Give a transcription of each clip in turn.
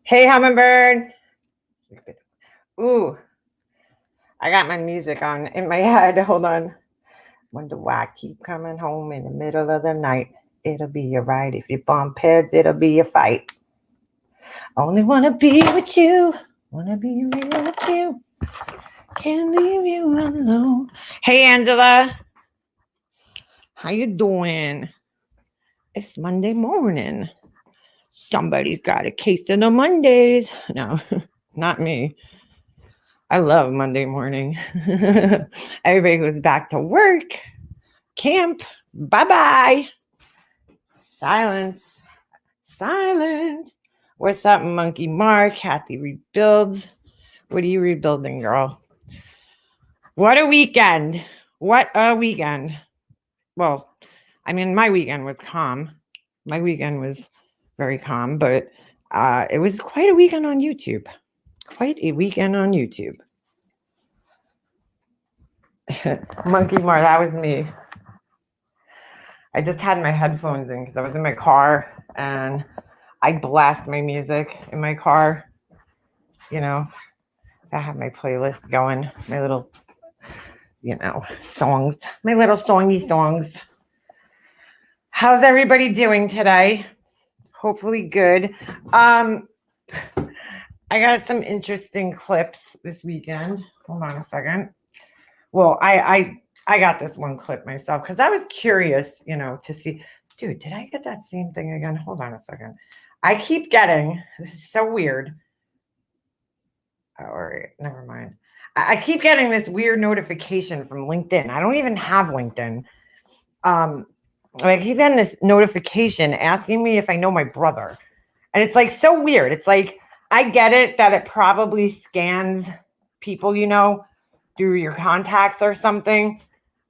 Hey, Hummingbird. Ooh, I got my music on in my head. Hold on. Wonder why I keep coming home in the middle of the night. It'll be alright if you bump heads. It'll be a fight. Only wanna be with you. Wanna be real with you. Can't leave you alone. Hey, Angela. How you doing? It's Monday morning. Somebody's got a case of the Mondays. No, not me. I love Monday morning. Everybody goes back to work, camp. Bye-bye. Silence. Silence. What's up, Monkey Mark? Kathy rebuilds. What are you rebuilding, girl? What a weekend. What a weekend. Well, I mean, my weekend was calm. My weekend was very calm, but it was quite a weekend on YouTube. Quite a weekend on YouTube. Monkey Mar, that was me. I just had my headphones in because I was in my car and I blast my music in my car. You know, I have my playlist going, my little, songs, my little songy songs. How's everybody doing today? Hopefully good. I got some interesting clips this weekend. Hold on a second. Well, I got this one clip myself because I was curious, to see. Dude, did I get that same thing again? Hold on a second. I keep getting, this is so weird. All right, never mind. I keep getting this weird notification from LinkedIn. I don't even have LinkedIn. I keep getting this notification asking me if I know my brother. And it's like so weird. It's like, I get it that it probably scans people, through your contacts or something.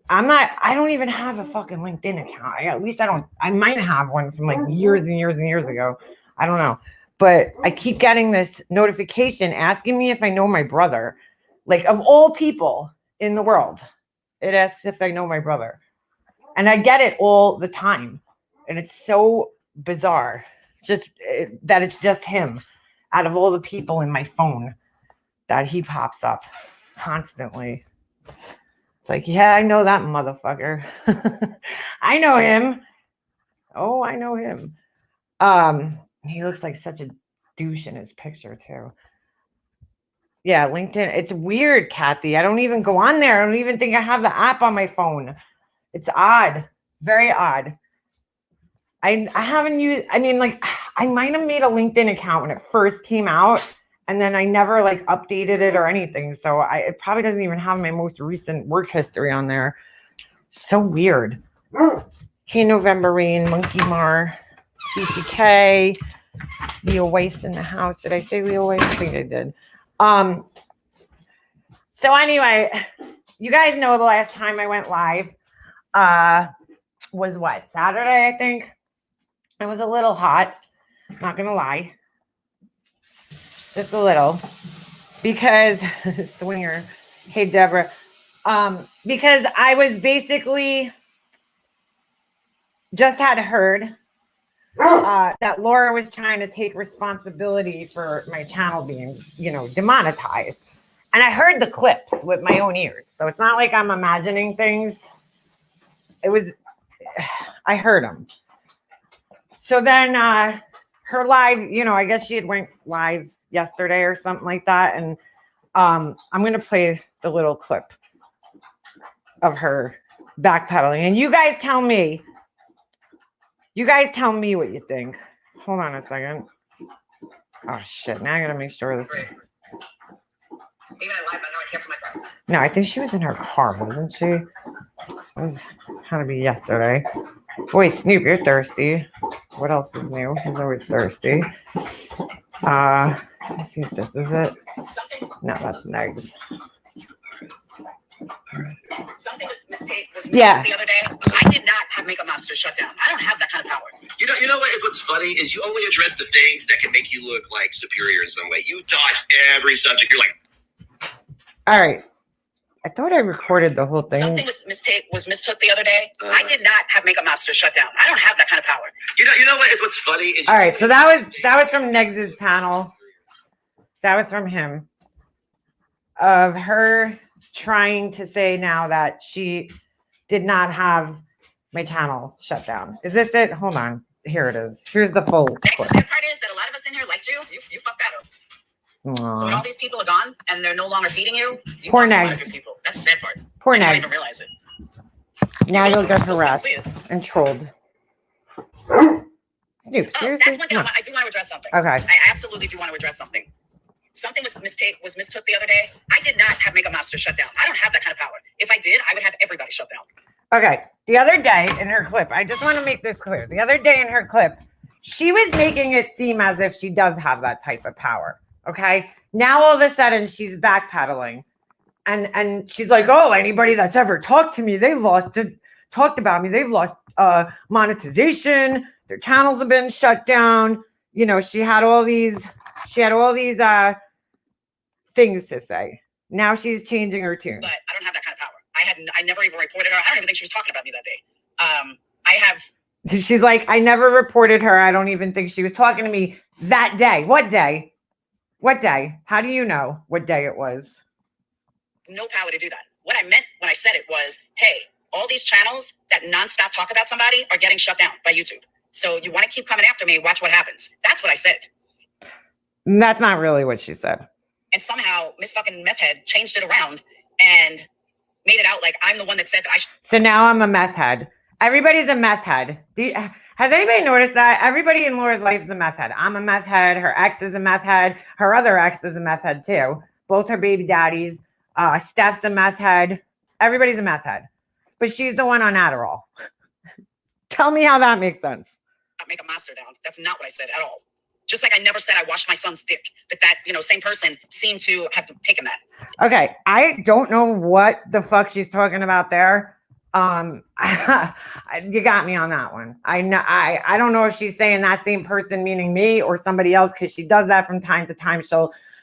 I don't even have a fucking LinkedIn account. I might have one from like years and years and years ago. I don't know. But I keep getting this notification asking me if I know my brother. Like, of all people in the world, it asks if I know my brother. And I get it all the time. And it's so bizarre. That it's just him out of all the people in my phone that he pops up constantly. It's like, yeah, I know that motherfucker. I know him. Oh, I know him. He looks like such a douche in his picture too. Yeah, LinkedIn. It's weird, Kathy. I don't even go on there. I don't even think I have the app on my phone. It's odd. Very odd. I haven't used, I might have made a LinkedIn account when it first came out, and then I never updated it or anything. So it probably doesn't even have my most recent work history on there. So weird. Hey, November Rain, Monkey Mar, CCK, Leo Weiss in the house. Did I say Leo Weiss? I think I did. So anyway, you guys know the last time I went live was what? Saturday, I think. It was a little hot, not gonna lie. Just a little. Because Swinger, hey Deborah. Because I was basically just had heard that Laura was trying to take responsibility for my channel being, demonetized. And I heard the clips with my own ears. So it's not like I'm imagining things. I heard them. So then her live, I guess she had went live yesterday or something like that. And I'm going to play the little clip of her backpedaling. And you guys tell me what you think. Hold on a second. Oh, shit. Now I got to make sure this is... No, I think she was in her car, wasn't she? It was kind of be yesterday. Boy, Snoop, you're thirsty. What else is new? He's always thirsty. Let's see if this is it. No, that's Negs. Something was mistake the other day. I did not have Makeup Monster shut down. I don't have that kind of power. You know what's funny is you only address the things that can make you look like superior in some way. You dodge every subject. You're like, all right. I thought I recorded the whole thing. Something was mistook the other day. I did not have Makeup Monster shut down. I don't have that kind of power. You know what's funny is all right. So that was from Negs's panel. That was from him. Of her trying to say now that she did not have my channel shut down. Is this it? Hold on. Here it is. Here's the full Next, the clip. sad part is that a lot of us in here liked you. You fucked that up. So when all these people are gone and they're no longer feeding you, you Poor lost a lot of Negs. good people. That's the sad part. Poor I didn't Negs. even realize it. Now you'll get You'll harassed see it. and trolled. Snoop, Oh, seriously? that's one thing No. I do want to address something. Okay. I absolutely do want to address something. Something was mistook the other day. I did not have Makeup Mobster shut down. I don't have that kind of power. If I did, I would have everybody shut down. Okay. The other day in her clip, I just want to make this clear. The other day in her clip, she was making it seem as if she does have that type of power. Okay. Now all of a sudden she's backpedaling. And she's like, oh, anybody that's ever talked to me, talked about me, they've lost monetization. Their channels have been shut down. You know, she had all these things to say. Now she's changing her tune. But I don't have that kind of power. I never even reported her. I don't even think she was talking about me that day. I have. She's like, I never reported her. I don't even think she was talking to me that day. What day? What day? How do you know what day it was? No power to do that. What I meant when I said it was, hey, all these channels that nonstop talk about somebody are getting shut down by YouTube. So you want to keep coming after me, watch what happens. That's what I said. That's not really what she said. And somehow Miss fucking Meth Head changed it around and made it out like I'm the one that said that. So now I'm a meth head. Everybody's a meth head. Has anybody noticed that? Everybody in Laura's life is a meth head. I'm a meth head. Her ex is a meth head. Her other ex is a meth head too. Both her baby daddies. Steph's a meth head. Everybody's a meth head. But she's the one on Adderall. Tell me how that makes sense. Make a monster down. That's not what I said at all. Just like I never said I washed my son's dick. But that, same person seemed to have taken that. Okay. I don't know what the fuck she's talking about there. You got me on that one. I don't know if she's saying that same person meaning me or somebody else, because she does that from time to time.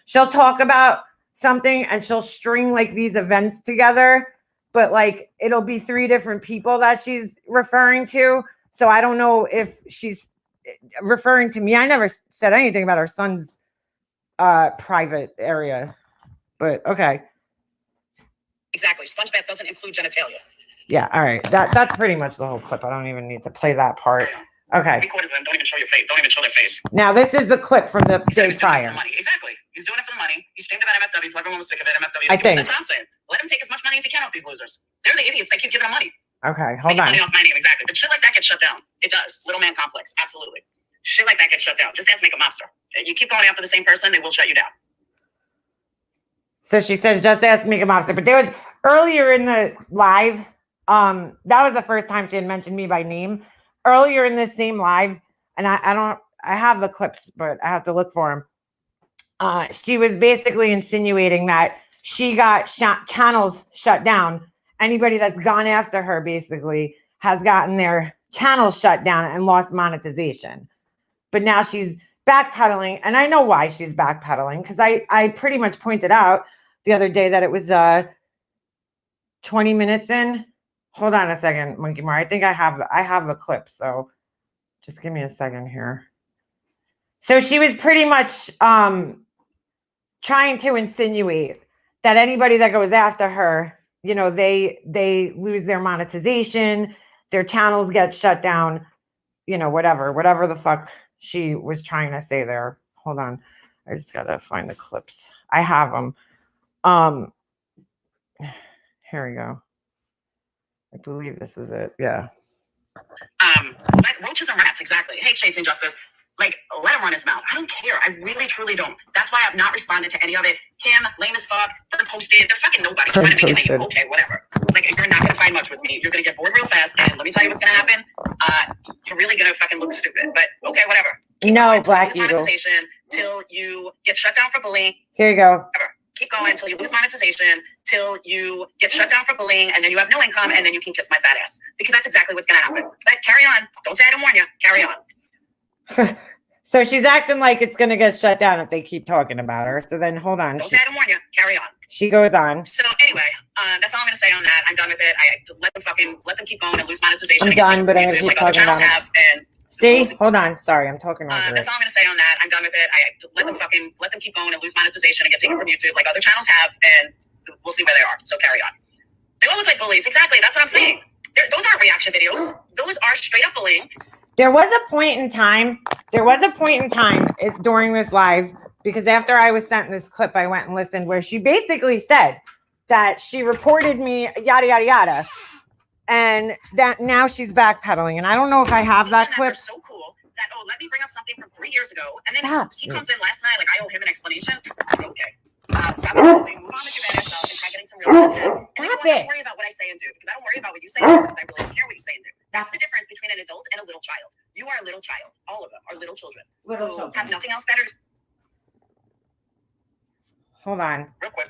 She'll talk about something and she'll string like these events together, but like it'll be 3 different people that she's referring to. So I don't know if she's referring to me. I never said anything about her son's private area, but okay. Exactly. Sponge bath doesn't include genitalia. Yeah, all right. That's pretty much the whole clip. I don't even need to play that part. Okay. 3/4 of them don't even show your face. Don't even show their face. Now this is the clip from the day prior. Exactly. He's doing it for the money. He streamed about MFW. So everyone was sick of it. MFW. I think. That's what I'm saying. Let him take as much money as he can off these losers. They're the idiots that keep giving him money. Okay, hold Making on. money off my name, exactly. But shit like that gets shut down. It does. Little man complex. Absolutely. Shit like that gets shut down. Just ask Makeup Mobster. You keep going after the same person, they will shut you down. So she says, just ask Makeup Mobster. But there was earlier in the live, that was the first time she had mentioned me by name. Earlier in this same live, and I have the clips, but I have to look for them. She was basically insinuating that she got channels shut down. Anybody that's gone after her basically has gotten their channels shut down and lost monetization. But now she's backpedaling, and I know why she's backpedaling, because I pretty much pointed out the other day that it was 20 minutes in. Hold on a second, Monkey Mar. I think I have the clip, so just give me a second here. So she was pretty much trying to insinuate that anybody that goes after her, they lose their monetization, their channels get shut down, whatever the fuck she was trying to say there. Hold on. I just got to find the clips. I have them. Here we go. I believe this is it. Yeah. Like roaches and rats, exactly. Hey, Chasing Justice. Like, let him run his mouth. I don't care. I really, truly don't. That's why I've not responded to any of it. Him, lame as fuck, they're posted. They're fucking nobody. Trying to make it name. Okay, whatever. Like, you're not going to find much with me. You're going to get bored real fast. And let me tell you what's going to happen. You're really going to fucking look stupid. But, okay, whatever. Keep no, going Black Eagle. Monetization Till you get shut down for bullying. Here you go. Whatever. Keep going until you lose monetization, till you get shut down for bullying, and then you have no income, and then you can kiss my fat ass. Because that's exactly what's going to happen. But carry on. Don't say I didn't warn you. Carry on. So she's acting like it's going to get shut down if they keep talking about her. So then, hold on. Don't say I didn't warn you. Carry on. She goes on. So anyway, that's all I'm going to say on that. I'm done with it. I let them keep going and lose monetization. I'm done, but I'm going to keep talking about it. See, hold on. Sorry, I'm talking over That's it. all I'm gonna say on that. I'm done with it. I let them keep going and lose monetization and get taken from YouTube like other channels have, and we'll see where they are. So carry on. They all look like bullies. Exactly. That's what I'm saying. Those aren't reaction videos. Those are straight up bullying. There was a point in time during this live, because after I was sent this clip, I went and listened, where she basically said that she reported me, yada, yada, yada. And that now she's backpedaling. And I don't know if I have that clip. So cool that, let me bring up something from 3 years ago. And then he Stop. comes in last night, like I owe him an explanation. Okay. Stop it. Move on to your bad self and try getting some real content. And I don't worry about what I say and do, because I don't worry about what you say and do, because I really don't care what you say and do. That's the difference between an adult and a little child. You are a little child. All of them are little children. Have nothing else better. Hold on. Real quick.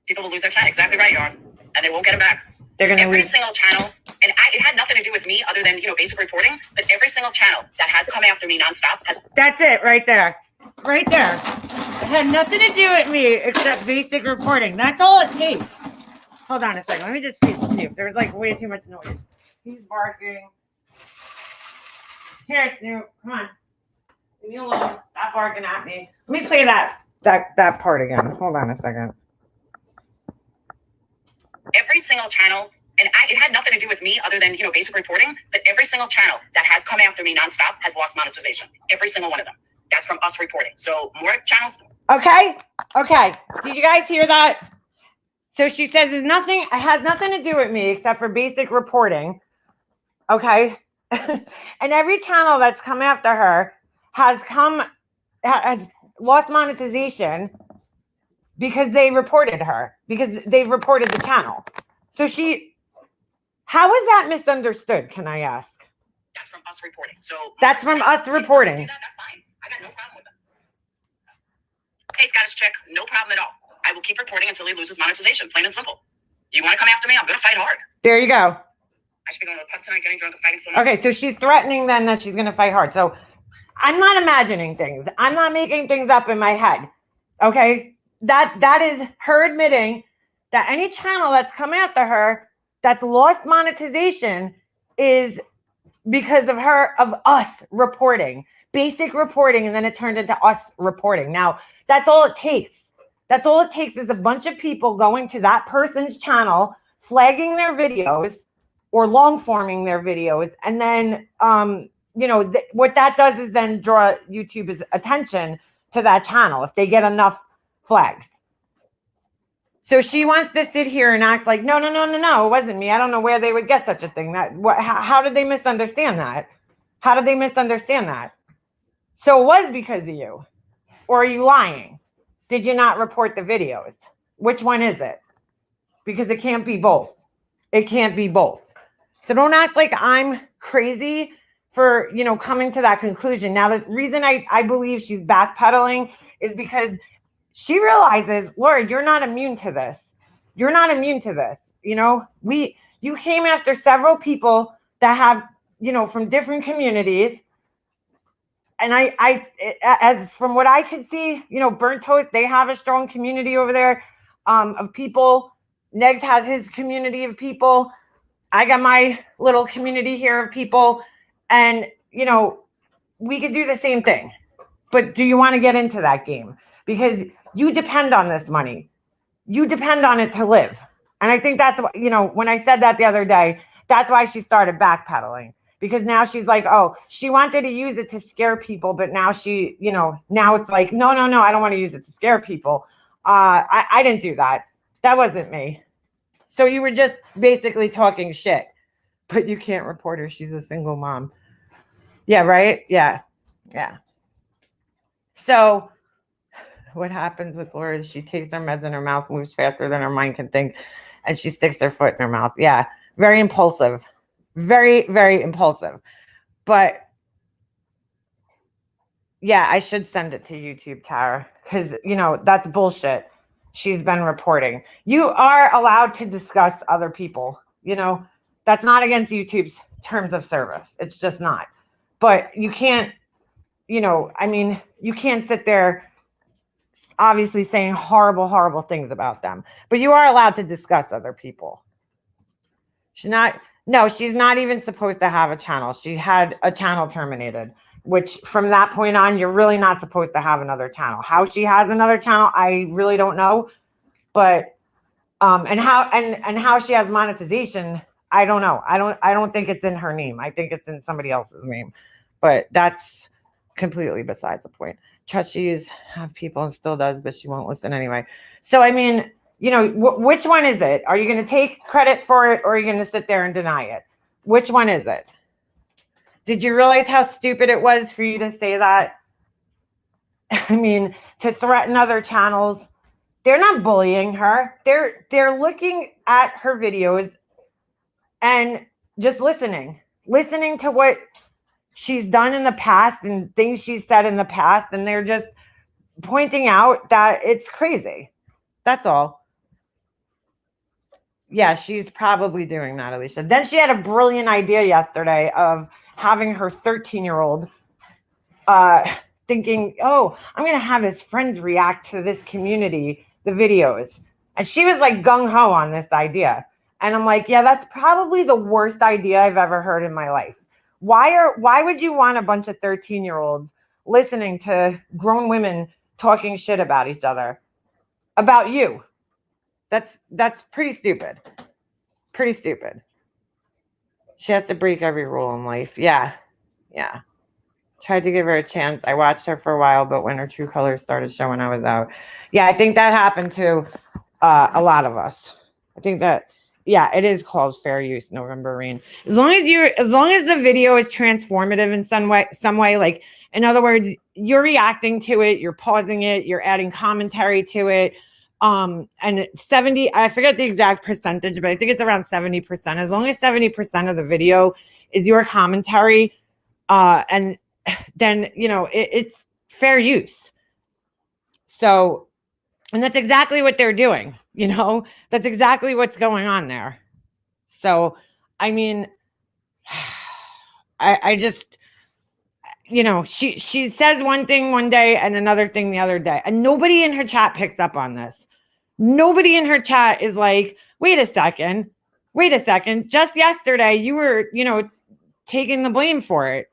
People will lose their channel. Exactly right, you are. And they won't get it back. They're going to every single channel, and it had nothing to do with me other than, basic reporting, but every single channel that has come after me nonstop has. That's it right there. Right there. It had nothing to do with me except basic reporting. That's all it takes. Hold on a second. Let me just feed Snoop. There's like way too much noise. He's barking. Here, Snoop. Come on. Leave me alone. Stop barking at me. Let me play that part again. Hold on a second. Every single channel, and it had nothing to do with me other than, basic reporting, but every single channel that has come after me nonstop has lost monetization. Every single one of them. That's from us reporting. So more channels. Okay. Did you guys hear that? So she says it has nothing to do with me except for basic reporting. Okay. And every channel that's come after her has lost monetization because they reported her, because they've reported the channel. So how is that misunderstood, can I ask? That's from us reporting. So that's from us reporting. That's fine. I got no problem with that. Hey, Scottish chick, no problem at all. I will keep reporting until he loses monetization, plain and simple. You want to come after me? I'm going to fight hard. There you go. I should be going to a pub tonight, getting drunk and fighting someone. Okay, so she's threatening then that she's going to fight hard. So I'm not imagining things. I'm not making things up in my head. Okay? That is her admitting that any channel that's come after her that's lost monetization is because of us reporting, basic reporting, and then it turned into us reporting. Now, that's all it takes. That's all it takes is a bunch of people going to that person's channel, flagging their videos or long forming their videos. And then, what that does is then draw YouTube's attention to that channel if they get enough flags. So she wants to sit here and act like, no, it wasn't me. I don't know where they would get such a thing. How did they misunderstand that? How did they misunderstand that? So it was because of you. Or are you lying? Did you not report the videos? Which one is it? Because it can't be both. It can't be both. So don't act like I'm crazy for, coming to that conclusion. Now, the reason I believe she's backpedaling is because she realizes, Lord, you're not immune to this. You're not immune to this. You came after several people that have, from different communities. And as from what I could see, Burnt Toast, they have a strong community over there of people. Negs has his community of people. I got my little community here of people. And, we could do the same thing. But do you want to get into that game? Because you depend on this money. You depend on it to live. And I think that's, when I said that the other day, that's why she started backpedaling. Because now she's like, oh, she wanted to use it to scare people. But now now it's like, no, I don't want to use it to scare people. I didn't do that. That wasn't me. So you were just basically talking shit. But you can't report her. She's a single mom. Yeah, right? Yeah. So what happens with Laura is she takes her meds in her mouth, moves faster than her mind can think, and she sticks her foot in her mouth. Yeah, very impulsive. Very, very impulsive. But yeah, I should send it to YouTube, Tara, because, that's bullshit she's been reporting. You are allowed to discuss other people. That's not against YouTube's terms of service. It's just not. But you can't, you can't sit there obviously saying horrible, horrible things about them. But you are allowed to discuss other people. She's not No, she's not even supposed to have a channel. She had a channel terminated, which from that point on, you're really not supposed to have another channel. How she has another channel, I really don't know. But and how she has monetization, I don't know. I don't think it's in her name. I think it's in somebody else's name. But that's completely besides the point. Trustees have people and still does, but she won't listen anyway. So I mean, you know, which one is it? Are you going to take credit for it, or are you going to sit there and deny it? Which one is it? Did you realize how stupid it was for you to say that? I mean, to threaten other channels. They're not bullying her. They're looking at her videos and just listening to what she's done in the past and things she's said in the past, and they're just pointing out that it's crazy. That's all. Yeah, she's probably doing that, Alicia. Then she had a brilliant idea yesterday of having her 13-year-old thinking, oh, I'm going to have his friends react to this community, the videos. And she was like gung-ho on this idea. And I'm like, yeah, that's probably the worst idea I've ever heard in my life. Why would you want a bunch of 13-year-olds listening to grown women talking shit about each other, about you? That's pretty stupid. Pretty stupid. She has to break every rule in life. Yeah. Tried to give her a chance. I watched her for a while, but when her true colors started showing, I was out. Yeah, I think that happened to a lot of us. I think that, yeah, it is called fair use, November Rain. As long as the video is transformative in some way, like, in other words, you're reacting to it, you're pausing it, you're adding commentary to it. And 70, I forget the exact percentage, but I think it's around 70%. As long as 70% of the video is your commentary, and then, you know, it's fair use. So, and that's exactly what they're doing, you know, that's exactly what's going on there. So, I mean, I just, you know, she says one thing one day and another thing the other day, and nobody in her chat picks up on this. Nobody in her chat is like, wait a second. Just yesterday, you were, you know, taking the blame for it.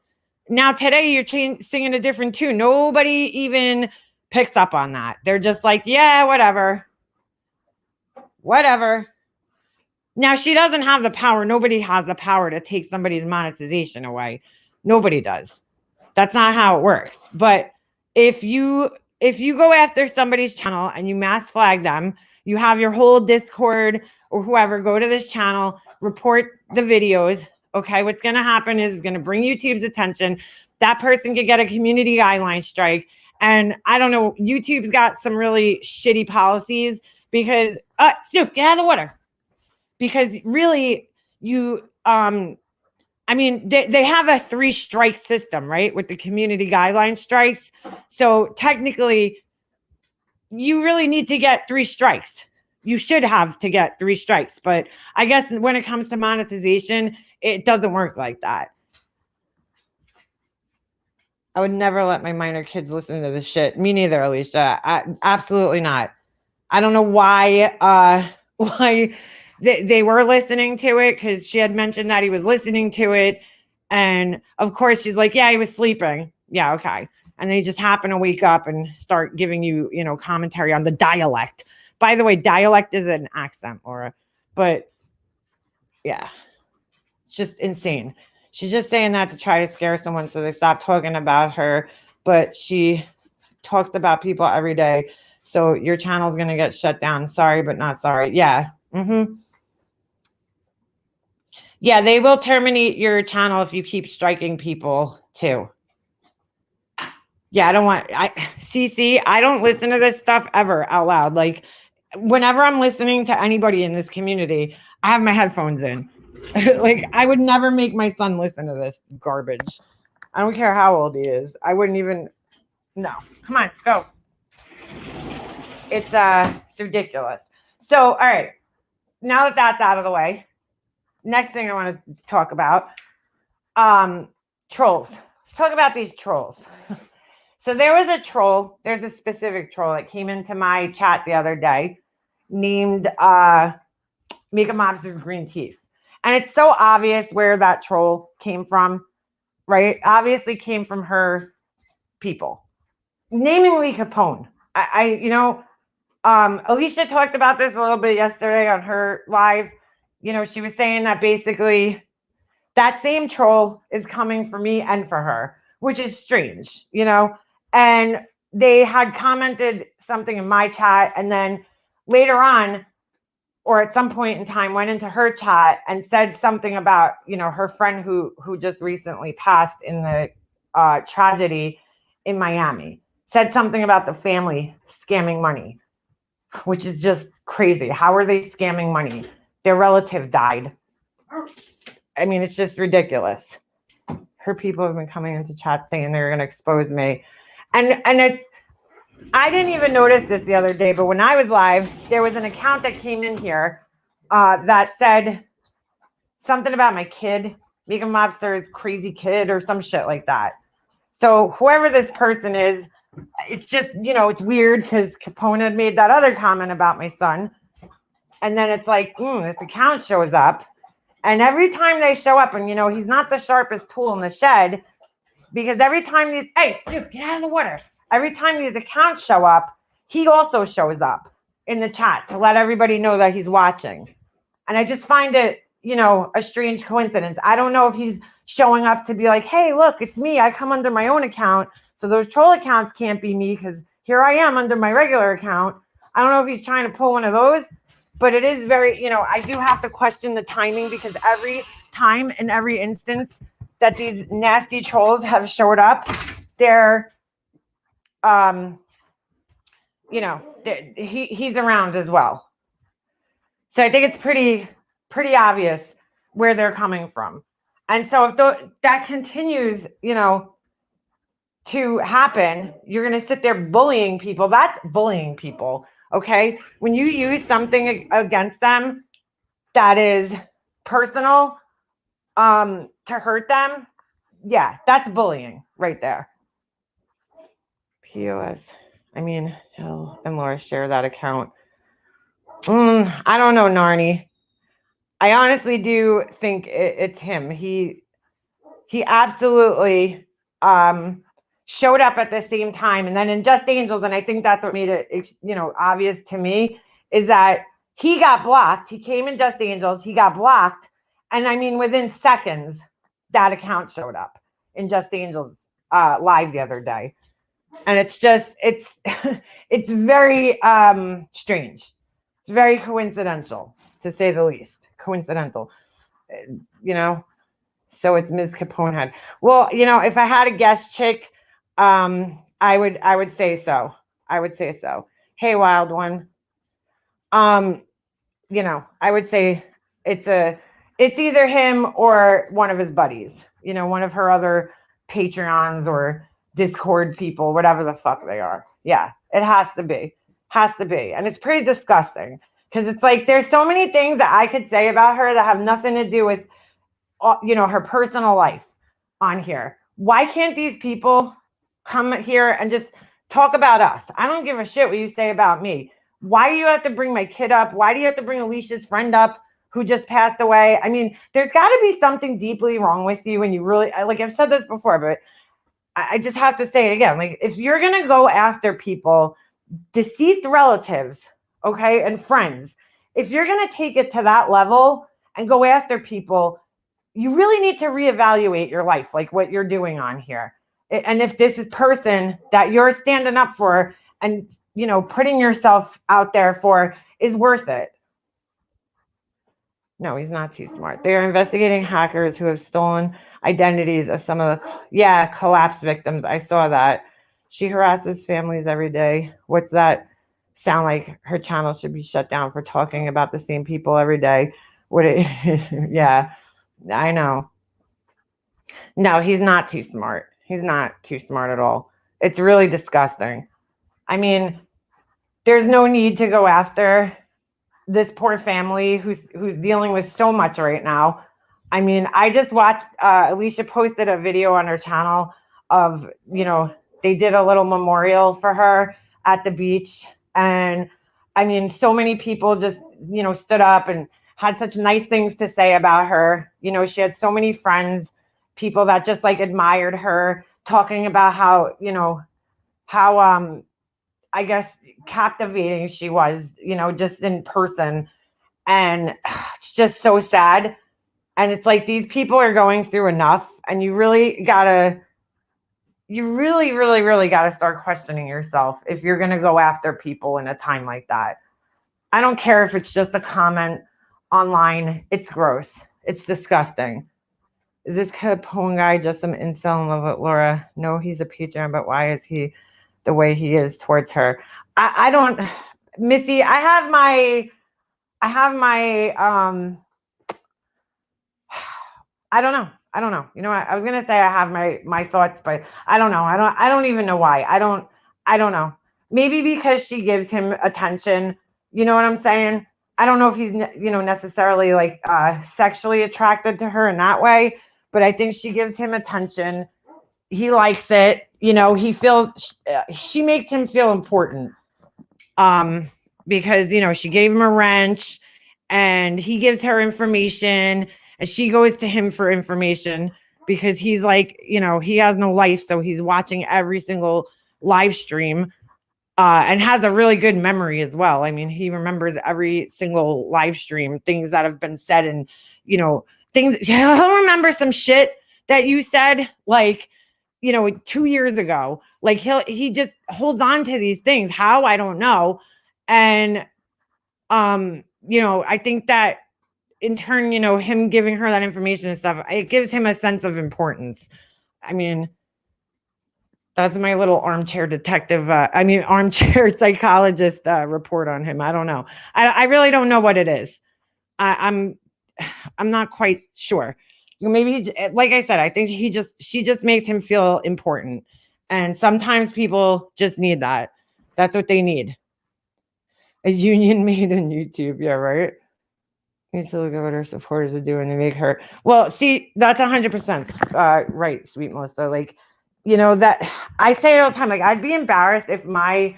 Now today you're singing a different tune. Nobody even picks up on that. They're just like, yeah, whatever. Now she doesn't have the power. Nobody has the power to take somebody's monetization away. Nobody does. That's not how it works. But if you go after somebody's channel and you mass flag them, you have your whole Discord or whoever go to this channel, report the videos. Okay, what's going to happen is it's going to bring YouTube's attention. That person could get a community guideline strike. And I don't know, YouTube's got some really shitty policies because, Snoop, get out of the water. Because really, you, I mean, they have a 3-strike system, right? With the community guideline strikes. So technically, you really need to get 3 strikes. You should have to get 3 strikes. But I guess when it comes to monetization, it doesn't work like that. I would never let my minor kids listen to this shit. Me neither, Alicia. Absolutely not. I don't know why they were listening to it, because she had mentioned that he was listening to it. And of course, she's like, yeah, he was sleeping. Yeah, okay. And they just happen to wake up and start giving you, you know, commentary on the dialect. By the way, dialect is an accent, Laura. But yeah. It's just insane. She's just saying that to try to scare someone so they stop talking about her. But she talks about people every day. So your channel's going to get shut down. Sorry, but not sorry. Yeah. Yeah, they will terminate your channel if you keep striking people too. Yeah, CC, I don't listen to this stuff ever out loud. Like, whenever I'm listening to anybody in this community, I have my headphones in. Like, I would never make my son listen to this garbage. I don't care how old he is. I wouldn't even. No. Come on, go. It's ridiculous. So, all right. Now that that's out of the way, next thing I want to talk about, trolls. Let's talk about these trolls. So there was a troll. There's a specific troll that came into my chat the other day named Mega Mobster's Green Teeth. And it's so obvious where that troll came from, right? Obviously came from her people, namely Capone. Alicia talked about this a little bit yesterday on her live. She was saying that basically that same troll is coming for me and for her, which is strange, and they had commented something in my chat, and then later on, or at some point in time, went into her chat and said something about, her friend who just recently passed in the tragedy in Miami, said something about the family scamming money, which is just crazy. How are they scamming money? Their relative died. I mean, it's just ridiculous. Her people have been coming into chat saying they're going to expose me. And I didn't even notice this the other day, but when I was live, there was an account that came in here that said something about my kid, Mega Mobster's crazy kid or some shit like that. So whoever this person is, it's just, it's weird because Capone had made that other comment about my son. And then it's like, this account shows up. And every time they show up, and, he's not the sharpest tool in the shed, because every time hey, dude, get out of the water. Every time these accounts show up, he also shows up in the chat to let everybody know that he's watching. And I just find it, a strange coincidence. I don't know if he's showing up to be like, hey, look, it's me. I come under my own account. So those troll accounts can't be me because here I am under my regular account. I don't know if he's trying to pull one of those, but it is very, I do have to question the timing, because every time in every instance that these nasty trolls have showed up, they're, he's around as well. So I think it's pretty obvious where they're coming from. And so if that continues, to happen, you're going to sit there bullying people. That's bullying people. Okay. When you use something against them that is personal, to hurt them, yeah, that's bullying right there. POS. I mean, Jill and Laura share that account. I don't know, Narnie. I honestly do think it's him. He absolutely showed up at the same time. And then in Just Angels, and I think that's what made it, obvious to me, is that he got blocked. He came in Just Angels. He got blocked. And I mean, within seconds, that account showed up in Just Angels live the other day. And it's just, it's very strange. It's very coincidental, to say the least. Coincidental, So it's Ms. Caponehead. Well, if I had a guest chick, I would say so. I would say so. Hey, wild one. I would say it's either him or one of his buddies. One of her other Patreons or Discord people, whatever the fuck they are. Yeah, it has to be. And it's pretty disgusting, because it's like there's so many things that I could say about her that have nothing to do with, her personal life on here. Why can't these people come here and just talk about us? I don't give a shit what you say about me. Why do you have to bring my kid up? Why do you have to bring Alicia's friend up who just passed away? I mean, there's got to be something deeply wrong with you. And you really, like I've said this before, but I just have to say it again. Like, if you're going to go after people, deceased relatives, okay, and friends, if you're going to take it to that level and go after people, you really need to reevaluate your life, like what you're doing on here. And if this is person that you're standing up for and, putting yourself out there for is worth it. No, he's not too smart. They are investigating hackers who have stolen identities of some of the, collapse victims. I saw that. She harasses families every day. What's that sound like? Her channel should be shut down for talking about the same people every day. Yeah, I know. No, he's not too smart. He's not too smart at all. It's really disgusting. I mean, there's no need to go after this poor family who's dealing with so much right now. I mean, I just watched, Alicia posted a video on her channel of, they did a little memorial for her at the beach. And I mean, so many people just, stood up and had such nice things to say about her. You know, she had so many friends, people that just like admired her, talking about how, you know, how I guess captivating she was, you know, just in person. And it's just so sad. And it's like these people are going through enough, and you really gotta start questioning yourself if you're gonna go after people in a time like that. I don't care if it's just a comment online. It's gross. It's disgusting. Is this Capone guy just some incel in love with Laura? No, he's a Patreon, but why is he the way he is towards her? I don't, Missy, I have my I don't know. You know what? I was gonna say I have my thoughts, but I don't know. I don't even know why. I don't know. Maybe because she gives him attention. You know what I'm saying? I don't know if he's necessarily like sexually attracted to her in that way, but I think she gives him attention. He likes it. You know, he feels she makes him feel important. Because you know she gave him a wrench, and he gives her information, and she goes to him for information because he's like, you know, he has no life, so he's watching every single live stream, and has a really good memory as well. I mean, he remembers every single live stream, things that have been said, and you know, things he'll remember some shit that you said like, you know, 2 years ago. Like he just holds on to these things. How? I don't know. And you know, I think that in turn, you know, him giving her that information and stuff, it gives him a sense of importance. I mean, that's my little armchair detective, armchair psychologist report on him. I don't know. I really don't know what it is. I'm not quite sure. Maybe, like I said, I think she just makes him feel important. And sometimes people just need that. That's what they need. A union made in YouTube. Yeah, right. Need to look at what her supporters are doing to make her. Well, see, that's 100% right, sweet Melissa. Like, you know, that I say it all the time. Like, I'd be embarrassed if my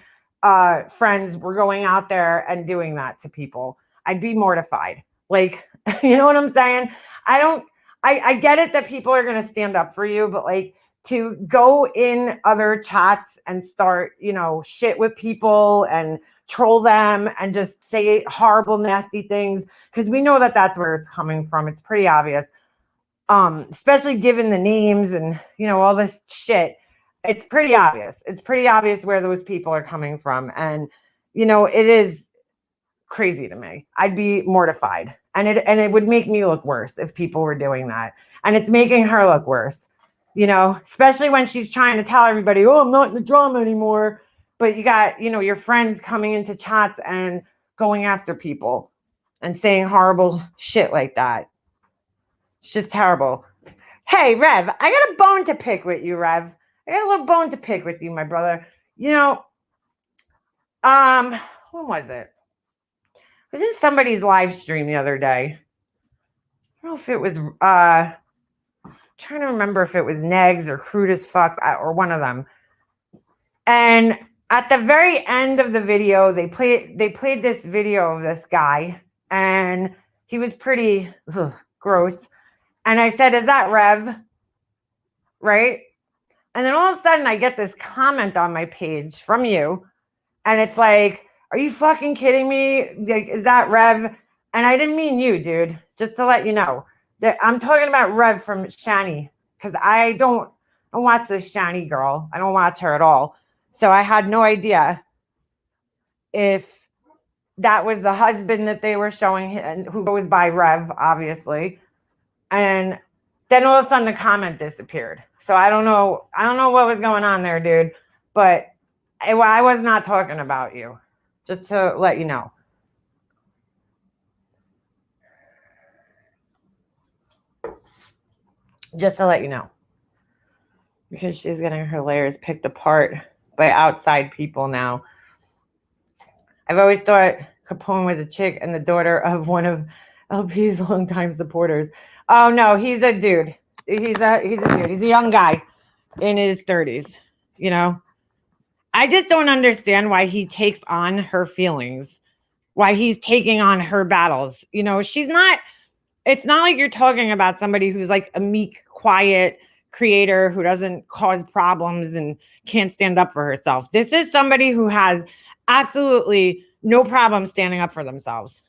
friends were going out there and doing that to people. I'd be mortified. Like, you know what I'm saying? I get it that people are going to stand up for you, but like to go in other chats and start, you know, shit with people and troll them and just say horrible, nasty things, because we know that that's where it's coming from. It's pretty obvious, especially given the names and, you know, all this shit. It's pretty obvious. It's pretty obvious where those people are coming from. And, you know, it is crazy to me. I'd be mortified. And it would make me look worse if people were doing that. And it's making her look worse, you know, especially when she's trying to tell everybody, oh, I'm not in the drama anymore. But you got, you know, your friends coming into chats and going after people and saying horrible shit like that. It's just terrible. Hey, Rev, I got a bone to pick with you, Rev. I got a little bone to pick with you, my brother. You know, when was it? I was in somebody's live stream the other day. I don't know if it was trying to remember if it was Negs or Crude as Fuck or one of them. And at the very end of the video, they played this video of this guy, and he was pretty gross. And I said, "Is that Rev?" Right? And then all of a sudden, I get this comment on my page from you, and it's like, "Are you fucking kidding me? Like, is that Rev?" And I didn't mean you, dude. Just to let you know that I'm talking about Rev from Shani, because I don't watch this Shani girl. I don't watch her at all. So I had no idea if that was the husband that they were showing, and who goes by Rev, obviously. And then all of a sudden the comment disappeared. So I don't know what was going on there, dude. But I was not talking about you. Just to let you know. Just to let you know. Because she's getting her layers picked apart by outside people now. I've always thought Capone was a chick and the daughter of one of LP's longtime supporters. Oh no, he's a dude. He's a dude. He's a young guy in his 30s. You know, I just don't understand why he takes on her feelings why he's taking on her battles. You know, it's not like you're talking about somebody who's like a meek, quiet creator who doesn't cause problems and can't stand up for herself. This is somebody who has absolutely no problem standing up for themselves.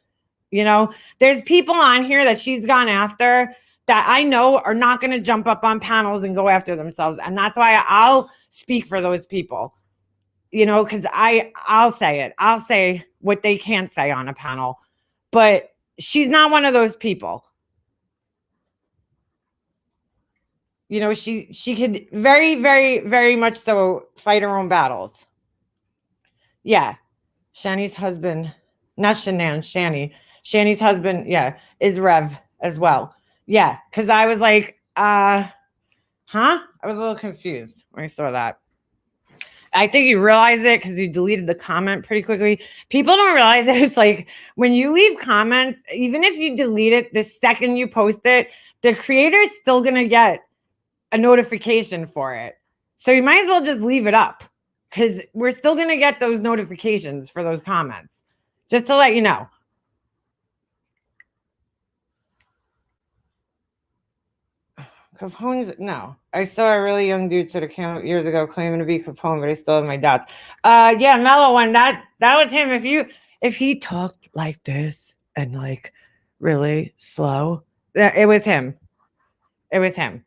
You know, there's people on here that she's gone after that I know are not going to jump up on panels and go after themselves. And that's why I'll speak for those people, you know, because I'll say it. I'll say what they can't say on a panel. But she's not one of those people. You know, she could very, very, very much so fight her own battles. Yeah. Shani's husband, not Shanann, Shani's husband, yeah, is Rev as well. Yeah, because I was like, I was a little confused when I saw that. I think you realize it because you deleted the comment pretty quickly. People don't realize that it's like when you leave comments, even if you delete it the second you post it, the creator's still going to get a notification for it. So you might as well just leave it up because we're still going to get those notifications for those comments. Just to let you know. Capone's, no. I saw a really young dude to the camp years ago claiming to be Capone, but I still have my doubts. Yeah, Mellow One, that was him. If he talked like this and like really slow, it was him. It was him.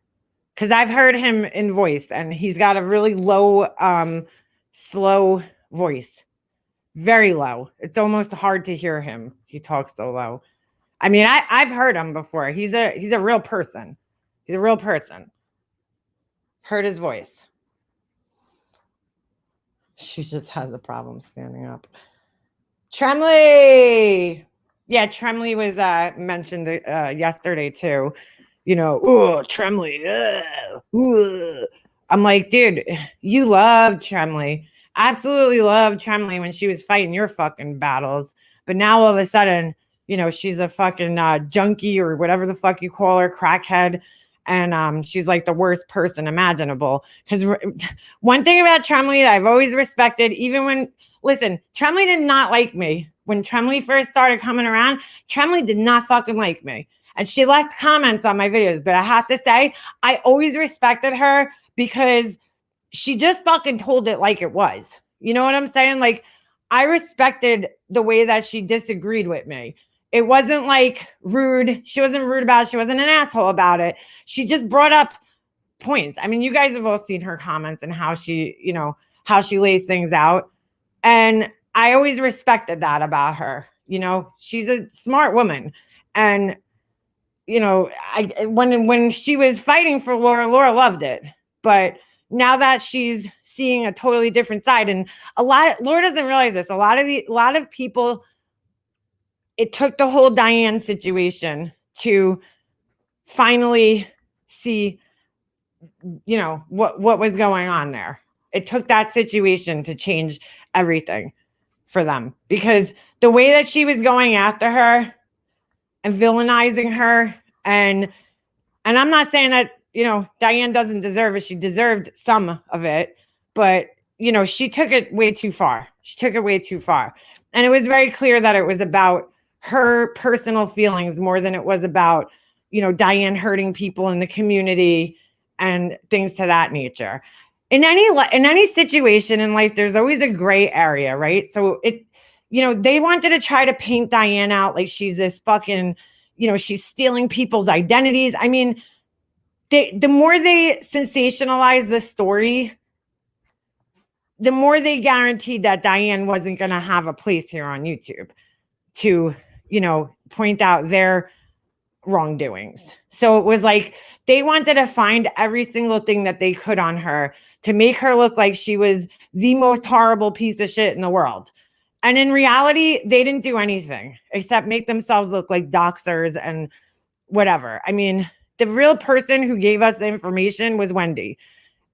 Because I've heard him in voice and he's got a really low, slow voice. Very low. It's almost hard to hear him. He talks so low. I mean, I've heard him before. He's a real person. He's a real person. Heard his voice. She just has a problem standing up. Tremley. Yeah, Tremley was mentioned yesterday too. You know, oh, Tremley. I'm like, dude, you love Tremley. Absolutely love Tremley when she was fighting your fucking battles. But now all of a sudden, you know, she's a fucking junkie or whatever the fuck you call her, crackhead. And she's like the worst person imaginable. Because one thing about Tremley that I've always respected, even when, listen, Tremley did not like me. When Tremley first started coming around, Tremley did not fucking like me. And she left comments on my videos. But I have to say, I always respected her because she just fucking told it like it was. You know what I'm saying? Like, I respected the way that she disagreed with me. It wasn't like rude. She wasn't rude about it. She wasn't an asshole about it. She just brought up points. I mean, you guys have all seen her comments and how she, you know, how she lays things out. And I always respected that about her. You know, she's a smart woman. And, you know, when she was fighting for Laura loved it. But now that she's seeing a totally different side, and Laura doesn't realize this. A lot of people, it took the whole Diane situation to finally see, you know, what was going on there. It took that situation to change everything for them, because the way that she was going after her and villainizing her, and I'm not saying that, you know, Diane doesn't deserve it. She deserved some of it, but, you know, she took it way too far. And it was very clear that it was about her personal feelings more than it was about, you know, Diane hurting people in the community and things to that nature. In any situation in life, there's always a gray area, right? So you know, they wanted to try to paint Diane out like she's this fucking, you know, she's stealing people's identities. I mean, the more they sensationalize the story, the more they guaranteed that Diane wasn't going to have a place here on YouTube to, you know, point out their wrongdoings. So it was like they wanted to find every single thing that they could on her to make her look like she was the most horrible piece of shit in the world. And in reality, they didn't do anything except make themselves look like doxers and whatever. I mean, the real person who gave us the information was Wendy.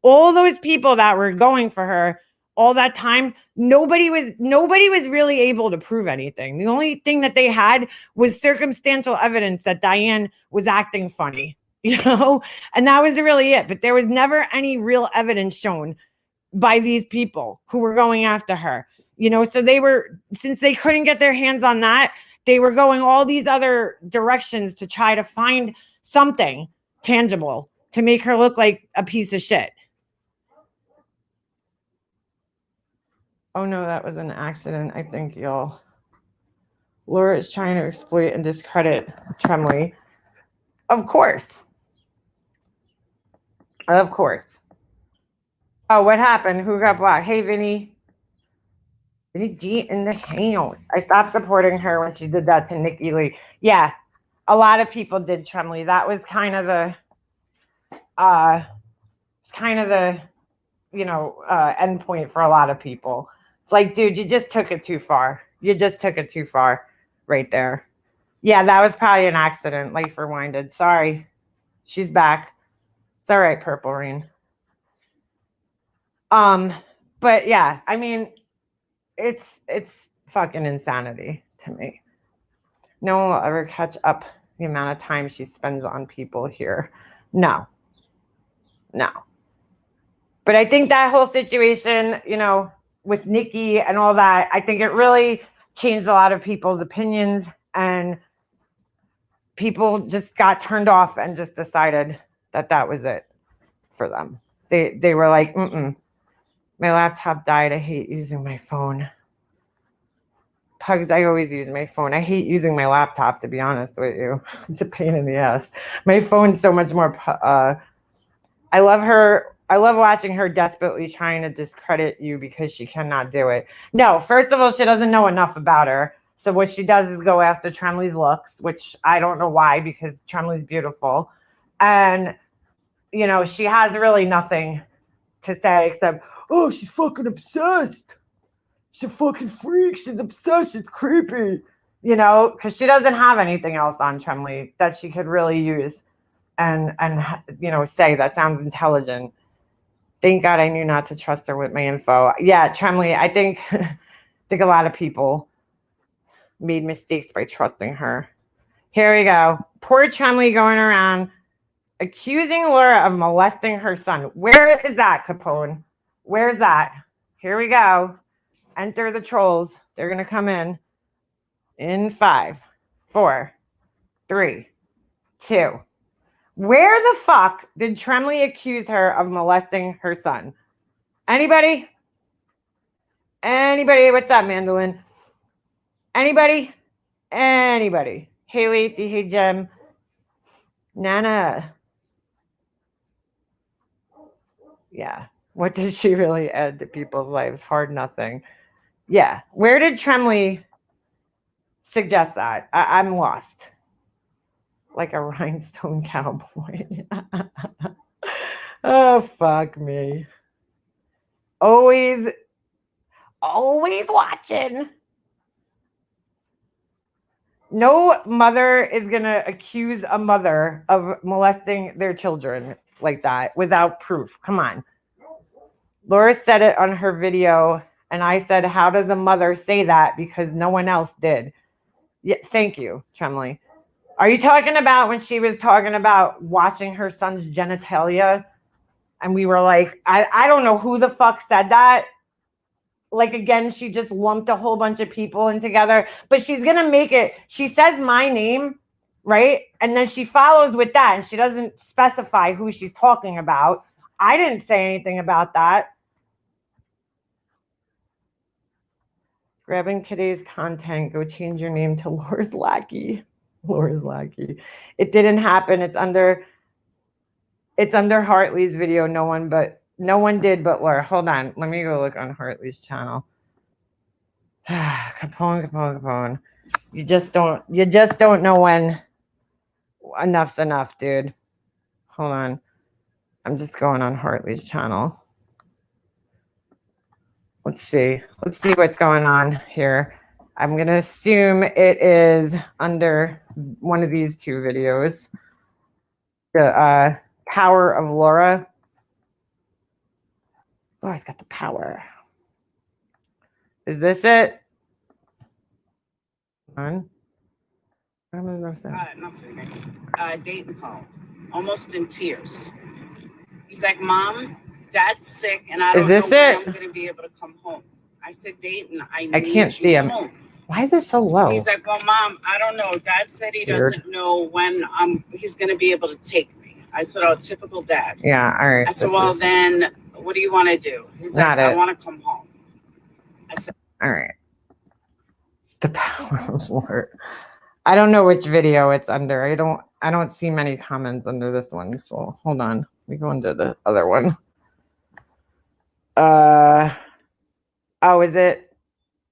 All those people that were going for her all that time, nobody was really able to prove anything. The only thing that they had was circumstantial evidence that Diane was acting funny, you know, and that was really it. But there was never any real evidence shown by these people who were going after her. You know, so since they couldn't get their hands on that, they were going all these other directions to try to find something tangible to make her look like a piece of shit. Oh no, that was an accident, I think, y'all. Laura is trying to exploit and discredit Tremley. Of course. Of course. Oh, what happened? Who got blocked? Hey, Vinny. Vinny G in the house. I stopped supporting her when she did that to Nikki Lee. Yeah, a lot of people did Tremley. That was kind of the, end point for a lot of people. It's like, dude, you just took it too far. You just took it too far right there. Yeah, that was probably an accident. Life rewinded. Sorry. She's back. It's all right, Purple Rain. But yeah, I mean, it's fucking insanity to me. No one will ever catch up the amount of time she spends on people here. No. But I think that whole situation, you know, with Nikki and all that, I think it really changed a lot of people's opinions, and people just got turned off and just decided that was it for them. They were like, my laptop died. I hate using my phone. Pugs, I always use my phone. I hate using my laptop, to be honest with you. It's a pain in the ass. My phone's so much more. I love her. I love watching her desperately trying to discredit you because she cannot do it. No, first of all, she doesn't know enough about her. So what she does is go after Tremley's looks, which I don't know why, because Tremley's beautiful. And, you know, she has really nothing to say except, oh, she's fucking obsessed. She's a fucking freak. She's obsessed. She's creepy. You know, because she doesn't have anything else on Tremley that she could really use and you know, say that sounds intelligent. Thank God I knew not to trust her with my info. Yeah, Tremley, I think a lot of people made mistakes by trusting her. Here we go. Poor Tremley going around accusing Laura of molesting her son. Where is that, Capone? Where's that? Here we go. Enter the trolls. They're going to come in 5, 4, 3, 2. Where the fuck did Tremley accuse her of molesting her son? Anybody? What's up, Mandolin? Anybody? Hey, Lacey. Hey, Jem. Nana. Yeah. What did she really add to people's lives? Hard nothing. Yeah. Where did Tremley suggest that? I'm lost. Like a rhinestone cowboy. Oh, fuck me. Always watching. No mother is going to accuse a mother of molesting their children like that without proof. Come on. Laura said it on her video, and I said, how does a mother say that? Because no one else did. Yeah, thank you, Tremley. Are you talking about when she was talking about watching her son's genitalia? And we were like, I don't know who the fuck said that. Like, again, she just lumped a whole bunch of people in together, but she's going to make it. She says my name, right? And then she follows with that, and she doesn't specify who she's talking about. I didn't say anything about that. Grabbing today's content, go change your name to Laura's Lackey. Laura's Lackey. It didn't happen. It's under Hartley's video. No one did but Laura. Hold on. Let me go look on Hartley's channel. Capone. You just don't know when enough's enough, dude. Hold on. I'm just going on Hartley's channel. Let's see what's going on here. I'm going to assume it is under one of these two videos. The power of Laura. Laura's got the power. Is this it? On? Nothing. Dayton called, almost in tears. He's like, Mom, Dad's sick, and I don't know when I'm going to be able to come home. I said, Dayton, I I can't see him. home. Why is it so low? He's like, well, Mom, I don't know. Dad said he Weird. doesn't know when he's going to be able to take me. I said, oh, typical dad. Yeah, all right. I said, well, then what do you want to do? He's like, I want to come home. I said, all right. The power of Lord. I don't know which video it's under. I don't see many comments under this one. So hold on. We go into the other one. Oh, is it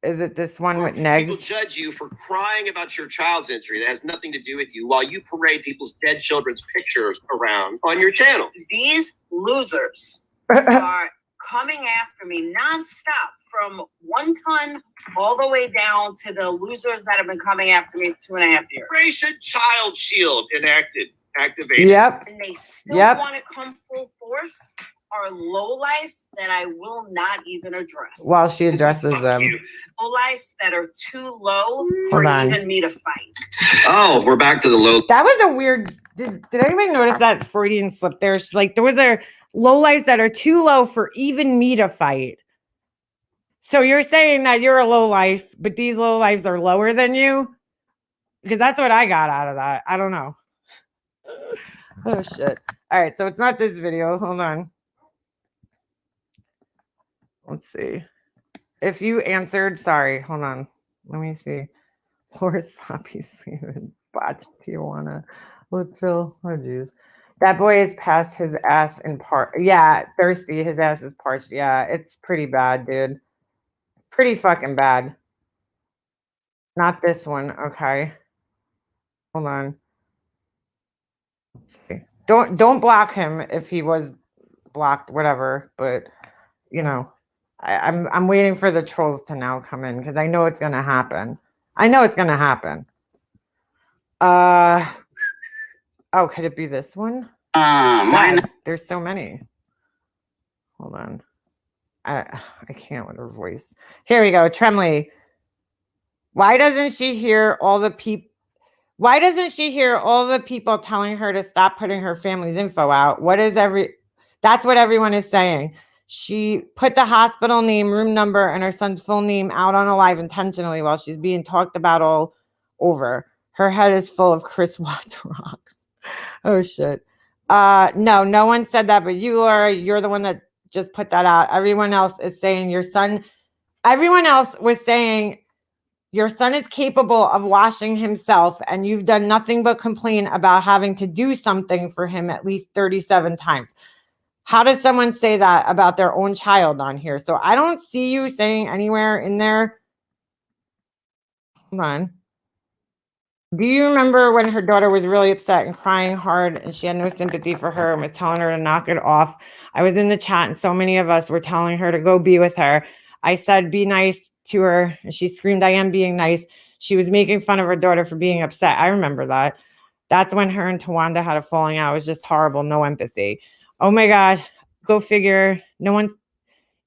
this one with People Negs? judge you for crying about your child's injury that has nothing to do with you while you parade people's dead children's pictures around on your channel. these losers are coming after me nonstop from 1 ton all the way down to the losers that have been coming after me 2.5 years. Operation Child Shield activated. Yep. And they still Yep. want to come full force are lowlifes that I will not even address. While she addresses Fuck them. you. Lowlifes that are too low for Hold on. even me to fight. Oh, we're back to the low. That was a weird. Did anybody notice that Freudian slip there? She's like, there was a low lives that are too low for even me to fight. So you're saying that you're a low life, but these low lives are lower than you? Because that's what I got out of that. I don't know. Oh shit. All right, so it's not this video. Hold on. Let's see. If you answered, sorry, hold on. Let me see. Poor sloppy Steven. Botch Tijuana. Lip fill. Oh jeez. That boy is past his ass in part. Yeah, thirsty. His ass is parched. Yeah, it's pretty bad, dude. Pretty fucking bad. Not this one. Okay. Hold on. Let's see. Don't block him if he was blocked, whatever. But you know, I'm waiting for the trolls to now come in because I know it's gonna happen. I know it's gonna happen. Oh, could it be this one? God, there's so many. Hold on. I can't with her voice. Here we go. Tremley. Why doesn't she hear all the people? Why doesn't she hear all the people telling her to stop putting her family's info out? That's what everyone is saying. She put the hospital name, room number, and her son's full name out on a live intentionally while she's being talked about all over. Her head is full of Chris Watts rocks. Oh shit. No one said that, but you, Laura, you're the one that just put that out. Everyone else is saying everyone else was saying your son is capable of washing himself, and you've done nothing but complain about having to do something for him at least 37 times. How does someone say that about their own child on here? So I don't see you saying anywhere in there. Hold on. Do you remember when her daughter was really upset and crying hard and she had no sympathy for her and was telling her to knock it off? I was in the chat and so many of us were telling her to go be with her. I said, be nice to her. And she screamed, I am being nice. She was making fun of her daughter for being upset. I remember that. That's when her and Tawanda had a falling out. It was just horrible. No empathy. Oh my gosh. Go figure. No one's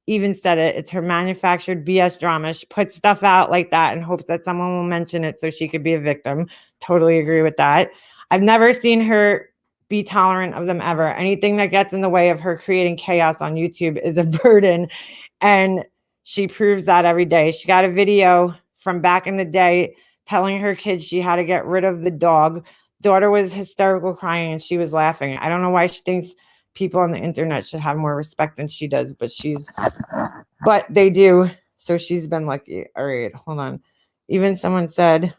even said it. It's her manufactured BS drama. She puts stuff out like that in hopes that someone will mention it so she could be a victim. Totally agree with that. I've never seen her be tolerant of them ever. Anything that gets in the way of her creating chaos on YouTube is a burden. And she proves that every day. She got a video from back in the day telling her kids she had to get rid of the dog. Daughter was hysterical crying and she was laughing. I don't know why she thinks people on the internet should have more respect than she does, but they do. So she's been lucky. All right, hold on. Even if someone said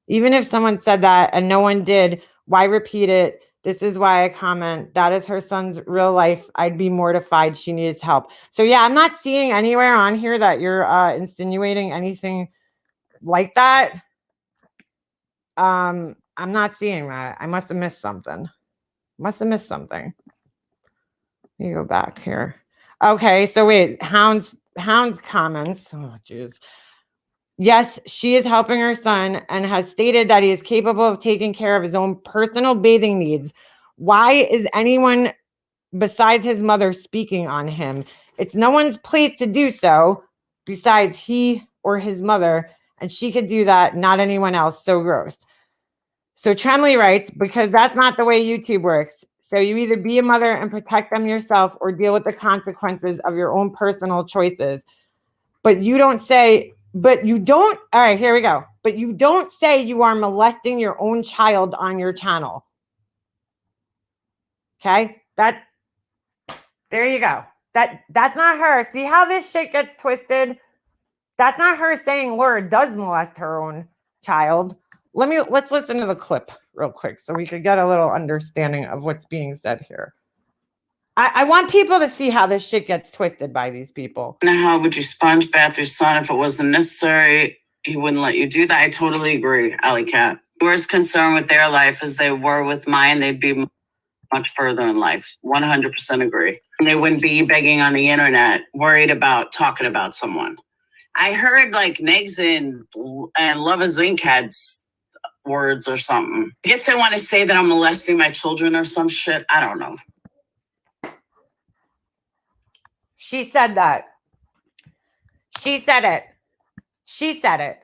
that and no one did, why repeat it? This is why I comment. That is her son's real life. I'd be mortified. She needs help. So yeah, I'm not seeing anywhere on here that you're insinuating anything like that. I'm not seeing that. I must have missed something. You go back here. Okay, so wait, Hound's comments. Oh, jeez. Yes, she is helping her son and has stated that he is capable of taking care of his own personal bathing needs. Why is anyone besides his mother speaking on him? It's no one's place to do so besides he or his mother, and she could do that, not anyone else. So gross. So Tremley writes, because that's not the way YouTube works. So you either be a mother and protect them yourself or deal with the consequences of your own personal choices. But you don't, all right, here we go. But you don't say you are molesting your own child on your channel. Okay? There you go. That's not her. See how this shit gets twisted? That's not her saying Laura does molest her own child. Let's listen to the clip real quick so we could get a little understanding of what's being said here. I want people to see how this shit gets twisted by these people. How would you sponge bath your son if it wasn't necessary? He wouldn't let you do that. I totally agree, Alley Cat. We're as concerned with their life as they were with mine. They'd be much further in life. 100% agree. And they wouldn't be begging on the internet, worried about talking about someone. I heard like Negs and Love is Inc. had words or something. I guess they want to say that I'm molesting my children or some shit. I don't know. She said that. She said it. She said it.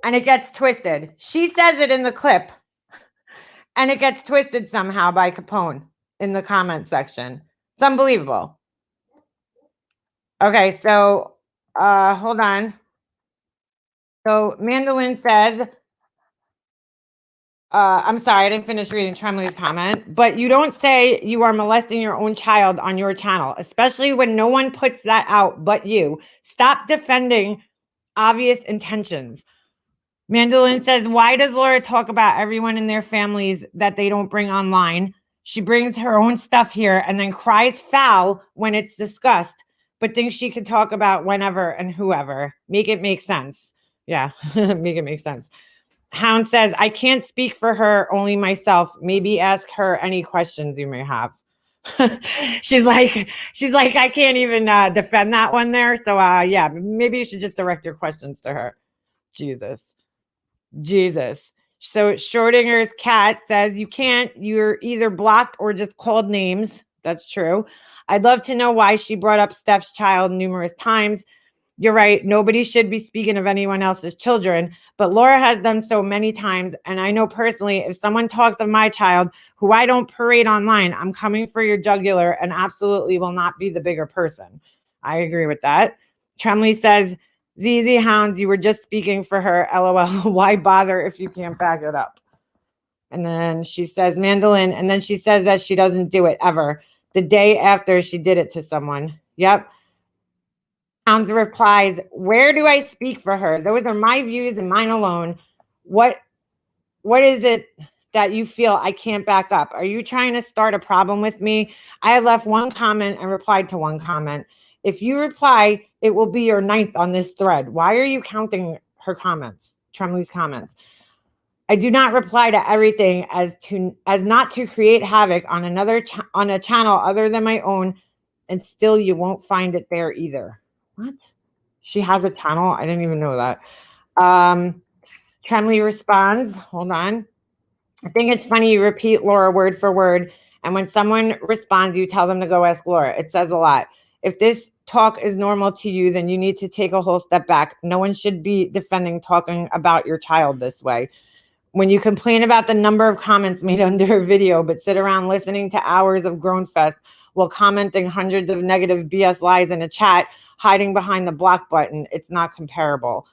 And it gets twisted. She says it in the clip. And it gets twisted somehow by Capone in the comment section. It's unbelievable. Okay, so hold on. So Mandolin says, I'm sorry, I didn't finish reading Tremley's comment, but you don't say you are molesting your own child on your channel, especially when no one puts that out but you. Stop defending obvious intentions. Mandolin says, why does Laura talk about everyone in their families that they don't bring online? She brings her own stuff here and then cries foul when it's discussed, but thinks she can talk about whenever and whoever. Make it make sense. Yeah, make it make sense. Hound says, I can't speak for her, only myself. Maybe ask her any questions you may have. she's like, I can't even defend that one there. So yeah, maybe you should just direct your questions to her. Jesus. So Schrodinger's cat says you can't, you're either blocked or just called names. That's true. I'd love to know why she brought up Steph's child numerous times. You're right. Nobody should be speaking of anyone else's children, but Laura has done so many times. And I know personally, if someone talks of my child who I don't parade online, I'm coming for your jugular and absolutely will not be the bigger person. I agree with that. Tremley says, ZZ Hounds, you were just speaking for her. LOL. Why bother if you can't back it up? And then she says, Mandolin. And then she says that she doesn't do it ever. The day after she did it to someone. Yep. Hounds replies, where do I speak for her? Those are my views and mine alone. What is it that you feel I can't back up? Are you trying to start a problem with me? I left one comment and replied to one comment. If you reply, it will be your 9th on this thread. Why are you counting her comments, Tremley's comments? I do not reply to everything as not to create havoc on on a channel other than my own, and still you won't find it there either. What? She has a channel? I didn't even know that. Tremley responds, hold on. I think it's funny you repeat Laura word for word, and when someone responds, you tell them to go ask Laura. It says a lot. If this talk is normal to you, then you need to take a whole step back. No one should be defending talking about your child this way. When you complain about the number of comments made under a video, but sit around listening to hours of groan fest while commenting hundreds of negative BS lies in a chat, hiding behind the block button, it's not comparable.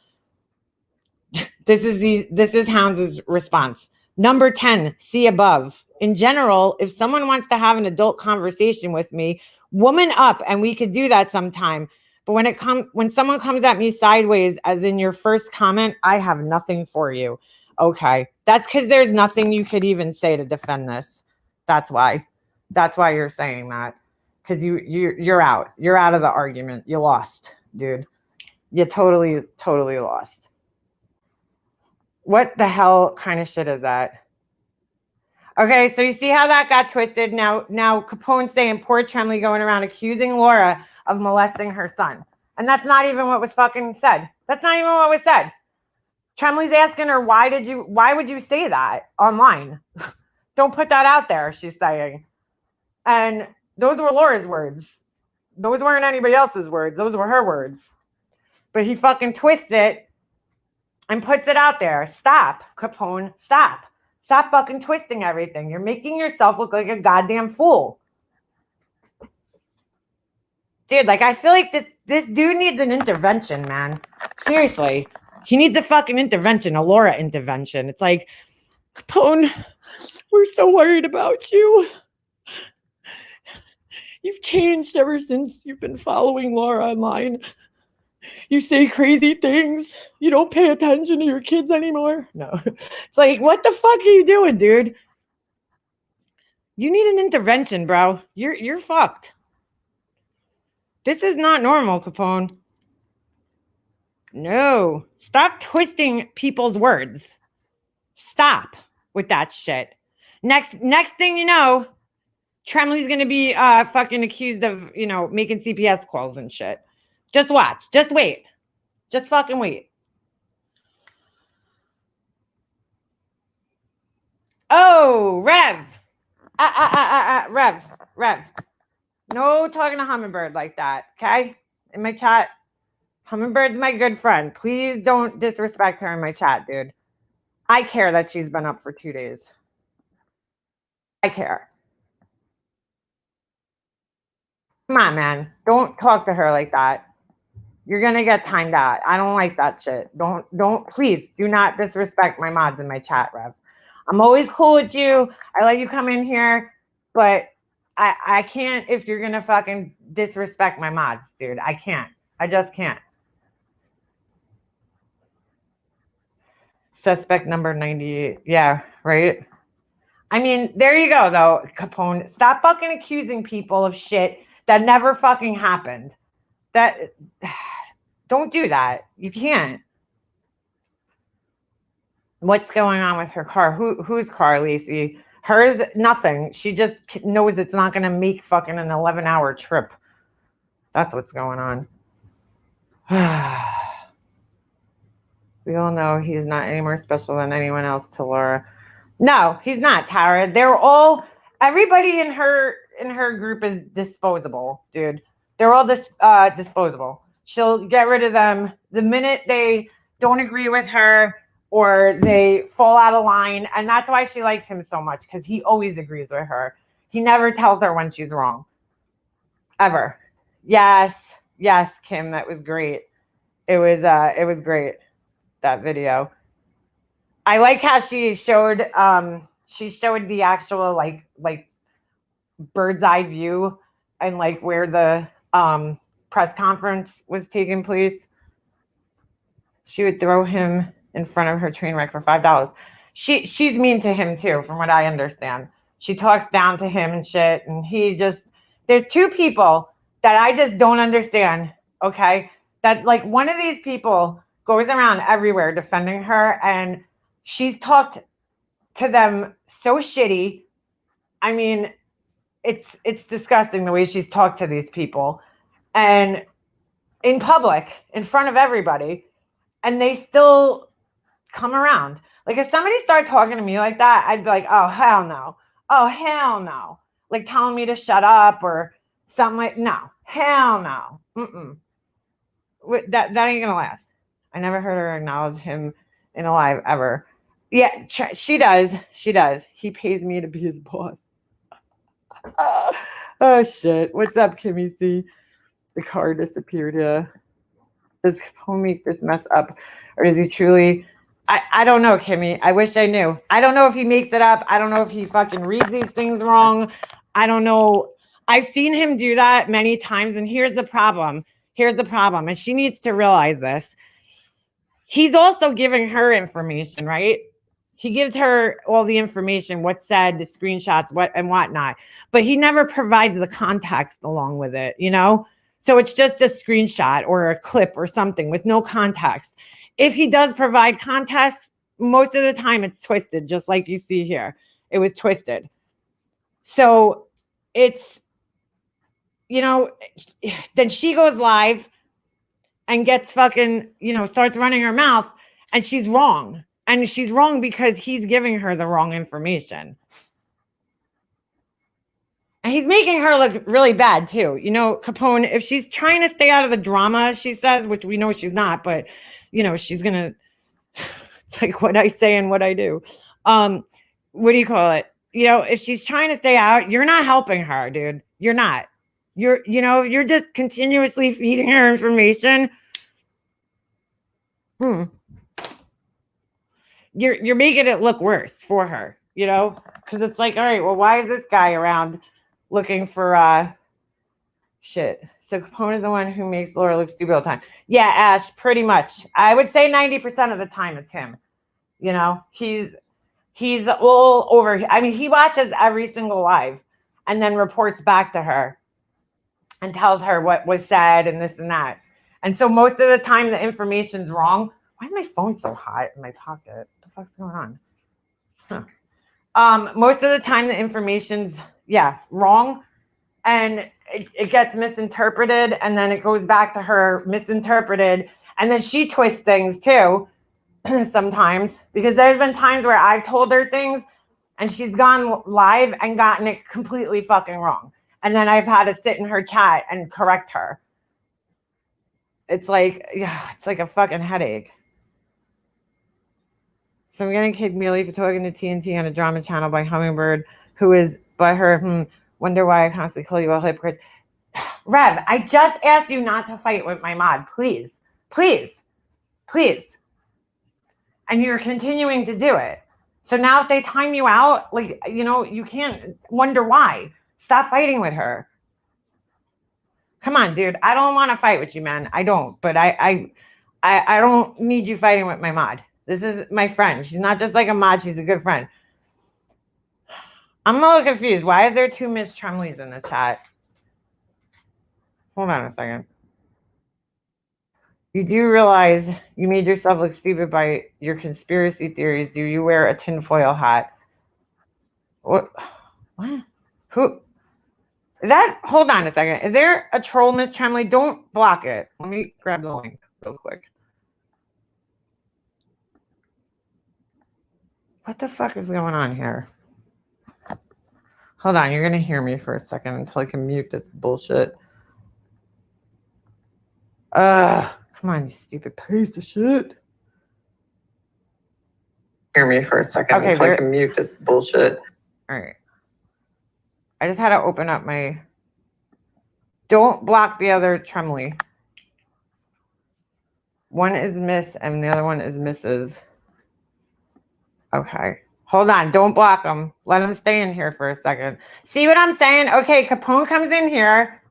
This is Hounds' response. Number 10, see above. In general, if someone wants to have an adult conversation with me, woman up, and we could do that sometime. But when someone comes at me sideways, as in your first comment, I have nothing for you. Okay, that's because there's nothing you could even say to defend this. That's why you're saying that, because you're out. You're out of the argument. You lost, dude. You totally lost. What the hell kind of shit is that? Okay, so you see how that got twisted. Now Capone's saying poor Tremley going around accusing Laura of molesting her son. And that's not even what was fucking said. That's not even what was said. Tremley's asking her, why would you say that online? Don't put that out there, she's saying. And those were Laura's words. Those weren't anybody else's words. Those were her words. But he fucking twists it and puts it out there. Stop, Capone, stop. Stop fucking twisting everything. You're making yourself look like a goddamn fool. Dude, like, I feel like This dude needs an intervention, man. Seriously. He needs a fucking intervention, a Laura intervention. It's like, Capone, we're so worried about you. You've changed ever since you've been following Laura online. You say crazy things. You don't pay attention to your kids anymore. No. It's like, what the fuck are you doing, dude? You need an intervention, bro. You're fucked. This is not normal, Capone. No. Stop twisting people's words. Stop with that shit. Next thing you know, Tremley's gonna be fucking accused of, making CPS calls and shit. Just watch. Just wait. Just fucking wait. Oh, Rev. Rev. No talking to Hummingbird like that, okay? In my chat. Hummingbird's my good friend. Please don't disrespect her in my chat, dude. I care that she's been up for 2 days. I care. Come on, man. Don't talk to her like that. You're gonna get timed out. I don't like that shit. Please do not disrespect my mods in my chat, Rev. I'm always cool with you. I let you come in here, but I can't if you're gonna fucking disrespect my mods, dude. I can't. I just can't. Suspect number 98. Yeah, right? I mean, there you go, though, Capone. Stop fucking accusing people of shit that never fucking happened. Don't do that. You can't. What's going on with her car? Whose car, Lacey? Hers, nothing. She just knows it's not going to make fucking an 11-hour trip. That's what's going on. We all know he's not any more special than anyone else to Laura. No, he's not, Tara. Everybody in her group is disposable, dude. They're all disposable. She'll get rid of them the minute they don't agree with her or they fall out of line. And that's why she likes him so much, because he always agrees with her. He never tells her when she's wrong. Ever. Yes, Kim, that was great. It was great, that video. I like how she showed the actual like bird's eye view and like where the press conference was taking place. She would throw him in front of her train wreck for $5. She's mean to him too, from what I understand. She talks down to him and shit, and there's two people that I just don't understand, okay? That like one of these people goes around everywhere defending her, and she's talked to them so shitty. I mean, it's disgusting the way she's talked to these people, and in public, in front of everybody, and they still come around. Like if somebody started talking to me like that, I'd be like, oh hell no. Oh hell no. Like telling me to shut up or something like, no, hell no. That ain't gonna last. I never heard her acknowledge him in a live ever. Yeah, she does. He pays me to be his boss. Oh shit. What's up, Kimmy C? The car disappeared. Yeah. Does Capone make this mess up? Or is he truly... I don't know, Kimmy. I wish I knew. I don't know if he makes it up. I don't know if he fucking reads these things wrong. I don't know. I've seen him do that many times, and here's the problem. And she needs to realize this. He's also giving her information, right? He gives her all the information, what's said, the screenshots, what and whatnot. But he never provides the context along with it, So it's just a screenshot or a clip or something with no context. If he does provide context, most of the time it's twisted, just like you see here. It was twisted. So it's, then she goes live and gets fucking, starts running her mouth, and she's wrong. And she's wrong because he's giving her the wrong information. And he's making her look really bad too. Capone, if she's trying to stay out of the drama, she says, which we know she's not, but she's gonna, it's like what I say and what I do. What do you call it? If she's trying to stay out, you're not helping her, dude. You're not. if you're just continuously feeding her information, you're making it look worse for her, because it's like, all right, well, why is this guy around looking for shit? So Capone is the one who makes Laura look stupid all the time. Yeah, Ash, pretty much. I would say 90% of the time it's him. He's all over. I mean, he watches every single live and then reports back to her and tells her what was said and this and that. And so most of the time the information's wrong. Why is my phone so hot in my pocket? What the fuck's going on? Most of the time the information's wrong, and it gets misinterpreted, and then it goes back to her misinterpreted, and then she twists things too sometimes, because there's been times where I've told her things and she's gone live and gotten it completely fucking wrong, and then I've had to sit in her chat and correct her. It's like a fucking headache. So I'm getting kicked merely for talking to TNT on a drama channel by Hummingbird, who is by her. Wonder why I constantly call you a hypocrite. Rev, I just asked you not to fight with my mod. Please. And you're continuing to do it. So now if they time you out, you can't wonder why. Stop fighting with her. Come on, dude. I don't want to fight with you, man. I don't. But I don't need you fighting with my mod. This is my friend. She's not just like a mod. She's a good friend. I'm a little confused. Why is there 2 Miss Tremleys in the chat? Hold on a second. You do realize you made yourself look stupid by your conspiracy theories. Do you wear a tinfoil hat? What? Who? Is that? Hold on a second. Is there a troll, Miss Tremley? Don't block it. Let me grab the link real quick. What the fuck is going on here? Hold on. You're going to hear me for a second until I can mute this bullshit. Come on, you stupid piece of shit. Hear me for a second until I can mute this bullshit. All right. I just had to open up my... Don't block the other Tremley. One is Miss and the other one is Mrs. Okay. Hold on. Don't block them. Let them stay in here for a second. See what I'm saying? Okay, Capone comes in here.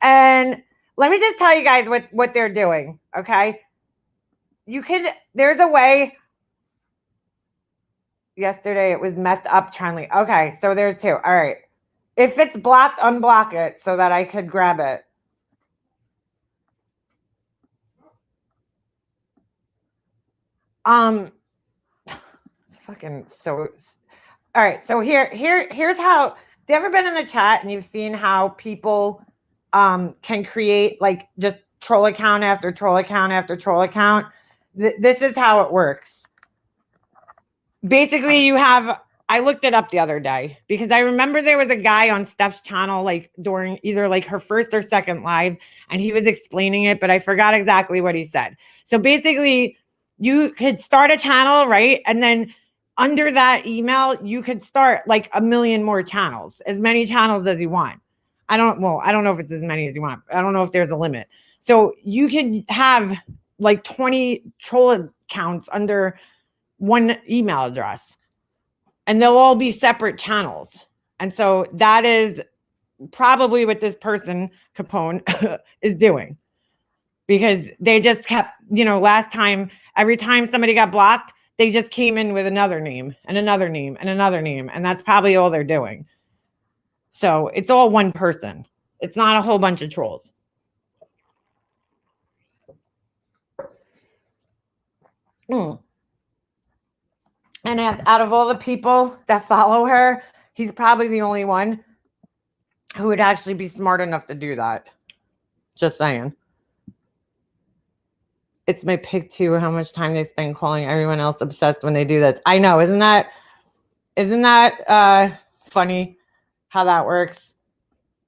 And let me just tell you guys what they're doing. Okay? There's a way. Yesterday it was messed up, Trendly. Okay, so there's 2. All right. If it's blocked, unblock it so that I could grab it. It's fucking so. All right, so here's how. Have you ever been in the chat and you've seen how people can create like just troll account after troll account after troll account? This is how it works. Basically, you have. I looked it up the other day because I remember there was a guy on Steph's channel like during either like her first or second live, and he was explaining it, but I forgot exactly what he said. So basically, you could start a channel, right? And then under that email, you could start like a million more channels, as many channels as you want. I don't know if it's as many as you want. I don't know if there's a limit. So you could have like 20 troll accounts under one email address. And they'll all be separate channels. And so that is probably what this person, Capone, is doing. Because they just kept, last time, every time somebody got blocked, they just came in with another name and another name and another name. And that's probably all they're doing. So it's all one person. It's not a whole bunch of trolls. And out of all the people that follow her, he's probably the only one who would actually be smart enough to do that. Just saying. It's my pick too, how much time they spend calling everyone else obsessed when they do this. I know, isn't that funny how that works?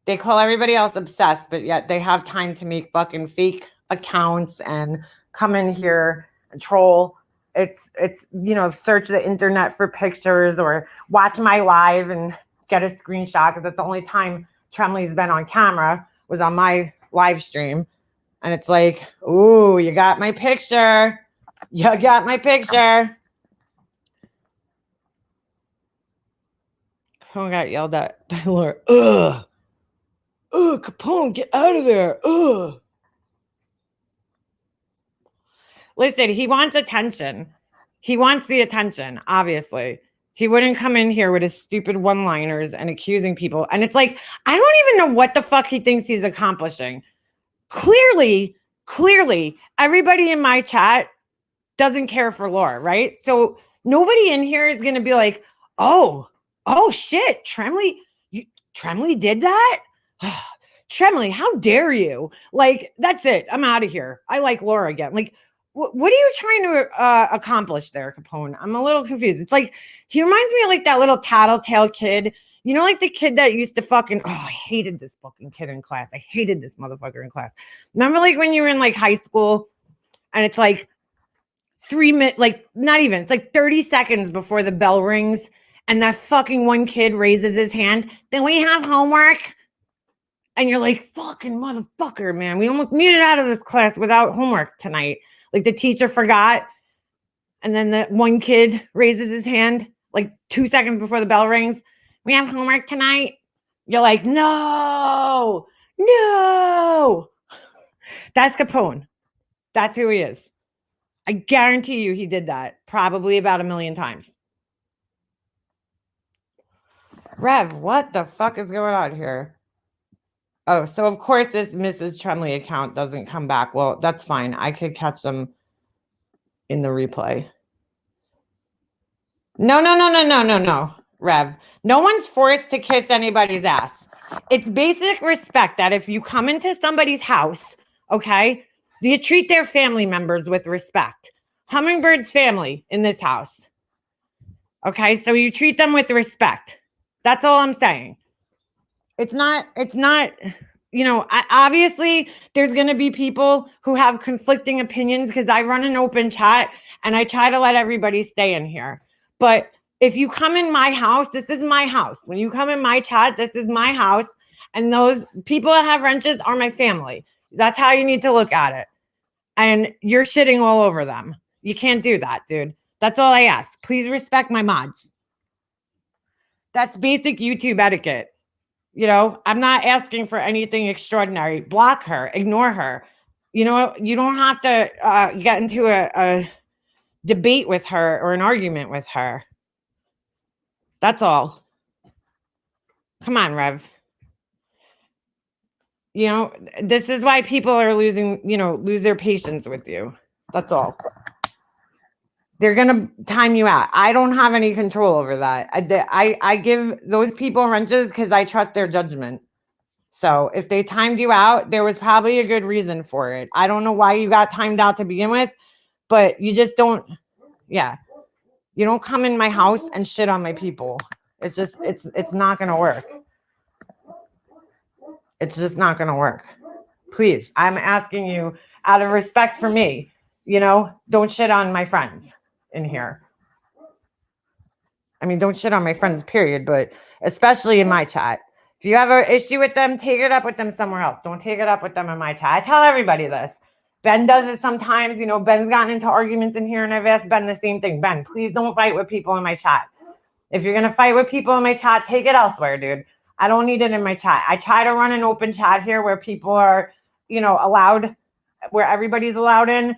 They call everybody else obsessed, but yet they have time to make fucking fake accounts and come in here and troll. It's search the internet for pictures or watch my live and get a screenshot because that's the only time Tremley's been on camera, was on my live stream. And it's like, ooh, you got my picture. You got my picture. Capone got yelled at by Laura. Ugh. Ugh, Capone, get out of there. Ugh. Listen, he wants attention. He wants the attention, obviously. He wouldn't come in here with his stupid one-liners and accusing people. And it's like, I don't even know what the fuck he thinks he's accomplishing. Clearly, everybody in my chat doesn't care for Laura, right? So nobody in here is going to be like, oh shit, Tremley did that? Tremley, how dare you? Like, that's it. I'm out of here. I like Laura again. Like, what are you trying to accomplish there, Capone? I'm a little confused. It's like, he reminds me of like that little tattletale kid. You know, like the kid that used to fucking, I hated this fucking kid in class. I hated this motherfucker in class. Remember like when you were in like high school and it's like 3 minutes, like not even, it's like 30 seconds before the bell rings and that fucking one kid raises his hand. Then we have homework. And you're like, fucking motherfucker, man. We almost made it out of this class without homework tonight. Like the teacher forgot. And then the one kid raises his hand like 2 seconds before the bell rings. We have homework tonight. You're like, no. That's Capone. That's who he is. I guarantee you he did that probably about 1 million times. Rev, what the fuck is going on here? Oh, so of course this Mrs. Tremley account doesn't come back. Well, that's fine. I could catch them in the replay. No, Rev. No one's forced to kiss anybody's ass. It's basic respect that if you come into somebody's house, okay, you treat their family members with respect. Hummingbird's family in this house. Okay, so you treat them with respect. That's all I'm saying. It's not, you know, obviously there's going to be people who have conflicting opinions because I run an open chat and I try to let everybody stay in here. But if you come in my house, this is my house. When you come in my chat, this is my house. And those people that have wrenches are my family. That's how you need to look at it. And you're shitting all over them. You can't do that, dude. That's all I ask. Please respect my mods. That's basic YouTube etiquette. You know, I'm not asking for anything extraordinary. Block her, ignore her. You know, you don't have to get into a debate with her or an argument with her. That's all. Come on, Rev. You know, this is why people are lose their patience with you. That's all. They're going to time you out. I don't have any control over that. I give those people wrenches because I trust their judgment. So if they timed you out, there was probably a good reason for it. I don't know why you got timed out to begin with, but you just don't, you don't come in my house and shit on my people. It's just, it's not going to work. It's just not going to work. Please, I'm asking you out of respect for me, don't shit on my friends in here. I mean, don't shit on my friends, period, but especially in my chat. If you have an issue with them, take it up with them somewhere else. Don't take it up with them in my chat. I tell everybody this. Ben does it sometimes. Ben's gotten into arguments in here, and I've asked Ben the same thing. Ben, please don't fight with people in my chat. If you're going to fight with people in my chat, take it elsewhere, dude. I don't need it in my chat. I try to run an open chat here where people are, allowed, where everybody's allowed in.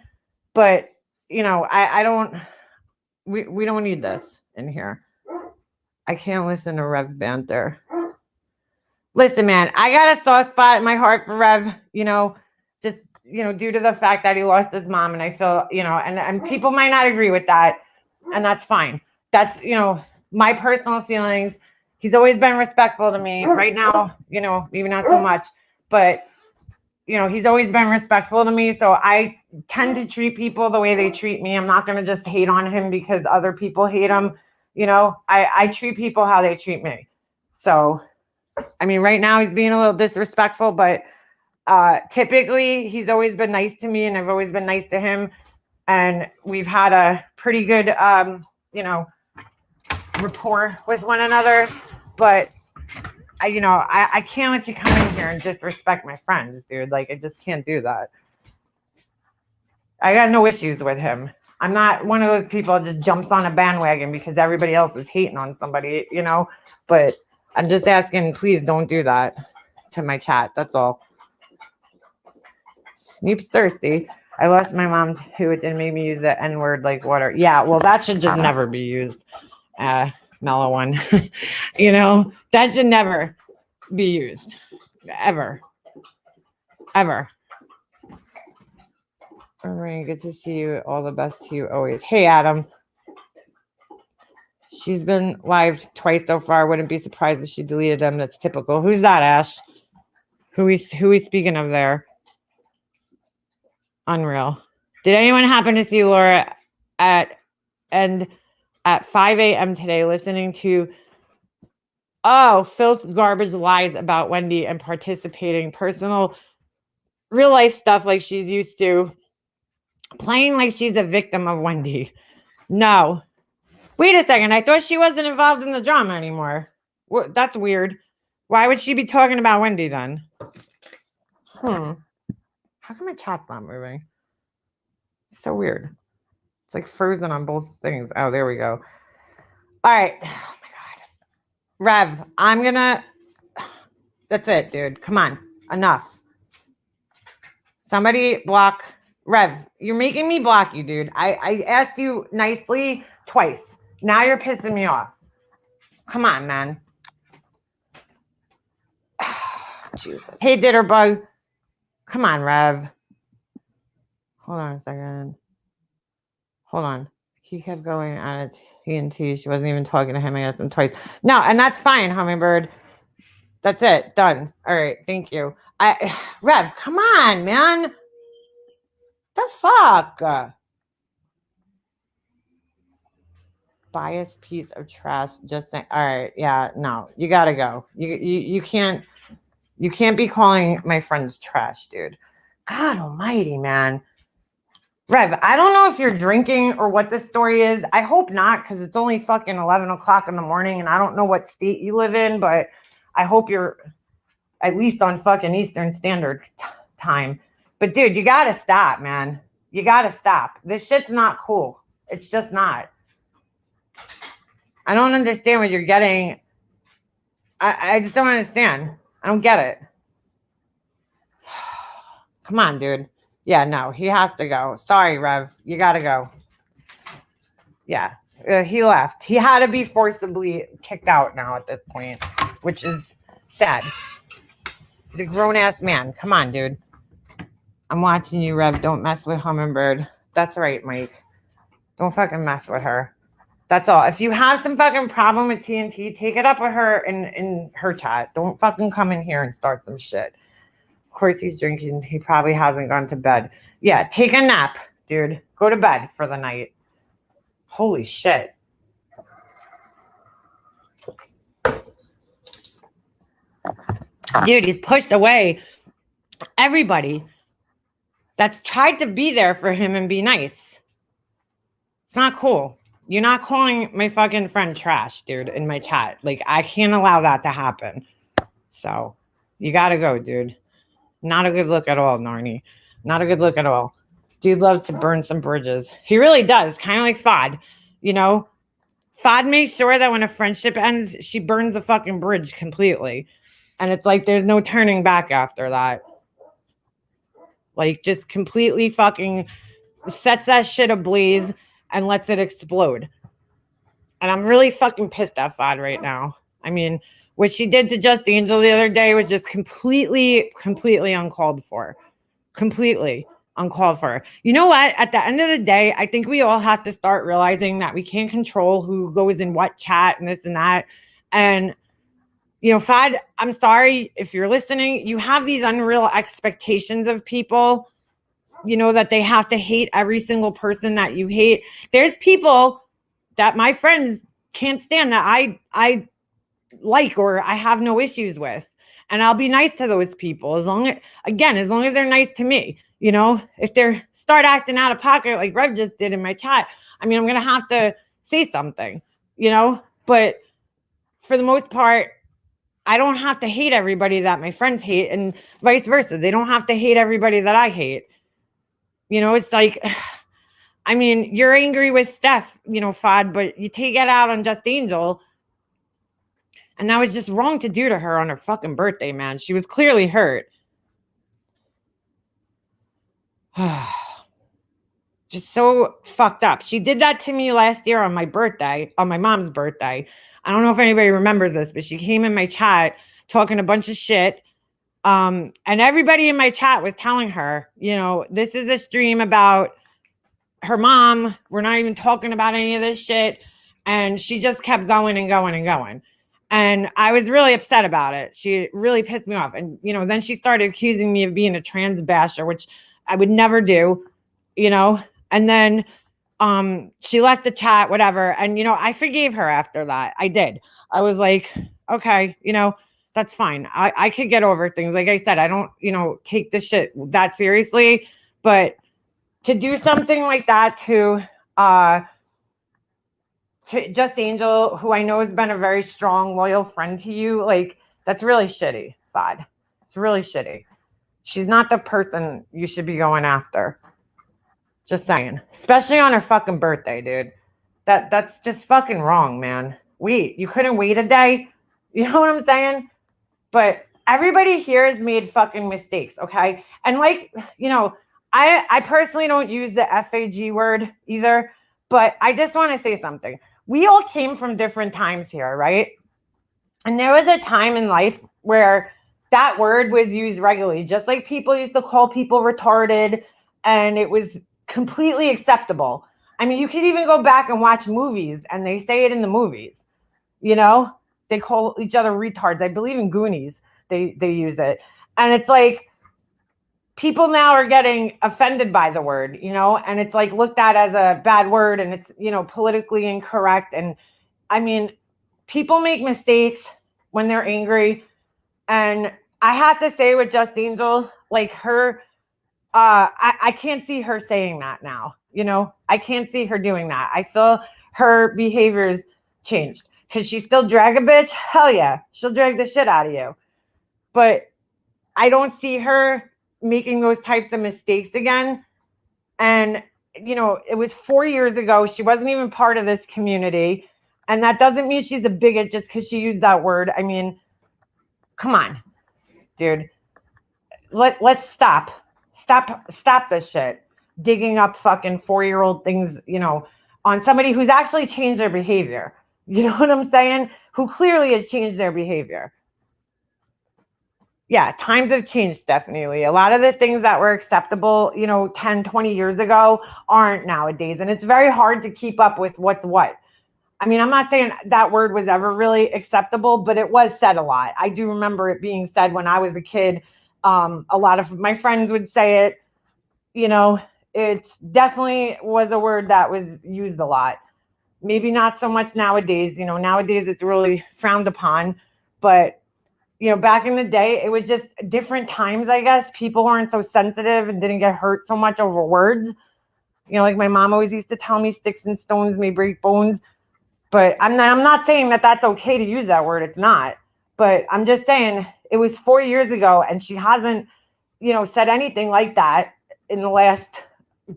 But, I don't, we don't need this in here. I can't listen to Rev banter. Listen, man, I got a soft spot in my heart for Rev, just, due to the fact that he lost his mom. And I feel, and people might not agree with that. And that's fine. That's, my personal feelings. He's always been respectful to me. Right now, maybe not so much, but, he's always been respectful to me. So I tend to treat people the way they treat me. I'm not going to just hate on him because other people hate him. I treat people how they treat me. So, I mean, right now he's being a little disrespectful, but typically he's always been nice to me and I've always been nice to him. And we've had a pretty good, rapport with one another. But I can't let you come in here and disrespect my friends, dude. Like, I just can't do that. I got no issues with him. I'm not one of those people that just jumps on a bandwagon because everybody else is hating on somebody, but I'm just asking, please don't do that to my chat. That's all. Snoop's thirsty. I lost my mom too. It didn't make me use the N-word like water. Yeah, well, that should just never be used. Mellow one. That should never be used. Ever. Ever. All right, good to see you. All the best to you always. Hey, Adam. She's been live twice so far. Wouldn't be surprised if she deleted them. That's typical. Who's that, Ash? Who we speaking of there? Unreal. Did anyone happen to see Laura at 5 a.m. today listening to filth garbage lies about Wendy and participating personal real life stuff like she's used to, playing like she's a victim of Wendy? No. Wait a second. I thought she wasn't involved in the drama anymore. That's weird. Why would she be talking about Wendy then? How come my chat's not moving? So weird. It's like frozen on both things. Oh, there we go. All right. Oh my God. Rev, that's it, dude. Come on. Enough. Somebody block Rev. You're making me block you, dude. I asked you nicely twice. Now you're pissing me off. Come on, man. Jesus. Hey, Ditterbug. Come on, Rev. Hold on a second. Hold on. He kept going on a TNT. She wasn't even talking to him. I asked him twice. No, and that's fine, Hummingbird. That's it. Done. All right. Thank you. Rev, come on, man. The fuck? Biased piece of trash. Just saying. All right. Yeah. No. You gotta go. You can't be calling my friends trash, dude. God almighty, man. Rev, I don't know if you're drinking or what the story is. I hope not, because it's only fucking 11 o'clock in the morning, and I don't know what state you live in, but I hope you're at least on fucking Eastern Standard Time. But dude, you gotta stop, man. You gotta stop. This shit's not cool. It's just not. I don't understand what you're getting. I just don't understand. I don't get it. Come on, dude. Yeah, no, he has to go. Sorry, Rev. You gotta go. Yeah, he left. He had to be forcibly kicked out now at this point, which is sad. He's a grown-ass man. Come on, dude. I'm watching you, Rev. Don't mess with Hummingbird. That's right, Mike. Don't fucking mess with her. That's all. If you have some fucking problem with TNT, take it up with her in her chat. Don't fucking come in here and start some shit. Of course he's drinking. He probably hasn't gone to bed. Yeah, take a nap, dude. Go to bed for the night. Holy shit. Dude, he's pushed away everybody that's tried to be there for him and be nice. It's not cool. You're not calling my fucking friend trash, dude, in my chat. Like, I can't allow that to happen. So, you gotta go, dude. Not a good look at all, Narnie. Not a good look at all. Dude loves to burn some bridges. He really does. Kind of like Fod. Fod makes sure that when a friendship ends, she burns the fucking bridge completely. And it's like there's no turning back after that. Like, just completely fucking sets that shit ablaze and lets it explode. And I'm really fucking pissed at Fod right now. I mean, what she did to Just Angel the other day was just completely uncalled for. Completely uncalled for. You know what? At the end of the day, I think we all have to start realizing that we can't control who goes in what chat and this and that. And, Fod, I'm sorry if you're listening. You have these unreal expectations of people, that they have to hate every single person that you hate. There's people that my friends can't stand that I like or I have no issues with. And I'll be nice to those people as long as they're nice to me. If they start acting out of pocket like Rev just did in my chat, I mean, I'm going to have to say something, but for the most part, I don't have to hate everybody that my friends hate, and vice versa. They don't have to hate everybody that I hate. It's like, I mean, you're angry with Steph, Fod, but you take it out on Just Angel. And that was just wrong to do to her on her fucking birthday, man. She was clearly hurt. Just so fucked up. She did that to me last year on my birthday, on my mom's birthday. I don't know if anybody remembers this, but she came in my chat talking a bunch of shit. And everybody in my chat was telling her, this is a stream about her mom. We're not even talking about any of this shit. And she just kept going and going and going. And I was really upset about it. She really pissed me off. And, then she started accusing me of being a trans basher, which I would never do, And then she left the chat, whatever. And, I forgave her after that. I did. I was like, okay, that's fine. I could get over things. Like I said, I don't, take this shit that seriously. But to do something like that to Just Angel, who I know has been a very strong, loyal friend to you, like, that's really shitty, Fod. It's really shitty. She's not the person you should be going after. Just saying. Especially on her fucking birthday, dude. That's just fucking wrong, man. Wait, you couldn't wait a day? You know what I'm saying? But everybody here has made fucking mistakes, okay? And like, I personally don't use the FAG word either, but I just want to say something. We all came from different times here, right? And there was a time in life where that word was used regularly, just like people used to call people retarded, and it was completely acceptable. I mean, you could even go back and watch movies, and they say it in the movies, They call each other retards. I believe in Goonies, they use it. And it's like, people now are getting offended by the word, and it's like looked at as a bad word, and it's, politically incorrect. And I mean, people make mistakes when they're angry. And I have to say with Just Angel, like her, I can't see her saying that now, I can't see her doing that. I feel her behavior's changed. Can she still drag a bitch? Hell yeah. She'll drag the shit out of you. But I don't see her making those types of mistakes again. And, it was 4 years ago. She wasn't even part of this community. And that doesn't mean she's a bigot just because she used that word. I mean, come on, dude. Let's stop this shit. Digging up fucking 4-year-old things, on somebody who's actually changed their behavior. You know what I'm saying? Who clearly has changed their behavior. Yeah, times have changed, definitely. A lot of the things that were acceptable, 10, 20 years ago aren't nowadays. And it's very hard to keep up with what's what. I mean, I'm not saying that word was ever really acceptable, but it was said a lot. I do remember it being said when I was a kid. A lot of my friends would say it. It definitely was a word that was used a lot. Maybe not so much nowadays. Nowadays it's really frowned upon. But back in the day, it was just different times, I guess. People weren't so sensitive and didn't get hurt so much over words. Like my mom always used to tell me, sticks and stones may break bones. But I'm not saying that that's okay to use that word. It's not. But I'm just saying it was 4 years ago, and she hasn't, said anything like that in the last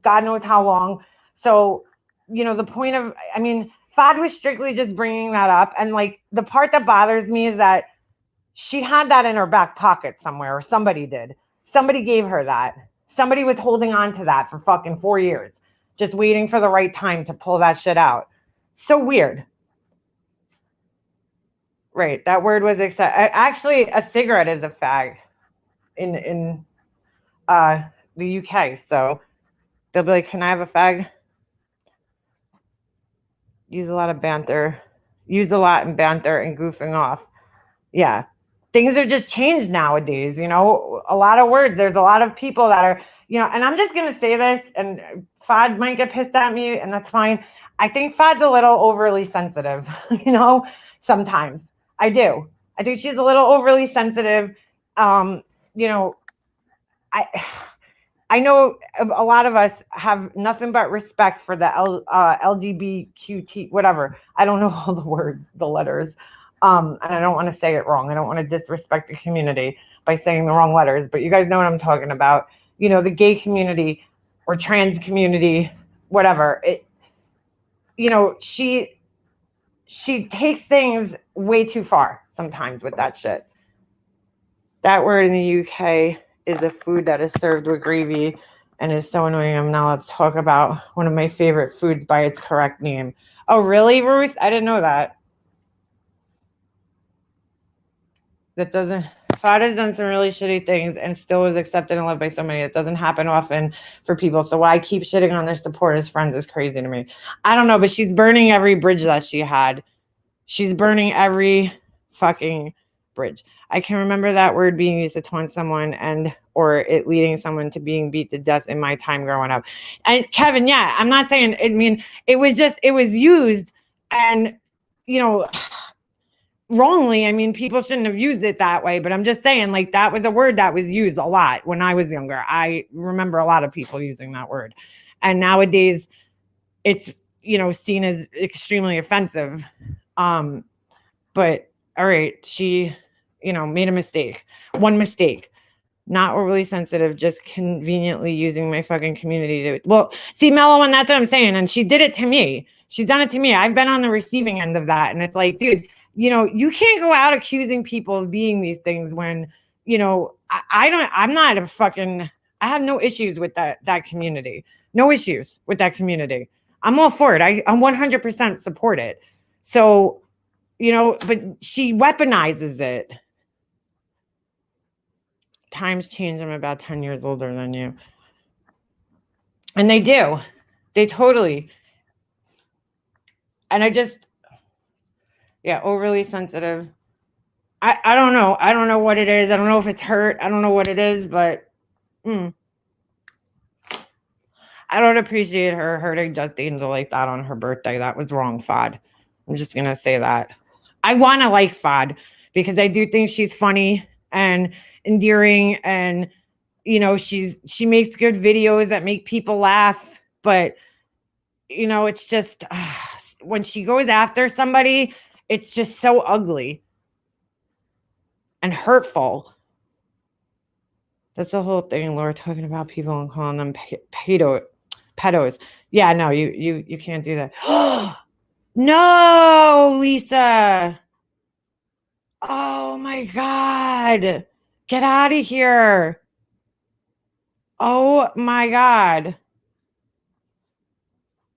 God knows how long. So, the point of, I mean, Fad was strictly just bringing that up. And like the part that bothers me is that she had that in her back pocket somewhere, or somebody did. Somebody gave her that. Somebody was holding on to that for fucking 4 years, just waiting for the right time to pull that shit out. So weird. Right. That word was actually a cigarette is a fag in the UK. So they'll be like, can I have a fag? Use a lot in banter and goofing off. Yeah. Things have just changed nowadays, a lot of words. There's a lot of people that are, and I'm just going to say this, and Fad might get pissed at me, and that's fine. I think Fad's a little overly sensitive, sometimes. I do. I think she's a little overly sensitive. I know a lot of us have nothing but respect for the LGBTQT, whatever. I don't know all the letters. And I don't want to say it wrong. I don't want to disrespect the community by saying the wrong letters, but you guys know what I'm talking about. You know, the gay community or trans community, whatever. You know, she takes things way too far sometimes with that shit. That word in the UK is a food that is served with gravy and is so annoying. Now let's talk about one of my favorite foods by its correct name. Oh, really, Ruth? I didn't know that. That doesn't... Fod has done some really shitty things and still was accepted and loved by somebody. It doesn't happen often for people. So why I keep shitting on their support as friends is crazy to me. I don't know, but she's burning every bridge that she had. She's burning every fucking bridge. I can remember that word being used to taunt someone or it leading someone to being beat to death in my time growing up. And Kevin, yeah, I'm not saying, I mean, it was used and, you know, wrongly. I mean, people shouldn't have used it that way, but I'm just saying, like, that was a word that was used a lot when I was younger. I remember a lot of people using that word. And nowadays it's, you know, seen as extremely offensive. But all right, she, you know, made a mistake. One mistake. Not overly sensitive, just conveniently using my fucking community to... Well, see, Mellow, and that's what I'm saying. And she did it to me. She's done it to me. I've been on the receiving end of that. And it's like, dude, you know, you can't go out accusing people of being these things when, you know, I'm not a fucking... I have no issues with that community. No issues with that community. I'm all for it. I 100% support it. So, you know, but she weaponizes it. Times change. I'm about 10 years older than you. And they do. They totally. And I just, yeah, overly sensitive. I don't know. I don't know what it is. I don't know if it's hurt. I don't know what it is, but I don't appreciate her hurting Just Angel like that on her birthday. That was wrong, Fod. I'm just going to say that. I want to like Fod because I do think she's funny and endearing, and you know, she makes good videos that make people laugh, but you know, it's just when she goes after somebody, it's just so ugly and hurtful. That's the whole thing, Laura, talking about people and calling them pedos. Yeah, no, you can't do that. No, Lisa. Oh my God. Get out of here. Oh my God.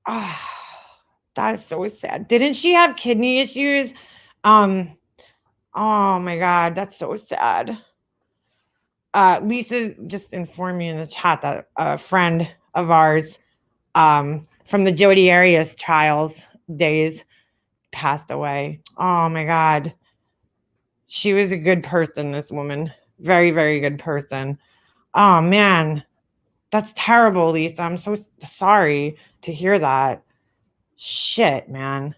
Oh, that is so sad. Didn't she have kidney issues? Oh my God, that's so sad. Lisa just informed me in the chat that a friend of ours from the Jodi Arias trials days passed away. Oh my God. She was a good person, this woman. Very, very good person. Oh man. That's terrible, Lisa. I'm so sorry to hear that. Shit, man.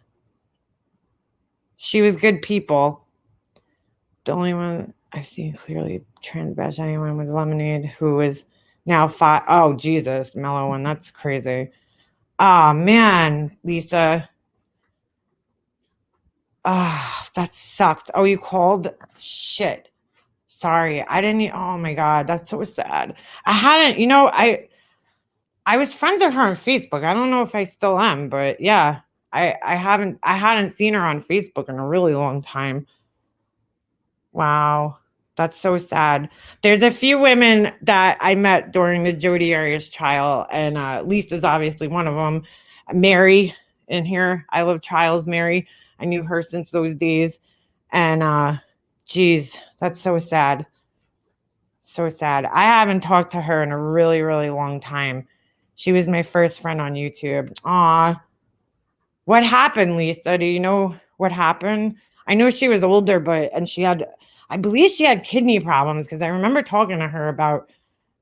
She was good people. The only one I've seen clearly transbash anyone was Lemonade, who is now five. Oh, Jesus, Mellow One. That's crazy. Oh, man, Lisa. Ah, that sucked. Oh, you called? Shit. Sorry. I didn't. Oh, my God. That's so sad. I hadn't, you know, I was friends with her on Facebook. I don't know if I still am, but yeah, I hadn't seen her on Facebook in a really long time. Wow. That's so sad. There's a few women that I met during the Jodi Arias trial, and Lisa's obviously one of them. Mary in here. I love trials, Mary. I knew her since those days. And geez, that's so sad. So sad. I haven't talked to her in a really, really long time. She was my first friend on YouTube. Aw. What happened, Lisa? Do you know what happened? I know she was older, I believe she had kidney problems because I remember talking to her about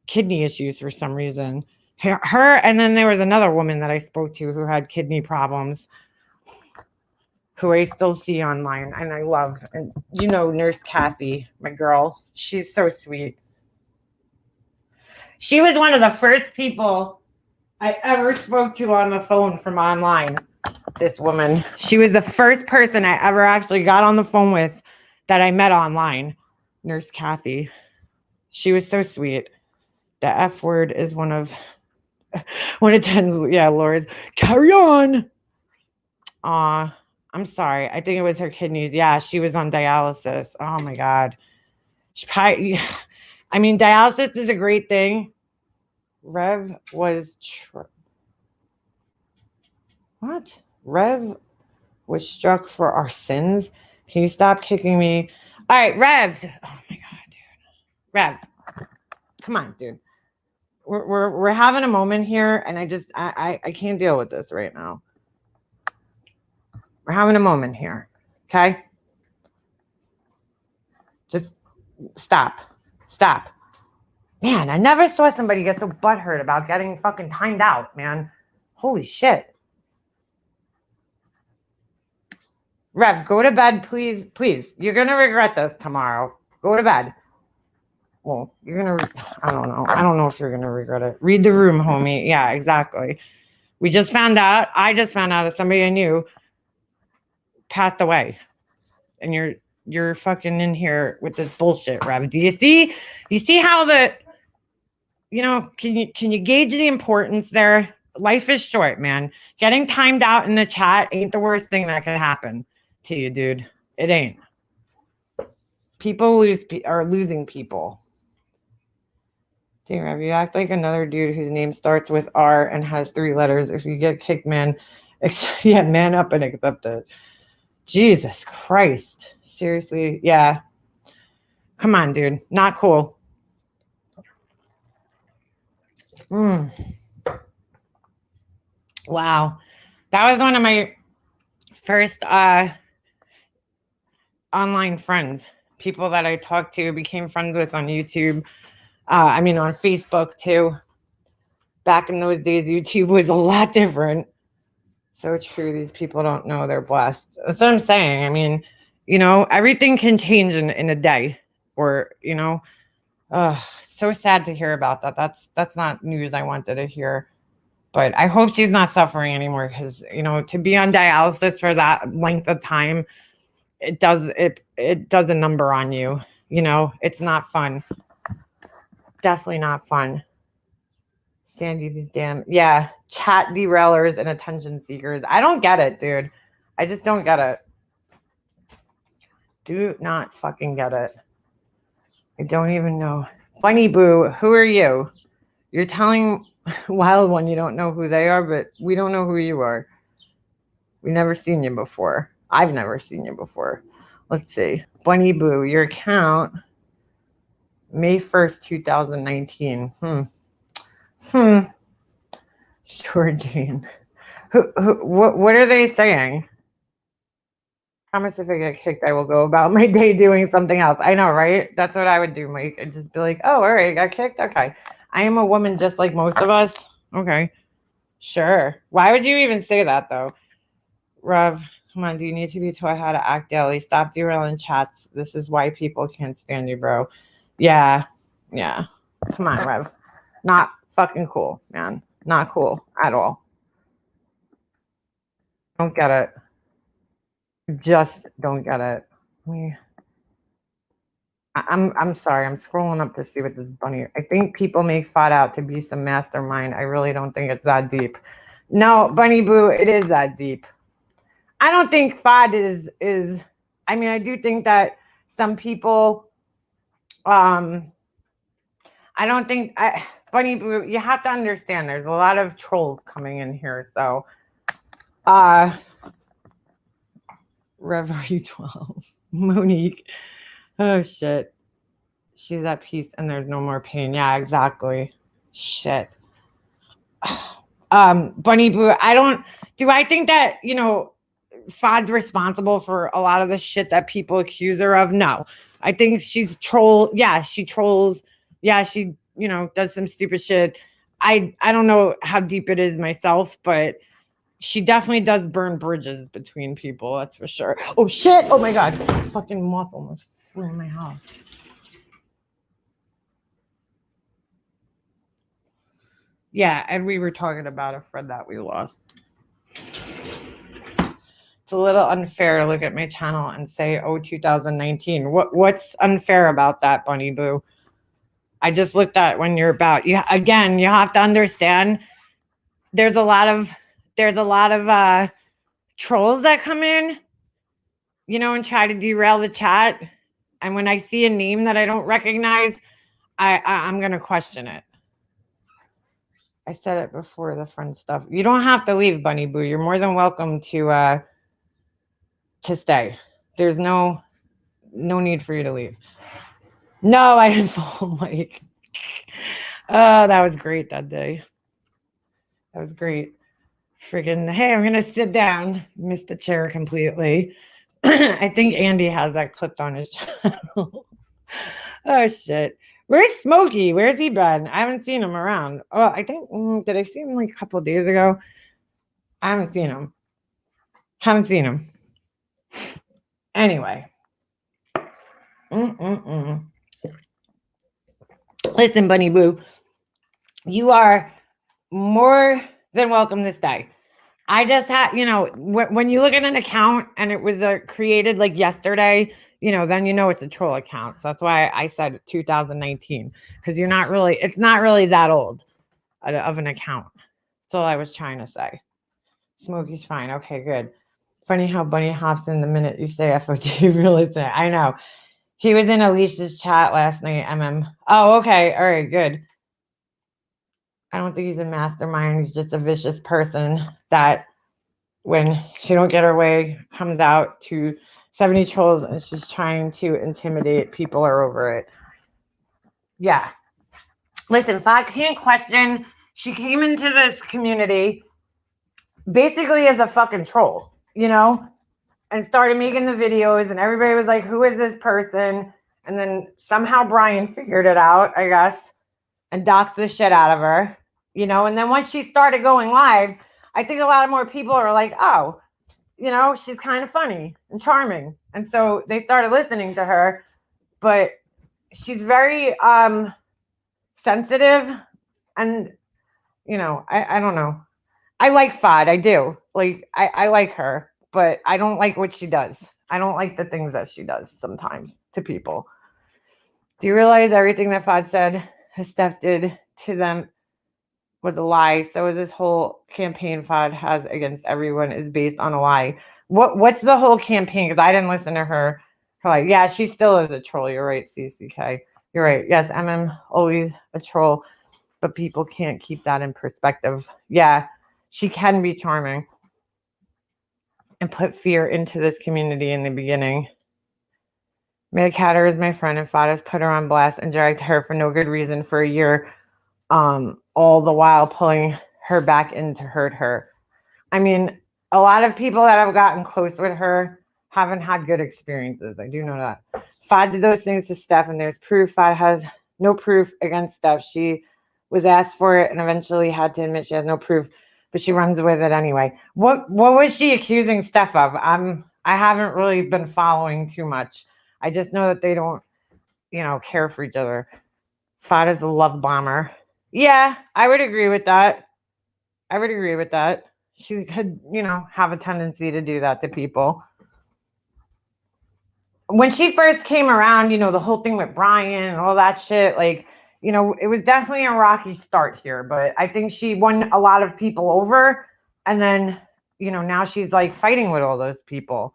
kidney issues for some reason. Her, and then there was another woman that I spoke to who had kidney problems, who I still see online and I love. And you know, Nurse Kathy, my girl, she's so sweet. She was one of the first people I ever spoke to on the phone from online. this woman. She was the first person I ever actually got on the phone with that I met online. Nurse Kathy. She was so sweet. The F word is one of 10. Yeah, Laura's. Carry on. I'm sorry. I think it was her kidneys. Yeah, she was on dialysis. Oh my God. I mean, dialysis is a great thing. Rev was what? Rev was struck for our sins. Can you stop kicking me? All right, Rev. Oh my God, dude. Rev, come on, dude. We're having a moment here, and I can't deal with this right now. We're having a moment here, okay? Just stop. Man, I never saw somebody get so butthurt about getting fucking timed out, man. Holy shit. Rev, go to bed, please. Please. You're going to regret this tomorrow. Go to bed. Well, you're going to, I don't know. I don't know if you're going to regret it. Read the room, homie. Yeah, exactly. I just found out that somebody I knew passed away. And you're fucking in here with this bullshit, Rev. Do you see how can you gauge the importance there? Life is short, man. Getting timed out in the chat ain't the worst thing that could happen to you, dude. It ain't. People are losing people. Damn, Rev, you act like another dude whose name starts with R and has 3 letters. If you get kicked, man, man up and accept it. Jesus Christ. Seriously, yeah. Come on, dude. Not cool. Wow. That was one of my first online friends. People that I talked to, became friends with on YouTube. On Facebook too. Back in those days, YouTube was a lot different. So true. These people don't know they're blessed. That's what I'm saying. Everything can change in a day. Or, so sad to hear about that. That's not news I wanted to hear. But I hope she's not suffering anymore because, to be on dialysis for that length of time, it does a number on you. It's not fun. Definitely not fun. Sandy, these damn, yeah, chat derailers and attention seekers. I don't get it, dude. I just don't get it. Do not fucking get it. I don't even know. Bunny Boo, who are you? You're telling Wild One you don't know who they are, but we don't know who you are. We've never seen you before. I've never seen you before. Let's see. Bunny Boo, your account, May 1st, 2019. Sure, Jane. What are they saying? Promise if I get kicked, I will go about my day doing something else. I know, right? That's what I would do, Mike. I'd just be like, oh, all right, got kicked? Okay. I am a woman just like most of us. Okay. Sure. Why would you even say that, though? Rev, come on. Do you need to be taught how to act daily? Stop derailing chats. This is why people can't stand you, bro. Yeah. Come on, Rev. Not fucking cool, man. Not cool at all. Don't get it. Just don't get it. I'm sorry. I'm scrolling up to see what this bunny. I think people make FOD out to be some mastermind. I really don't think it's that deep. No, Bunny Boo, it is that deep. I don't think FOD is. I do think that some people. I don't think Bunny Boo. You have to understand. There's a lot of trolls coming in here, so. Reverie 12. Monique. Oh, shit. She's at peace and there's no more pain. Yeah, exactly. Shit. Bunny Boo, I think that, FOD's responsible for a lot of the shit that people accuse her of? No. I think she's troll. Yeah, she trolls. Yeah, she, does some stupid shit. I don't know how deep it is myself, but she definitely does burn bridges between people. That's for sure. Oh, shit. Oh, my God. Fucking moth almost flew in my house. Yeah, and we were talking about a friend that we lost. It's a little unfair to look at my channel and say, oh, 2019. What's unfair about that, Bunny Boo? I just looked at when you're about. You again, you have to understand there's a lot of trolls that come in, and try to derail the chat. And when I see a name that I don't recognize, I'm gonna question it. I said it before, the friend stuff. You don't have to leave, Bunny Boo. You're more than welcome to stay. There's no need for you to leave. No, I didn't follow Mike. Oh, that was great that day. That was great. Friggin', hey, I'm gonna sit down. Missed the chair completely. I think Andy has that clipped on his channel. Oh shit. Where's Smokey? Where's he been? I haven't seen him around. Oh, I think did I see him like a couple days ago? I haven't seen him. Anyway. Listen, Bunny Boo, you are more than welcome to stay. I just had, when you look at an account and it was created like yesterday, then it's a troll account. So that's why I said 2019, because it's not really that old of an account. That's all I was trying to say. Smokey's fine. Okay, good. Funny how Bunny hops in the minute you say FOD. Really say, I know. He was in Alicia's chat last night, MM. Oh, okay. All right, good. I don't think he's a mastermind. He's just a vicious person that when she don't get her way, comes out to 70 trolls and she's trying to intimidate people are over it. Yeah. Listen, if I can't question, she came into this community basically as a fucking troll, and started making the videos and everybody was like, who is this person? And then somehow Brian figured it out, I guess, and doxed the shit out of her, and then once she started going live, I think a lot more people are like, oh, she's kind of funny and charming. And so they started listening to her, but she's very sensitive and, I don't know. I like Fod. I do. Like, I like her, but I don't like what she does. I don't like the things that she does sometimes to people. Do you realize everything that Fod said his Steph did to them was a lie? So is this whole campaign Fod has against everyone is based on a lie. What's the whole campaign? Because I didn't listen to her. Like, yeah, she still is a troll. You're right, CCK. You're right. Yes, MM always a troll, but people can't keep that in perspective. Yeah, she can be charming and put fear into this community in the beginning. Mad Catter is my friend, and Fod has put her on blast and dragged her for no good reason for a year, all the while pulling her back in to hurt her. I mean, a lot of people that have gotten close with her haven't had good experiences. I do know that. Fod did those things to Steph, and there's proof. Fod has no proof against Steph. She was asked for it and eventually had to admit she has no proof, but she runs with it anyway. What was she accusing Steph of? I haven't really been following too much. I just know that they don't, care for each other. Fod is the love bomber. Yeah, I would agree with that. She could, have a tendency to do that to people. When she first came around, the whole thing with Brian and all that shit, like, it was definitely a rocky start here, but I think she won a lot of people over. And then, now she's like fighting with all those people.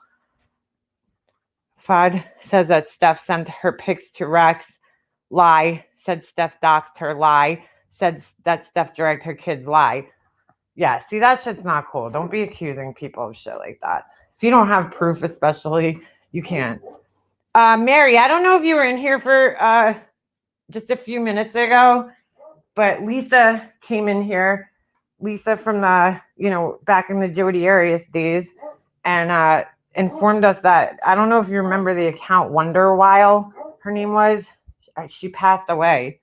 Fod says that Steph sent her pics to Rex. Lie. Said Steph doxed her. Lie. Said that Steph dragged her kids. Lie. Yeah, see, that shit's not cool. Don't be accusing people of shit like that. If you don't have proof, especially, you can't. Mary, I don't know if you were in here for just a few minutes ago, but Lisa came in here. Lisa from the, back in the Jodi Arias days, and informed us that, I don't know if you remember the account Wonder While, her name was. She passed away.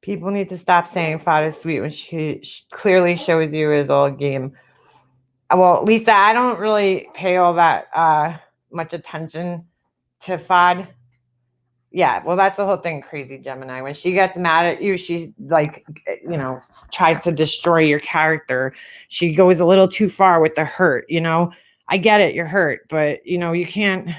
People need to stop saying Fod is sweet when she clearly shows you is all game. Well, Lisa, I don't really pay all that much attention to Fod. Yeah, well, that's the whole thing, crazy Gemini. When she gets mad at you, she's like, tries to destroy your character. She goes a little too far with the hurt, I get it, you're hurt, but, you can't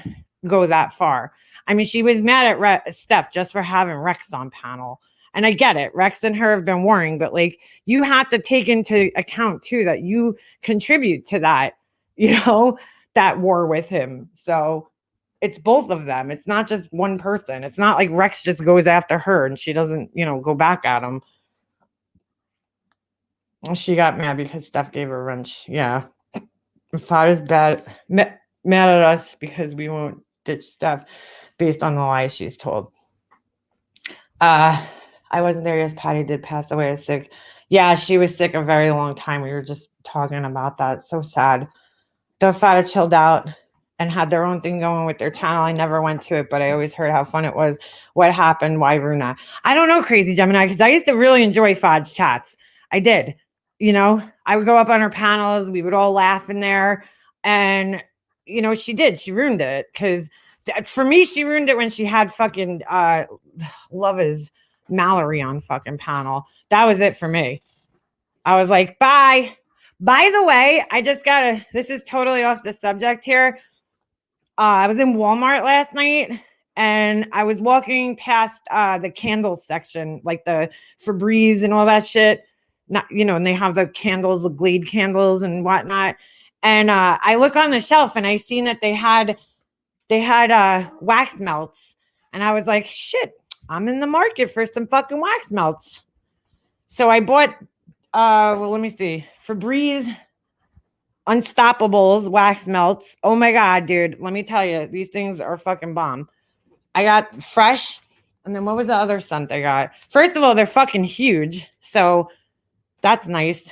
go that far. I mean, she was mad at Steph just for having Rex on panel. And I get it. Rex and her have been warring, but like, you have to take into account too that you contribute to that, that war with him. So it's both of them. It's not just one person. It's not like Rex just goes after her and she doesn't, go back at him. She got mad because Steph gave her a wrench. Yeah. Father's mad at us because we won't ditch Steph based on the lies she's told. I wasn't there. Yes, Patty did pass away sick. Yeah, she was sick a very long time. We were just talking about that. So sad. The Fada chilled out and had their own thing going with their channel. I never went to it, but I always heard how fun it was. What happened? Why Runa? I don't know, Crazy Gemini, because I used to really enjoy Fad's chats. I did. I would go up on her panels. We would all laugh in there. And, she did. She ruined it. Because for me, she ruined it when she had fucking Love is Mallory on fucking panel. That was it for me. I was like, bye. By the way, this is totally off the subject here. I was in Walmart last night and I was walking past the candles section, like the Febreze and all that shit. And they have the candles, the Glade candles and whatnot. And I look on the shelf and I seen that they had wax melts. And I was like, shit, I'm in the market for some fucking wax melts. So I bought, let me see, Febreze Unstoppables wax melts. Oh my God, dude. Let me tell you, these things are fucking bomb. I got Fresh. And then what was the other scent I got? First of all, they're fucking huge. So that's nice.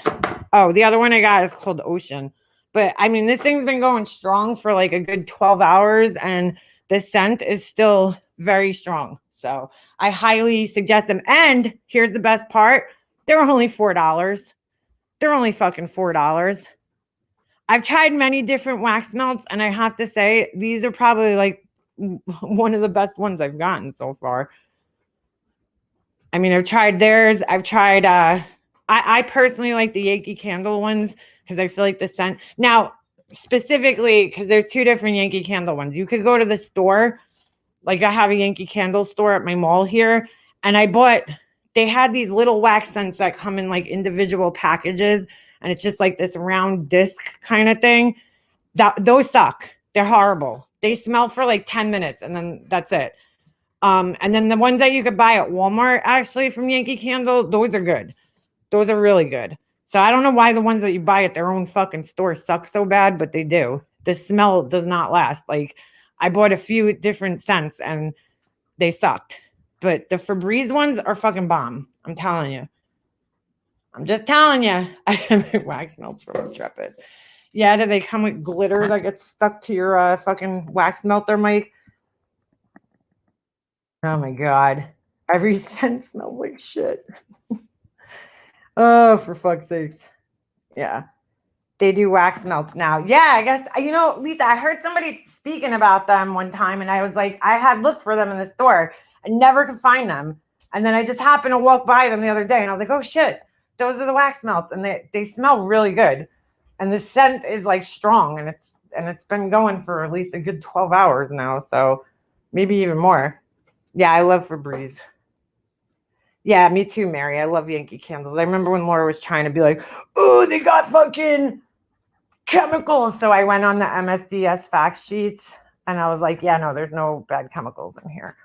Oh, the other one I got is called Ocean. But I mean, this thing's been going strong for like a good 12 hours and the scent is still very strong. So I highly suggest them. And here's the best part. They're only $4. They're only fucking $4. I've tried many different wax melts, and I have to say, these are probably like one of the best ones I've gotten so far. I mean, I've tried theirs. I've tried, I personally like the Yankee Candle ones because I feel like the scent. Now, specifically, because there's two different Yankee Candle ones. You could go to the store. Like I have a Yankee Candle store at my mall here, and they had these little wax scents that come in like individual packages. And it's just like this round disc kind of thing. Those suck. They're horrible. They smell for like 10 minutes and then that's it. And then the ones that you could buy at Walmart, actually from Yankee Candle, those are good. Those are really good. So I don't know why the ones that you buy at their own fucking store suck so bad, but they do. The smell does not last. Like I bought a few different scents and they sucked. But the Febreze ones are fucking bomb. I'm telling you. I'm just telling you. I have wax melts from Intrepid. Yeah, do they come with glitter that gets stuck to your fucking wax melter, Mike? Oh my God. Every scent smells like shit. Oh, for fuck's sakes. Yeah. They do wax melts now. Yeah, I guess, Lisa, I heard somebody speaking about them one time and I was like, I had looked for them in the store. I never could find them. And then I just happened to walk by them the other day and I was like, oh shit. Those are the wax melts and they smell really good. And the scent is like strong and it's been going for at least a good 12 hours now. So maybe even more. Yeah, I love Febreze. Yeah, me too, Mary. I love Yankee Candles. I remember when Laura was trying to be like, oh, they got fucking chemicals. So I went on the MSDS fact sheets and I was like, yeah, no, there's no bad chemicals in here.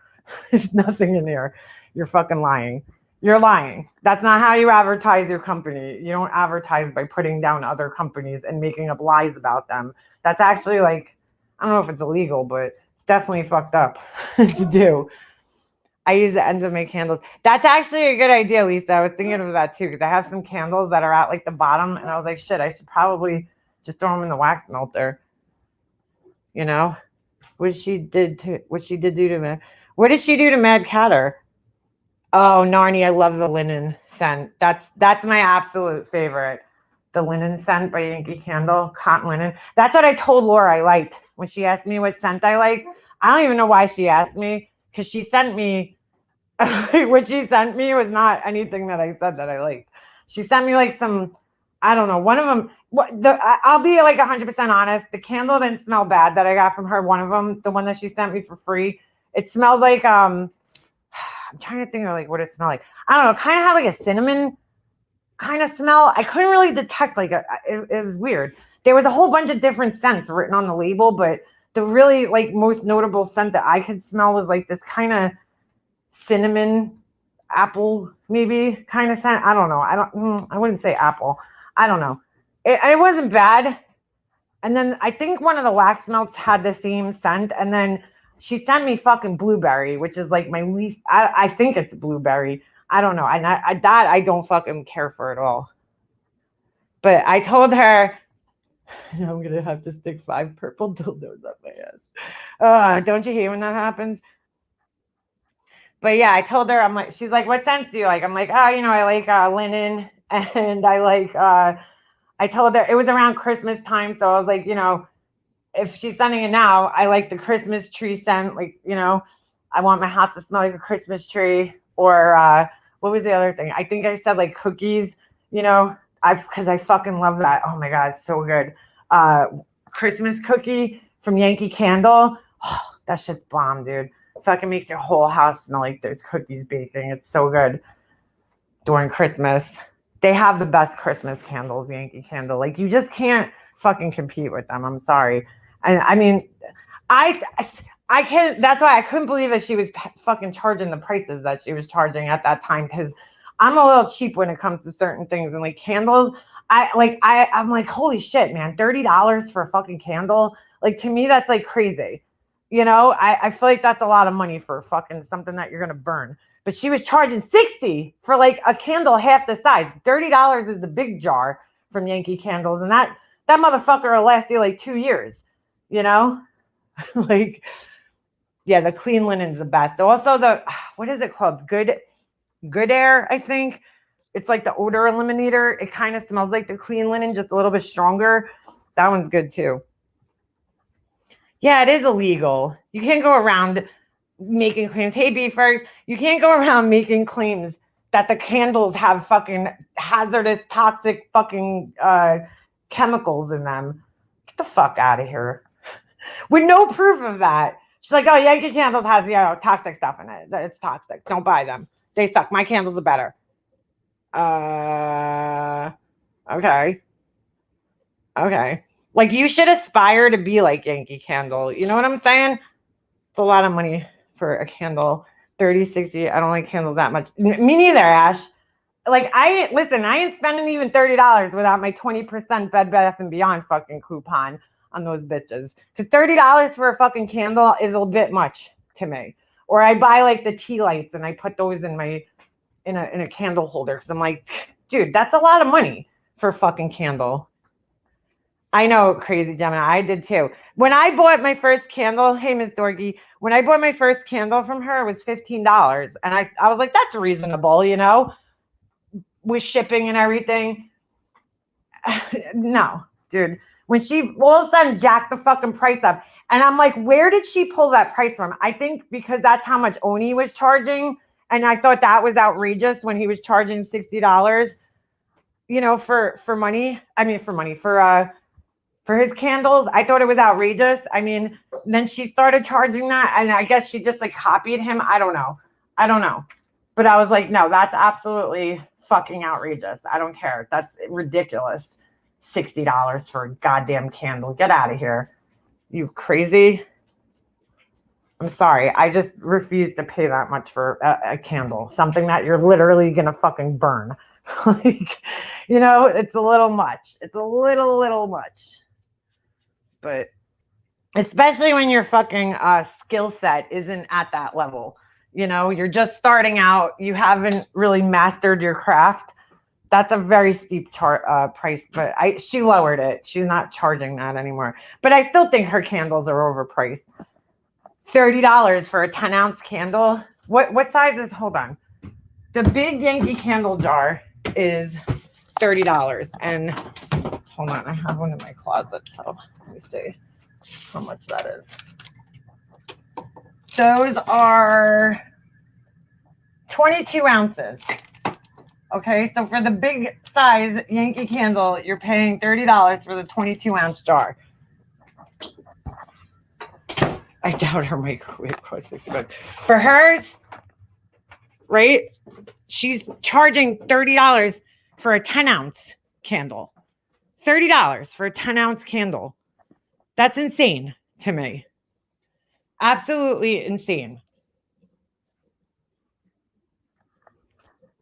There's nothing in here. You're fucking lying. You're lying. That's not how you advertise your company. You don't advertise by putting down other companies and making up lies about them. That's actually like, I don't know if it's illegal, but it's definitely fucked up to do. I use the ends of my candles. That's actually a good idea, Lisa. I was thinking of that too, because I have some candles that are at like the bottom and I was like, shit, I should probably just throw them in the wax melter. What she did do to me. What did she do to Mad Catter? Oh, Narnie, I love the linen scent. That's my absolute favorite. The linen scent by Yankee Candle, cotton linen. That's what I told Laura I liked when she asked me what scent I liked. I don't even know why she asked me because she sent me what she sent me was not anything that I said that I liked. She sent me like some, I don't know, one of them. I'll be like 100% honest. The candle didn't smell bad that I got from her. One of them, the one that she sent me for free, it smelled like I'm trying to think of like what it smelled like. I don't know, kind of had like a cinnamon kind of smell. I couldn't really detect it was weird. There was a whole bunch of different scents written on the label, but the really like most notable scent that I could smell was like this kind of cinnamon apple maybe kind of scent. I don't know. I wouldn't say apple. I don't know. It wasn't bad. And then I think one of the wax melts had the same scent. And then she sent me fucking blueberry, which is like my least, I think it's blueberry. I don't know. And I don't fucking care for at all. But I told her, I'm going to have to stick 5 purple dildos up my ass. Don't you hate when that happens? But yeah, I told her, I'm like, she's like, what scents do you like? I'm like, oh, I like linen. And I like, I told her it was around Christmas time. So I was like, if she's sending it now, I like the Christmas tree scent. Like, I want my house to smell like a Christmas tree. Or what was the other thing? I think I said like cookies, because I fucking love that. Oh my God, so good. Christmas cookie from Yankee Candle. Oh, that shit's bomb, dude. Fucking makes your whole house smell like there's cookies baking. It's so good during Christmas. They have the best Christmas candles, Yankee Candle. Like, you just can't fucking compete with them. I'm sorry. And I mean, I can't, that's why I couldn't believe that she was fucking charging the prices that she was charging at that time, because I'm a little cheap when it comes to certain things. And like candles, I'm like, holy shit, man, $30 for a fucking candle. Like, to me, that's like crazy. I feel like that's a lot of money for fucking something that you're going to burn. But she was charging $60 for like a candle half the size. $30 is the big jar from Yankee Candles. And that motherfucker will last you like 2 years, like, yeah, the clean linen's the best. Also what is it called? Good Air, I think. It's like the odor eliminator. It kind of smells like the clean linen, just a little bit stronger. That one's good too. Yeah, it is illegal. You can't go around making claims. Hey, beefers, you can't go around making claims that the candles have fucking hazardous, toxic fucking chemicals in them. Get the fuck out of here. With no proof of that. She's like, oh, Yankee Candles has toxic stuff in it. It's toxic. Don't buy them. They suck. My candles are better. Okay. Like, you should aspire to be like Yankee Candle. You know what I'm saying? It's a lot of money for a candle. 30, 60. I don't like candles that much. Me neither, Ash. Like, I ain't spending even $30 without my 20% Bed Bath & Beyond fucking coupon on those bitches. Because $30 for a fucking candle is a bit much to me. Or I buy like the tea lights and I put those in a candle holder. Because I'm like, dude, that's a lot of money for a fucking candle. I know, crazy Gemini. I did too. When I bought my first candle, hey, Miss Dorgy, when I bought my first candle from her, it was $15. And I was like, that's reasonable, with shipping and everything. No, dude. When she all of a sudden jacked the fucking price up. And I'm like, where did she pull that price from? I think because that's how much Oni was charging. And I thought that was outrageous when he was charging $60, for money. I mean, for his candles. I thought it was outrageous. I mean, then she started charging that, and I guess she just like copied him. I don't know. But I was like, no, that's absolutely fucking outrageous. I don't care. That's ridiculous. $60 for a goddamn candle. Get out of here. You crazy? I'm sorry. I just refuse to pay that much for a candle. Something that you're literally going to fucking burn. Like, it's a little much. It's a little much. But especially when your fucking skill set isn't at that level, you're just starting out. You haven't really mastered your craft. That's a very steep price, but she lowered it. She's not charging that anymore. But I still think her candles are overpriced. $30 for a 10-ounce candle. What size is? Hold on. The big Yankee Candle jar is $30, and hold on, I have one in my closet, so let me see how much that is. Those are 22 ounces. Okay, so for the big size Yankee candle, you're paying $30 for the 22 ounce jar. I doubt her microwave costs $60. For hers, right? She's charging $30 for a 10 ounce candle. $30 for a 10 ounce candle. That's insane to me. Absolutely insane.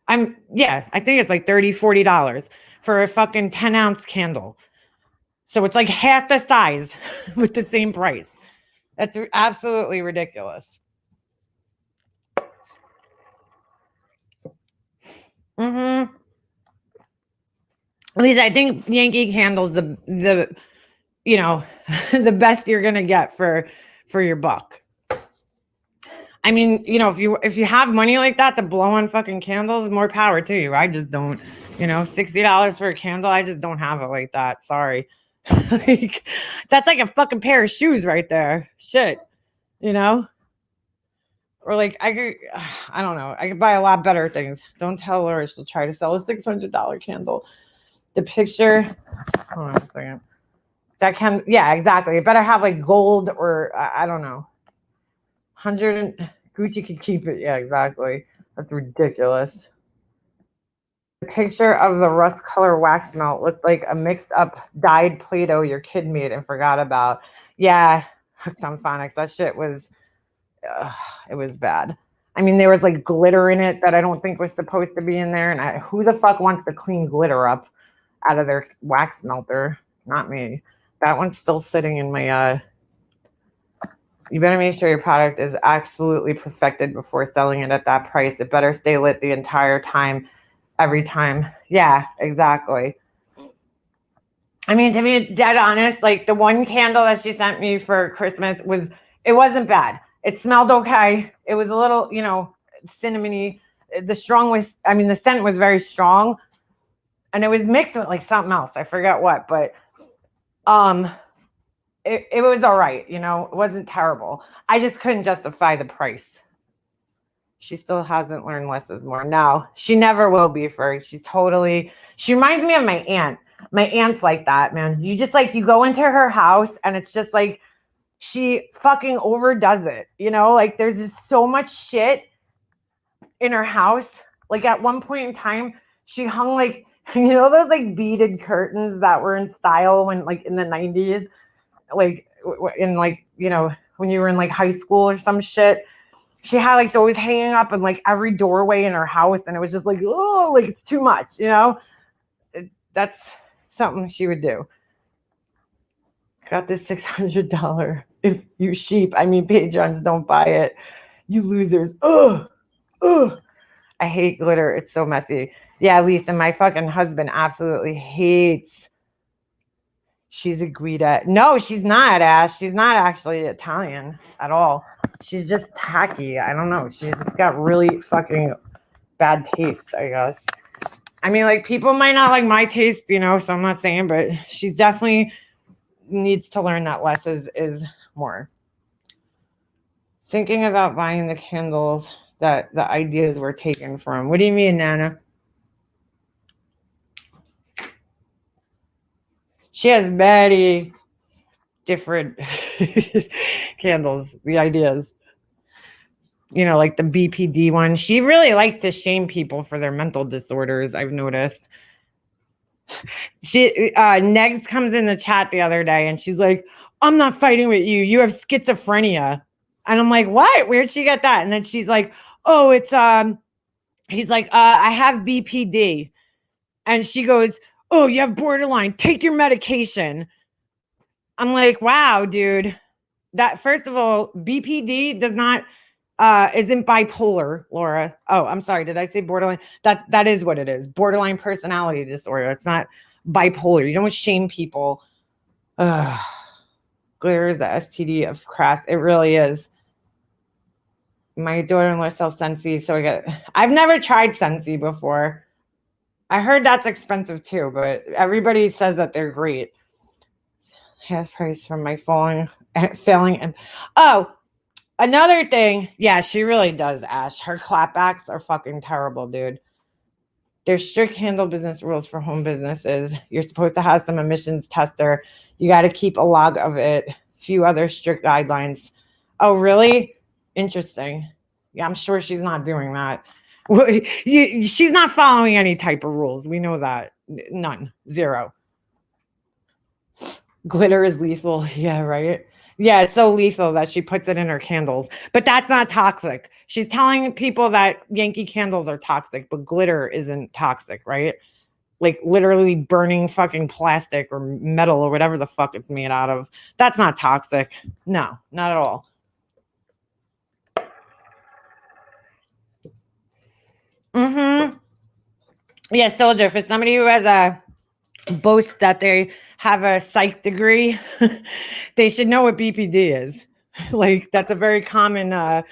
I think it's like $30, $40 for a fucking 10 ounce candle. So it's like half the size with the same price. That's absolutely ridiculous. At least I think Yankee Candle's the the best you're gonna get for your buck. I mean, if you have money like that to blow on fucking candles, more power to you. I just don't, $60 for a candle. I just don't have it like that. Sorry. Like, that's like a fucking pair of shoes right there. Shit. Or like I don't know. I could buy a lot better things. Don't tell her she'll try to sell a $600 candle. The picture, hold on a second. Yeah, exactly. It better have like gold or I don't know. 100 Gucci could keep it. Yeah, exactly. That's ridiculous. The picture of the rust color wax melt looked like a mixed up dyed Play-Doh your kid made and forgot about. Yeah, hooked on phonics. That shit was, it was bad. I mean, there was like glitter in it that I don't think was supposed to be in there. And who the fuck wants to clean glitter up out of their wax melter? Not me. That one's still sitting in my, you better make sure your product is absolutely perfected before selling it at that price. It better stay lit the entire time, every time. Yeah, exactly. I mean, to be dead honest, like the one candle that she sent me for Christmas it wasn't bad. It smelled okay. It was a little, cinnamony. The scent was very strong. And it was mixed with like something else. I forget what, but it was all right, it wasn't terrible. I just couldn't justify the price. She still hasn't learned less is more. No, she never will be she reminds me of my aunt. My aunt's like that, man. You just like, you go into her house and it's just like, she fucking overdoes it. Like there's just so much shit in her house. Like at one point in time, she hung like, those like beaded curtains that were in style when like in the 90s, like in like, when you were in like high school or some shit. She had like those hanging up in like every doorway in her house. And it was just like, oh, like it's too much, that's something she would do. Got this $600. If you sheep, patrons, don't buy it. You losers. Ugh. I hate glitter. It's so messy. Yeah, at least, and my fucking husband absolutely hates. She's a Guida. No, she's not, Ash. She's not actually Italian at all. She's just tacky. I don't know. She's just got really fucking bad taste, I guess. Like people might not like my taste, so I'm not saying, but she definitely needs to learn that less is more. Thinking about buying the candles that the ideas were taken from. What do you mean, Nana? She has many different candles, the ideas. Like the BPD one. She really likes to shame people for their mental disorders, I've noticed. Negs comes in the chat the other day and she's like, I'm not fighting with you. You have schizophrenia. And I'm like, what? Where'd she get that? And then she's like, oh, it's, he's like, I have BPD. And she goes, oh, you have borderline. Take your medication. I'm like, wow, dude. That, first of all, BPD does not, isn't bipolar, Laura. Oh, I'm sorry. Did I say borderline? That is what it is. Borderline personality disorder. It's not bipolar. You don't shame people. Glitter is the STD of crass. It really is. My daughter-in-law sells Scentsy, so I've never tried Scentsy before. I heard that's expensive too, but everybody says that they're great. Half price from my failing. And Another thing, yeah, she really does, Ash. Her clapbacks are fucking terrible, dude. There's strict handle business rules for home businesses. You're supposed to have some emissions tester. You got to keep a log of it. Few other strict guidelines. Oh, really? Interesting. Yeah, I'm sure she's not doing that. She's not following any type of rules. We know that. None. Zero. Glitter is lethal. Yeah, right. Yeah, it's so lethal that she puts it in her candles. But that's not toxic. She's telling people that Yankee candles are toxic, but glitter isn't toxic, right? Like literally burning fucking plastic or metal or whatever the fuck it's made out of. That's not toxic. No, not at all. Mm-hmm. Yeah, soldier, for somebody who has a boast that they have a psych degree, they should know what BPD is. Like that's a very common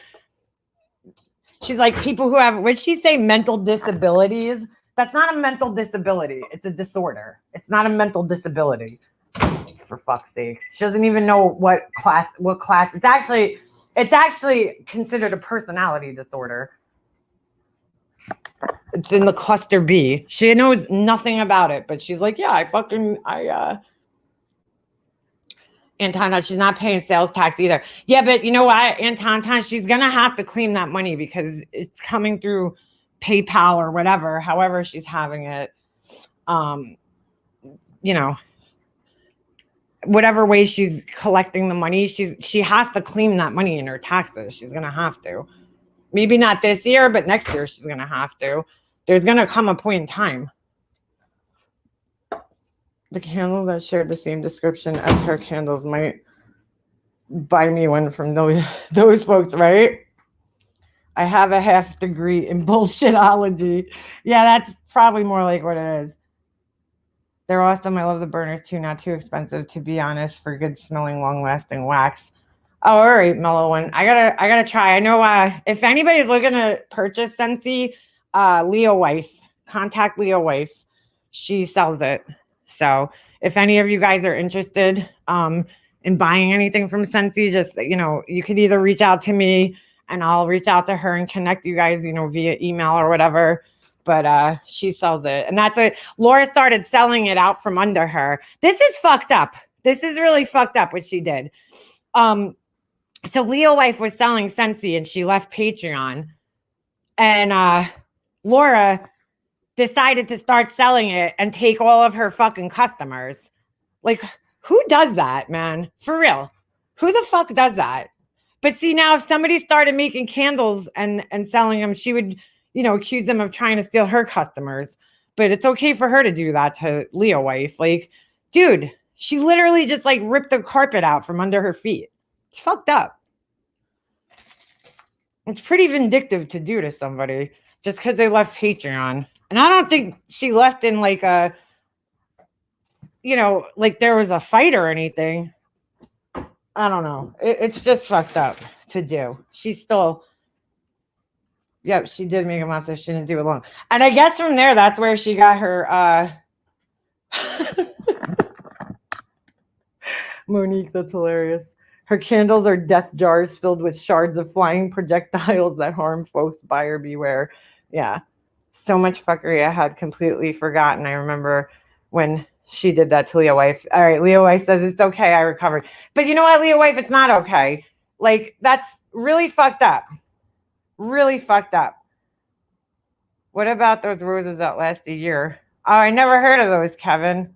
she's like people who have, would she say mental disabilities? That's not a mental disability. It's a disorder. It's not a mental disability. For fuck's sake. She doesn't even know what class. It's actually considered a personality disorder. It's in the cluster B. She knows nothing about it, but she's like, yeah, Anton, she's not paying sales tax either. Yeah, but you know what, Anton, she's gonna have to claim that money because it's coming through PayPal or whatever, however she's having it. You know, whatever way she's collecting the money, she has to claim that money in her taxes. She's gonna have to. Maybe not this year, but next year she's gonna have to. There's gonna come a point in time. The candles that share the same description as her candles might buy me one from those folks, right? I have a half degree in bullshitology. Yeah, that's probably more like what it is. They're awesome. I love the burners too. Not too expensive, to be honest, for good smelling, long lasting wax. Oh, all right, mellow one. I gotta try. I know if anybody's looking to purchase Scentsy, Leo Wife, contact Leo Wife. She sells it. So if any of you guys are interested in buying anything from Scentsy, just you could either reach out to me and I'll reach out to her and connect you guys, via email or whatever. But she sells it. And that's what Laura started selling it out from under her. This is fucked up. This is really fucked up what she did. So Leo Wife was selling Scentsy and she left Patreon. And Laura decided to start selling it and take all of her fucking customers. Like, who does that, man? For real. Who the fuck does that? But see, now if somebody started making candles and selling them, she would, accuse them of trying to steal her customers. But it's okay for her to do that to Leo Wife. Like, dude, she literally just like ripped the carpet out from under her feet. It's fucked up. It's pretty vindictive to do to somebody just because they left Patreon. And I don't think she left in like a, like there was a fight or anything. I don't know. It's just fucked up to do. She's still, yep, she did make a monster. She didn't do it long. And I guess from there, that's where she got her, Monique, that's hilarious. Her candles are death jars filled with shards of flying projectiles that harm folks. Buyer beware. Yeah. So much fuckery I had completely forgotten. I remember when she did that to Leo Wife. All right, Leo Wife says it's okay, I recovered. But you know what, Leo Wife, it's not okay. Like, that's really fucked up. Really fucked up. What about those roses that last a year? Oh, I never heard of those, Kevin.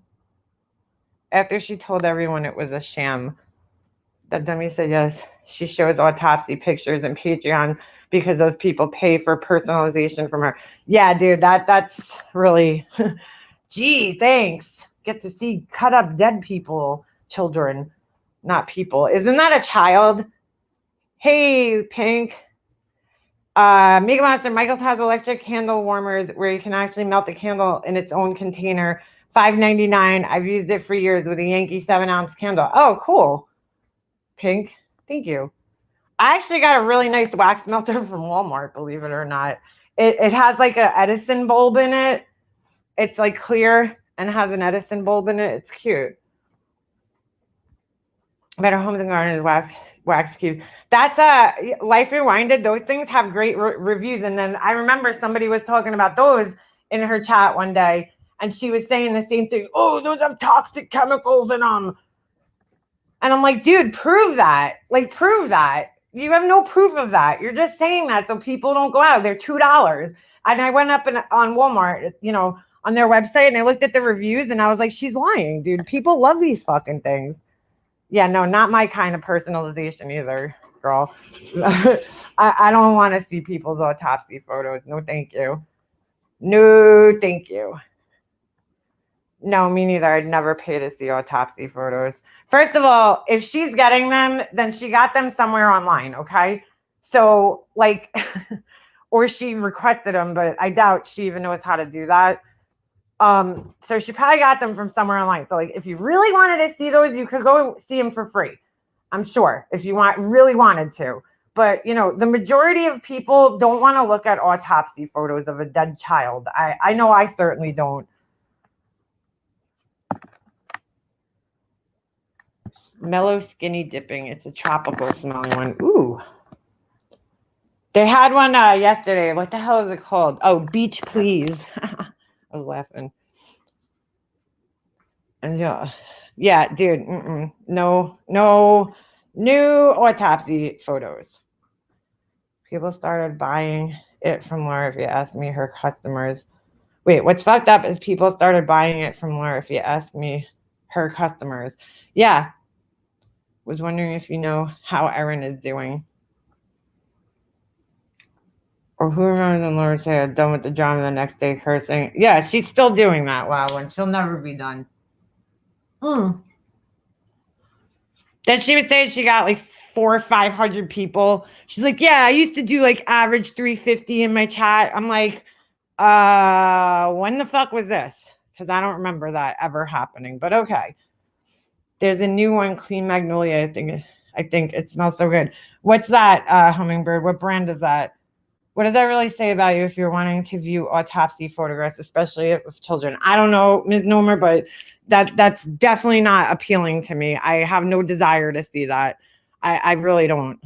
After she told everyone it was a sham. That dummy said yes. She shows autopsy pictures and Patreon because those people pay for personalization from her. Yeah, dude, that's really, gee, thanks. Get to see cut up dead people, children, not people. Isn't that a child? Hey, Pink. Mega Monster, Michaels has electric candle warmers where you can actually melt the candle in its own container. $5.99. I've used it for years with a Yankee 7-ounce candle. Oh, cool. Pink, thank you. I actually got a really nice wax melter from Walmart, believe it or not. It has like an Edison bulb in it. It's like clear and has an Edison bulb in it. It's cute. Better Homes and Gardens wax. Wax cube. That's Life Rewinded. Those things have great reviews. And then I remember somebody was talking about those in her chat one day, and she was saying the same thing. Oh, those have toxic chemicals in them. And I'm like, dude, prove that. Like, prove that. You have no proof of that. You're just saying that so people don't go out. They're $2. And I went up on Walmart, on their website, and I looked at the reviews, and I was like, she's lying, dude. People love these fucking things. Yeah, no, not my kind of personalization either, girl. I don't want to see people's autopsy photos. No, thank you. No, thank you. No, me neither. I'd never pay to see autopsy photos. First of all, if she's getting them, then she got them somewhere online, okay? So, like, or she requested them, but I doubt she even knows how to do that. So she probably got them from somewhere online. So like, if you really wanted to see those, you could go see them for free. I'm sure if you really wanted to, but the majority of people don't want to look at autopsy photos of a dead child. I know I certainly don't. Mellow skinny dipping. It's a tropical smelling one. Ooh. They had one yesterday. What the hell is it called? Oh, Beach Please. I was laughing. And yeah, dude, no new autopsy photos. People started buying it from Laura, if you ask me, her customers. Wait, what's fucked up is people started buying it from Laura, if you ask me, her customers. Yeah. Was wondering if you know how Erin is doing. Or who remembers when Laura said, done with the drama the next day cursing? Yeah, she's still doing that. Wow, and she'll never be done. Then she was saying she got like 400 or 500 people. She's like, yeah, I used to do like average 350 in my chat. I'm like, when the fuck was this? Because I don't remember that ever happening. But okay. There's a new one, Clean Magnolia. I think it smells so good. What's that, Hummingbird? What brand is that? What does that really say about you if you're wanting to view autopsy photographs, especially with children? I don't know, Ms. Nomer, but that's definitely not appealing to me. I have no desire to see that. I really don't.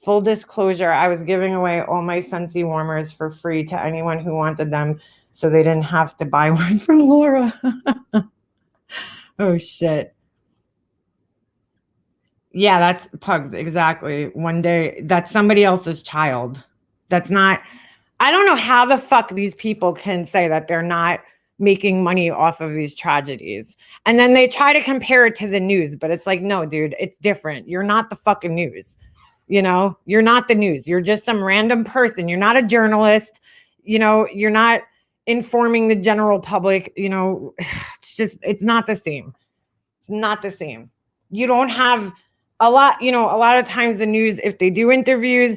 Full disclosure, I was giving away all my Scentsy warmers for free to anyone who wanted them so they didn't have to buy one from Laura. Oh, shit. Yeah, that's Pugs, exactly. One day, that's somebody else's child. That's not, I don't know how the fuck these people can say that they're not making money off of these tragedies. And then they try to compare it to the news, but it's like, no, dude, it's different. You're not the fucking news. You're not the news. You're just some random person. You're not a journalist. You're not informing the general public. It's not the same. It's not the same. You don't have a lot of times the news, if they do interviews,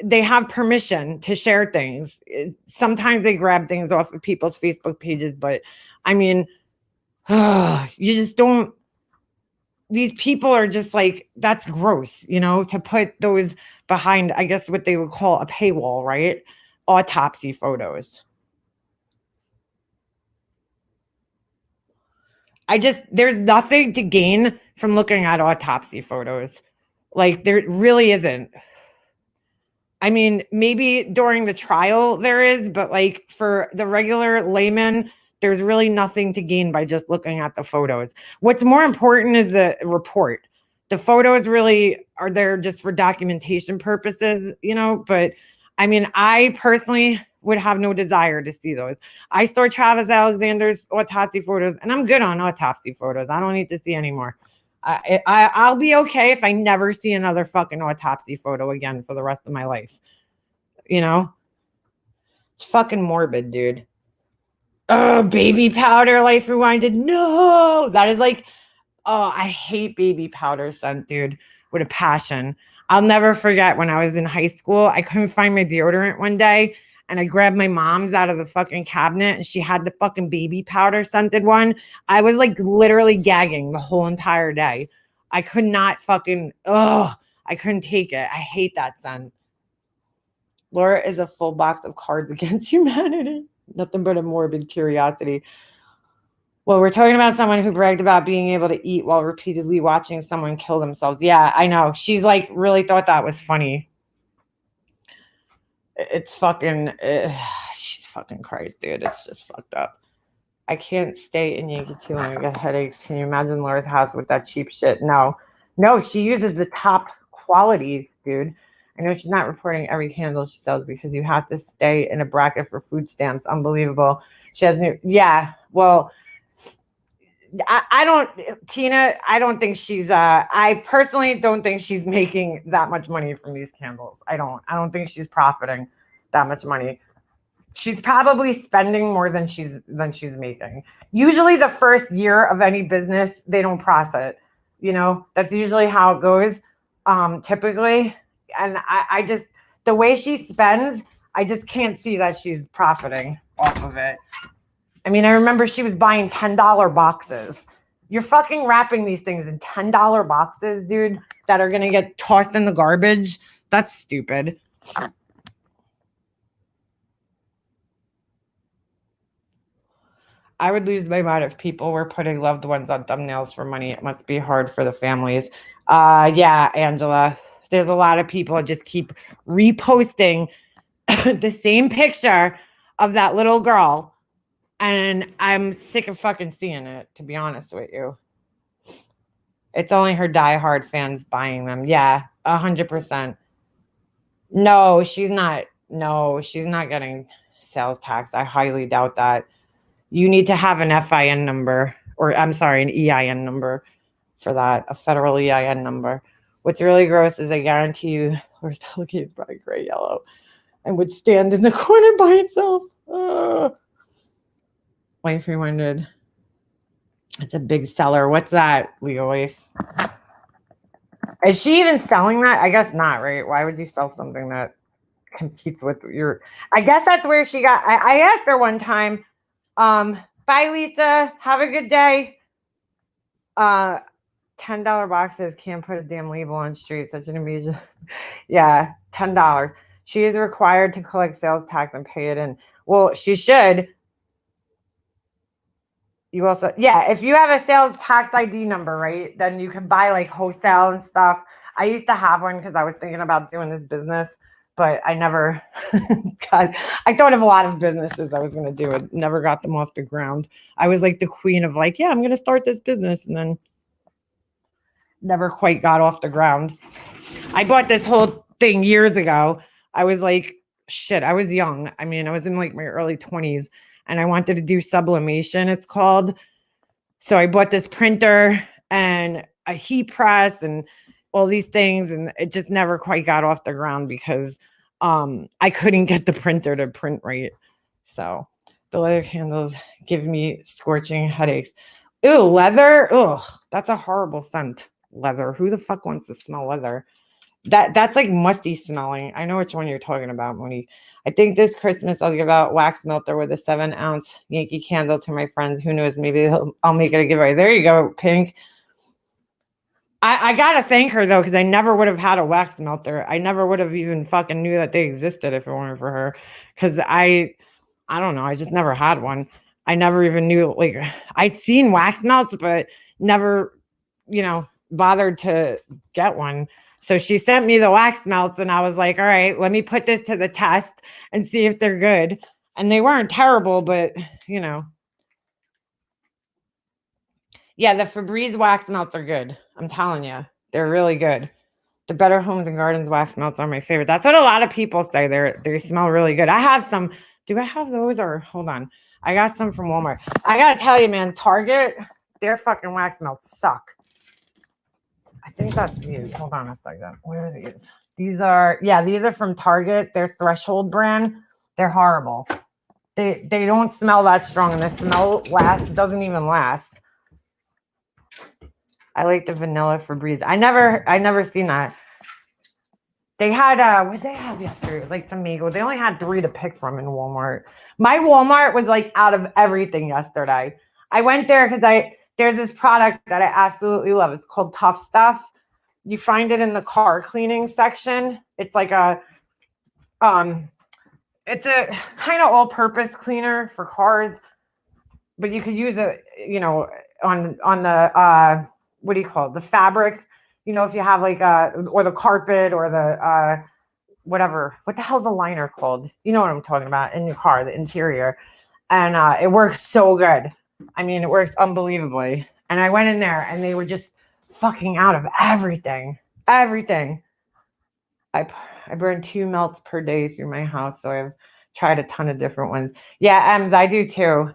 they have permission to share things. Sometimes they grab things off of people's Facebook pages, but I mean, you just don't, these people are just like, that's gross, to put those behind, I guess what they would call a paywall, right? Autopsy photos. There's nothing to gain from looking at autopsy photos. Like, there really isn't. I mean, maybe during the trial there is, but like for the regular layman, there's really nothing to gain by just looking at the photos. What's more important is the report. The photos really are there just for documentation purposes, but I mean, I personally would have no desire to see those. I saw Travis Alexander's autopsy photos, and I'm good on autopsy photos. I don't need to see anymore. I'll be okay if I never see another fucking autopsy photo again for the rest of my life. It's fucking morbid, dude. Oh, baby powder, Life Rewinded. No, that is like, oh, I hate baby powder scent, dude, with a passion. I'll never forget when I was in high school, I couldn't find my deodorant one day, and I grabbed my mom's out of the fucking cabinet, and she had the fucking baby powder scented one. I was like literally gagging the whole entire day. I could not fucking, I couldn't take it. I hate that scent. Laura is a full box of Cards Against Humanity. Nothing but a morbid curiosity. Well, we're talking about someone who bragged about being able to eat while repeatedly watching someone kill themselves. Yeah, I know. She's like really thought that was funny. It's fucking, she's fucking Christ, dude. It's just fucked up. I can't stay in Yankee Teal and I get headaches. Can you imagine Laura's house with that cheap shit? No, she uses the top quality, dude. I know she's not reporting every candle she sells because you have to stay in a bracket for food stamps. Unbelievable. She has new, yeah. Well, I don't, Tina, I don't think she's, I personally don't think she's making that much money from these candles. I don't think she's profiting that much money. She's probably spending more than she's making. Usually the first year of any business, they don't profit. That's usually how it goes, typically. And I just, the way she spends, I just can't see that she's profiting off of it. I mean, I remember she was buying $10 boxes. You're fucking wrapping these things in $10 boxes, dude, that are going to get tossed in the garbage. That's stupid. I would lose my mind if people were putting loved ones on thumbnails for money. It must be hard for the families. Yeah, Angela. There's a lot of people just keep reposting the same picture of that little girl. And I'm sick of fucking seeing it, to be honest with you. It's only her diehard fans buying them. Yeah, 100%. No, she's not. No, she's not getting sales tax. I highly doubt that. You need to have an FIN number, or I'm sorry, an EIN number for that, a federal EIN number. What's really gross is I guarantee you, Horse Pelican is probably gray yellow and would stand in the corner by itself. Life Reminded. It's a big seller. What's that, Leo Wife? Is she even selling that? I guess not, right? Why would you sell something that competes with your... I guess that's where she got... I asked her one time, bye, Lisa. Have a good day. $10 boxes, can't put a damn label on street. Such an amazing... Yeah, $10. She is required to collect sales tax and pay it in. Well, she should... You also, yeah, if you have a sales tax ID number, right, then you can buy like wholesale and stuff. I used to have one because I was thinking about doing this business, but I never God, I thought of a lot of businesses I was going to do. It never got them off the ground. I was like the queen of like, yeah, I'm going to start this business, and then never quite got off the ground. I bought this whole thing years ago. I was like, shit, I was young. I mean, I was in like my early 20s. And I wanted to do sublimation, it's called. So I bought this printer and a heat press and all these things. And it just never quite got off the ground because I couldn't get the printer to print right. So the leather candles give me scorching headaches. Ew, leather? Ugh, that's a horrible scent. Leather. Who the fuck wants to smell leather? That's like musty smelling. I know which one you're talking about, Monique. I think this Christmas I'll give out wax melter with a 7-ounce Yankee candle to my friends. Who knows? Maybe I'll make it a giveaway. There you go, Pink. I gotta thank her though, because I never would have had a wax melter. I never would have even fucking knew that they existed if it weren't for her. Because I don't know. I just never had one. I never even knew. Like, I'd seen wax melts, but never, bothered to get one. So she sent me the wax melts and I was like, all right, let me put this to the test and see if they're good. And they weren't terrible, but yeah, the Febreze wax melts are good. I'm telling you, they're really good. The Better Homes and Gardens wax melts are my favorite. That's what a lot of people say. They smell really good. I have some. Do I have those, or hold on? I got some from Walmart. I gotta tell you, man, Target, their fucking wax melts suck. I think that's these. Hold on a second. Where are these? These are from Target. Their Threshold brand. They're horrible. They don't smell that strong, and the smell doesn't even last. I like the vanilla Febreze. I never seen that. They had what they have yesterday? Like some mango. They only had 3 to pick from in Walmart. My Walmart was like out of everything yesterday. I went there because there's this product that I absolutely love. It's called Tough Stuff. You find it in the car cleaning section. It's like it's a kind of all-purpose cleaner for cars. but you could use it, you know, on the what do you call it? The fabric, you know, if you have like or the carpet or the whatever. What the hell's a liner called? You know what I'm talking about, in your car, the interior. And it works so good. I mean, it works unbelievably. And I went in there and they were just fucking out of everything. Everything. I burn 2 melts per day through my house, so I've tried a ton of different ones. Yeah, Ems, I do too.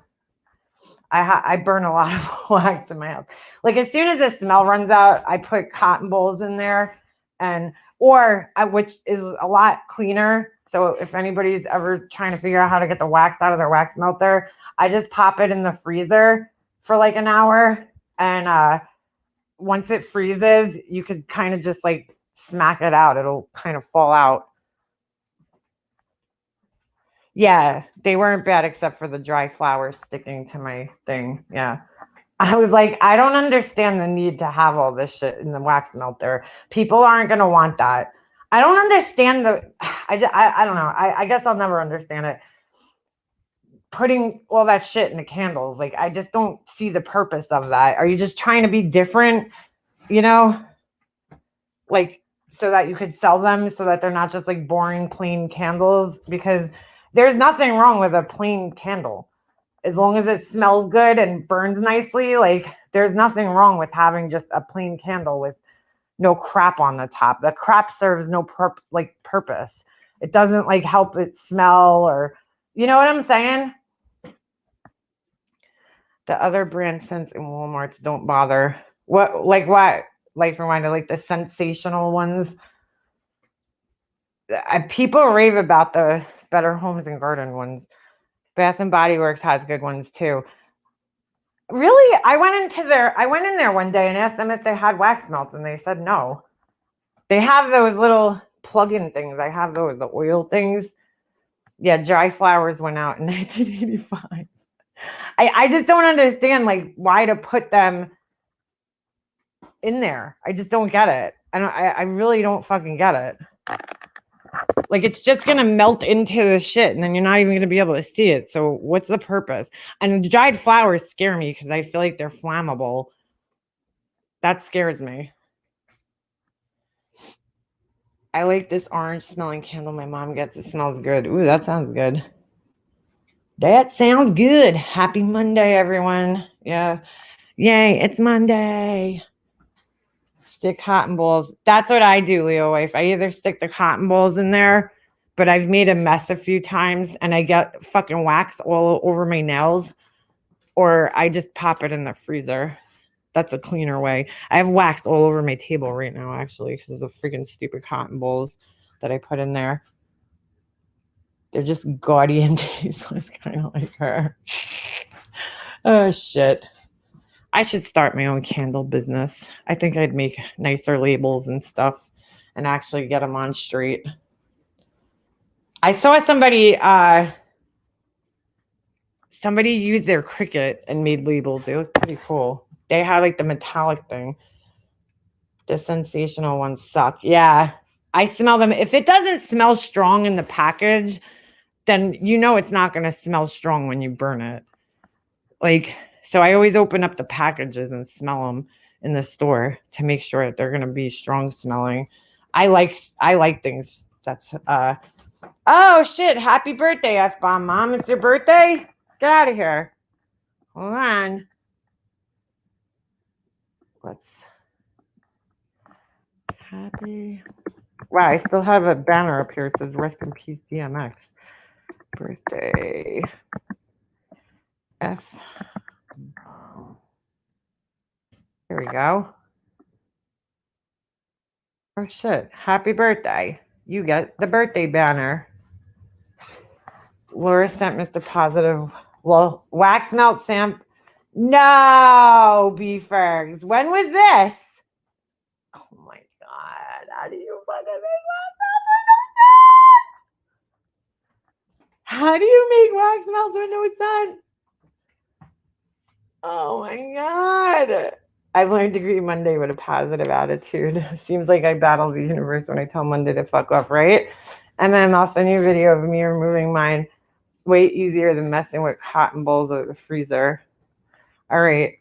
I burn a lot of wax in my house. Like as soon as the smell runs out, I put cotton balls in there, which is a lot cleaner. So if anybody's ever trying to figure out how to get the wax out of their wax melter, I just pop it in the freezer for like an hour, and once it freezes, you could kind of just like smack it out. It'll kind of fall out. Yeah, they weren't bad except for the dry flowers sticking to my thing. Yeah. I was like, I don't understand the need to have all this shit in the wax melter. People aren't going to want that. I don't understand I don't know. I guess I'll never understand it. Putting all that shit in the candles. Like, I just don't see the purpose of that. Are you just trying to be different, you know? Like, so that you could sell them so that they're not just like boring, plain candles? Because there's nothing wrong with a plain candle. As long as it smells good and burns nicely, like there's nothing wrong with having just a plain candle with no crap on the top. The crap serves no purpose. It doesn't like help it smell, or you know what I'm saying? The other brand scents in Walmart's don't bother. What? Life Reminder, like the sensational ones. People rave about the Better Homes and Garden ones. Bath and Body Works has good ones too. Really? I went in there one day and asked them if they had wax melts, and they said no. They have those little plug-in things. I have those, the oil things. Yeah, dry flowers went out in 1985. I just don't understand like why to put them in there. I just don't get it. I really don't fucking get it. Like it's just gonna melt into the shit, and then you're not even gonna be able to see it. So what's the purpose? And dried flowers scare me because I feel like they're flammable. That scares me. I like this orange smelling candle my mom gets. It smells good. Ooh, that sounds good. That sounds good. Happy Monday, everyone. Yeah. Yay, it's Monday. Stick cotton balls. That's what I do, Leo wife. I either stick the cotton balls in there, but I've made a mess a few times and I get fucking wax all over my nails, or I just pop it in the freezer. That's a cleaner way. I have wax all over my table right now, actually, because of the freaking stupid cotton balls that I put in there. They're just gaudy and tasteless, kind of like her. Oh, shit. I should start my own candle business. I think I'd make nicer labels and stuff and actually get them on straight. I saw somebody use their Cricut and made labels. They look pretty cool. They had like the metallic thing. The sensational ones suck. Yeah, I smell them. If it doesn't smell strong in the package, then you know it's not going to smell strong when you burn it. Like, so I always open up the packages and smell them in the store to make sure that they're going to be strong smelling. I like things that's oh shit, happy birthday, F-bomb mom. It's your birthday? Get out of here. Hold on. Let's happy. Wow, I still have a banner up here. It says rest in peace DMX. Birthday. F. Here we go. Oh shit. Happy birthday. You get the birthday banner. Laura sent Mr. Positive. Well, wax melt samp. No, B-Fergs. When was this? Oh my god. How do you fucking make wax melts with no scent? How do you make wax melts with no scent? Oh my god. I've learned to greet Monday with a positive attitude. Seems like I battle the universe when I tell Monday to fuck off, right? And then I'll send you a video of me removing mine. Way easier than messing with cotton balls out of the freezer. All right.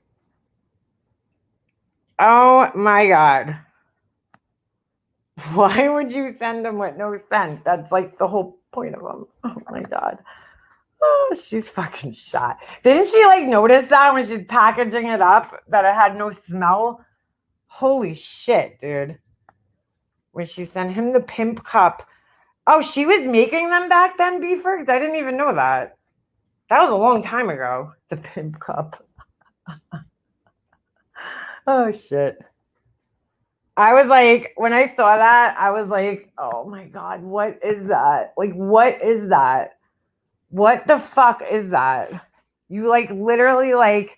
Oh my God. Why would you send them with no scent? That's like the whole point of them. Oh my God. Oh, she's fucking shot. Didn't she like notice that when she's packaging it up that it had no smell? Holy shit, dude. When she sent him the pimp cup. Oh, she was making them back then, Beefers? I didn't even know that. That was a long time ago. The pimp cup. Oh shit. I was like, when I saw that, I was like, oh my God, what is that? Like, what is that? What the fuck is that? You like literally like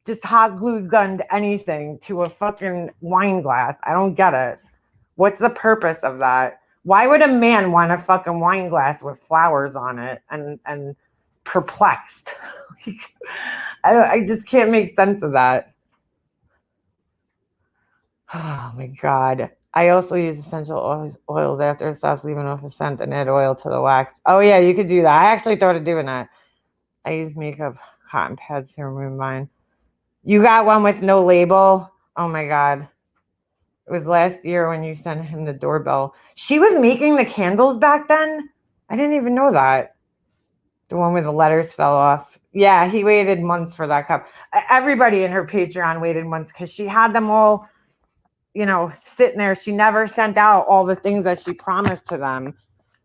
just hot glue gunned anything to a fucking wine glass. I don't get it. What's the purpose of that? Why would a man want a fucking wine glass with flowers on it and perplexed? I just can't make sense of that. Oh my God. I also use essential oils after it stops leaving off a scent and add oil to the wax. Oh yeah, you could do that. I actually thought of doing that. I use makeup cotton pads to remove mine. You got one with no label? Oh my God. It was last year when you sent him the doorbell. She was making the candles back then? I didn't even know that. The one where the letters fell off. Yeah, he waited months for that cup. Everybody in her Patreon waited months because she had them all, sitting there. She never sent out all the things that she promised to them.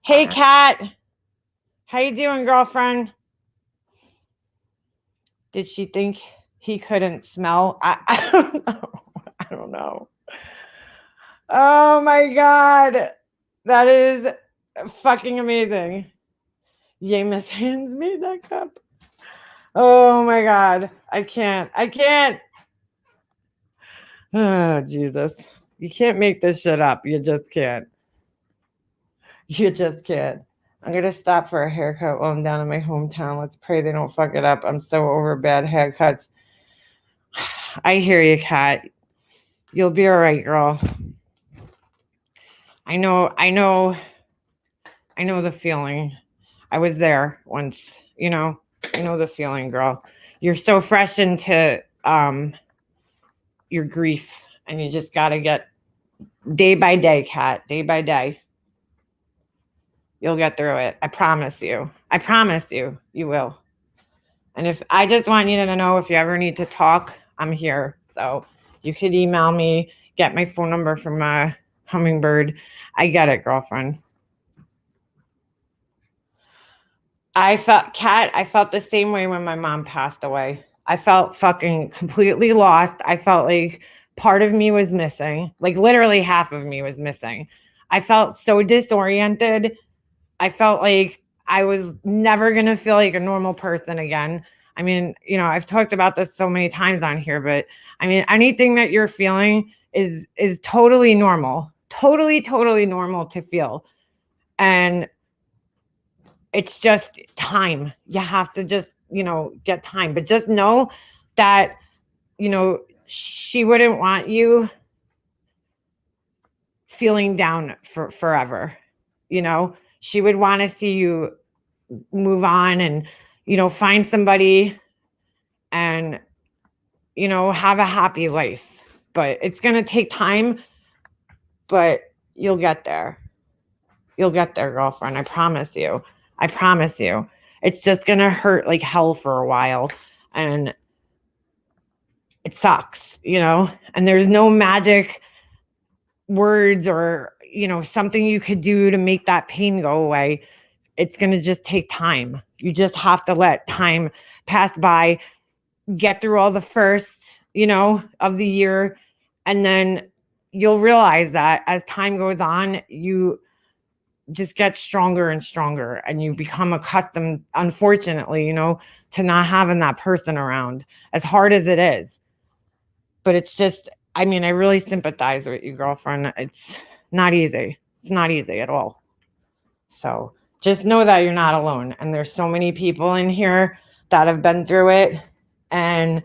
Hey, Kat. How you doing, girlfriend? Did she think he couldn't smell? I don't know. I don't know. Oh my God. That is fucking amazing. Yay, Miss Hands made that cup. Oh my God. I can't. Oh, Jesus. You can't make this shit up. You just can't. I'm going to stop for a haircut while I'm down in my hometown. Let's pray they don't fuck it up. I'm so over bad haircuts. I hear you, Kat. You'll be all right, girl. I know the feeling. I was there once, I know the feeling, girl. You're so fresh into your grief, and you just got to get day by day, Kat, day by day. You'll get through it. I promise you. You will. And if I just want you to know, if you ever need to talk, I'm here. So you could email me, get my phone number from Hummingbird. I get it, girlfriend. I felt the same way when my mom passed away. I felt fucking completely lost. I felt like part of me was missing. Like literally half of me was missing. I felt so disoriented. I felt like I was never going to feel like a normal person again. I mean, I've talked about this so many times on here, but I mean, anything that you're feeling is totally normal. Totally normal to feel. And it's just time. You have to just, get time. But just know that, she wouldn't want you feeling down for forever. She would want to see you move on and, find somebody and, have a happy life. But it's going to take time, but you'll get there. You'll get there, girlfriend. I promise you. It's just going to hurt like hell for a while. And it sucks, and there's no magic words or, something you could do to make that pain go away. It's going to just take time. You just have to let time pass by, get through all the firsts, of the year. And then you'll realize that as time goes on, you just get stronger and stronger, and you become accustomed, unfortunately, to not having that person around, as hard as it is. But it's just, I mean, I really sympathize with you, girlfriend. It's not easy. It's not easy at all. So just know that you're not alone. And there's so many people in here that have been through it, and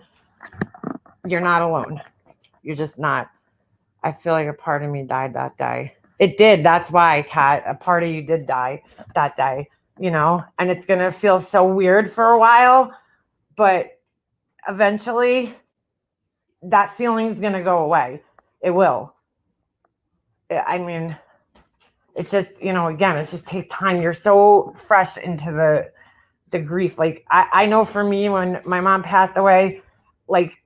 you're not alone. You're just not. I feel like a part of me died that day. It did. That's why, Kat, a part of you did die that day, and it's going to feel so weird for a while, but eventually that feeling's going to go away. It will. I mean, it just, again, it just takes time. You're so fresh into the grief. Like, I know for me, when my mom passed away, like,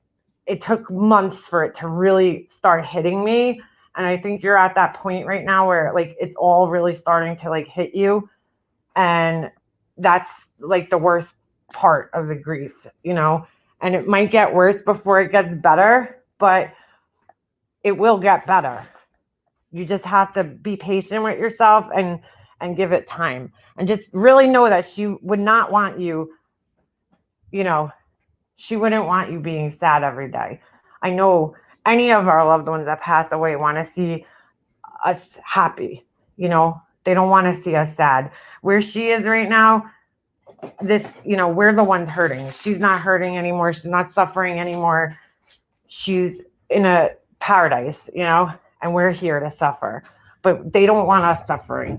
it took months for it to really start hitting me. And I think you're at that point right now where, like, it's all really starting to, like, hit you. And that's, like, the worst part of the grief, and it might get worse before it gets better, but it will get better. You just have to be patient with yourself and give it time, and just really know that she would not want you, she wouldn't want you being sad every day. I know any of our loved ones that passed away want to see us happy. They don't want to see us sad. Where she is right now, we're the ones hurting. She's not hurting anymore. She's not suffering anymore. She's in a paradise, and we're here to suffer. But they don't want us suffering.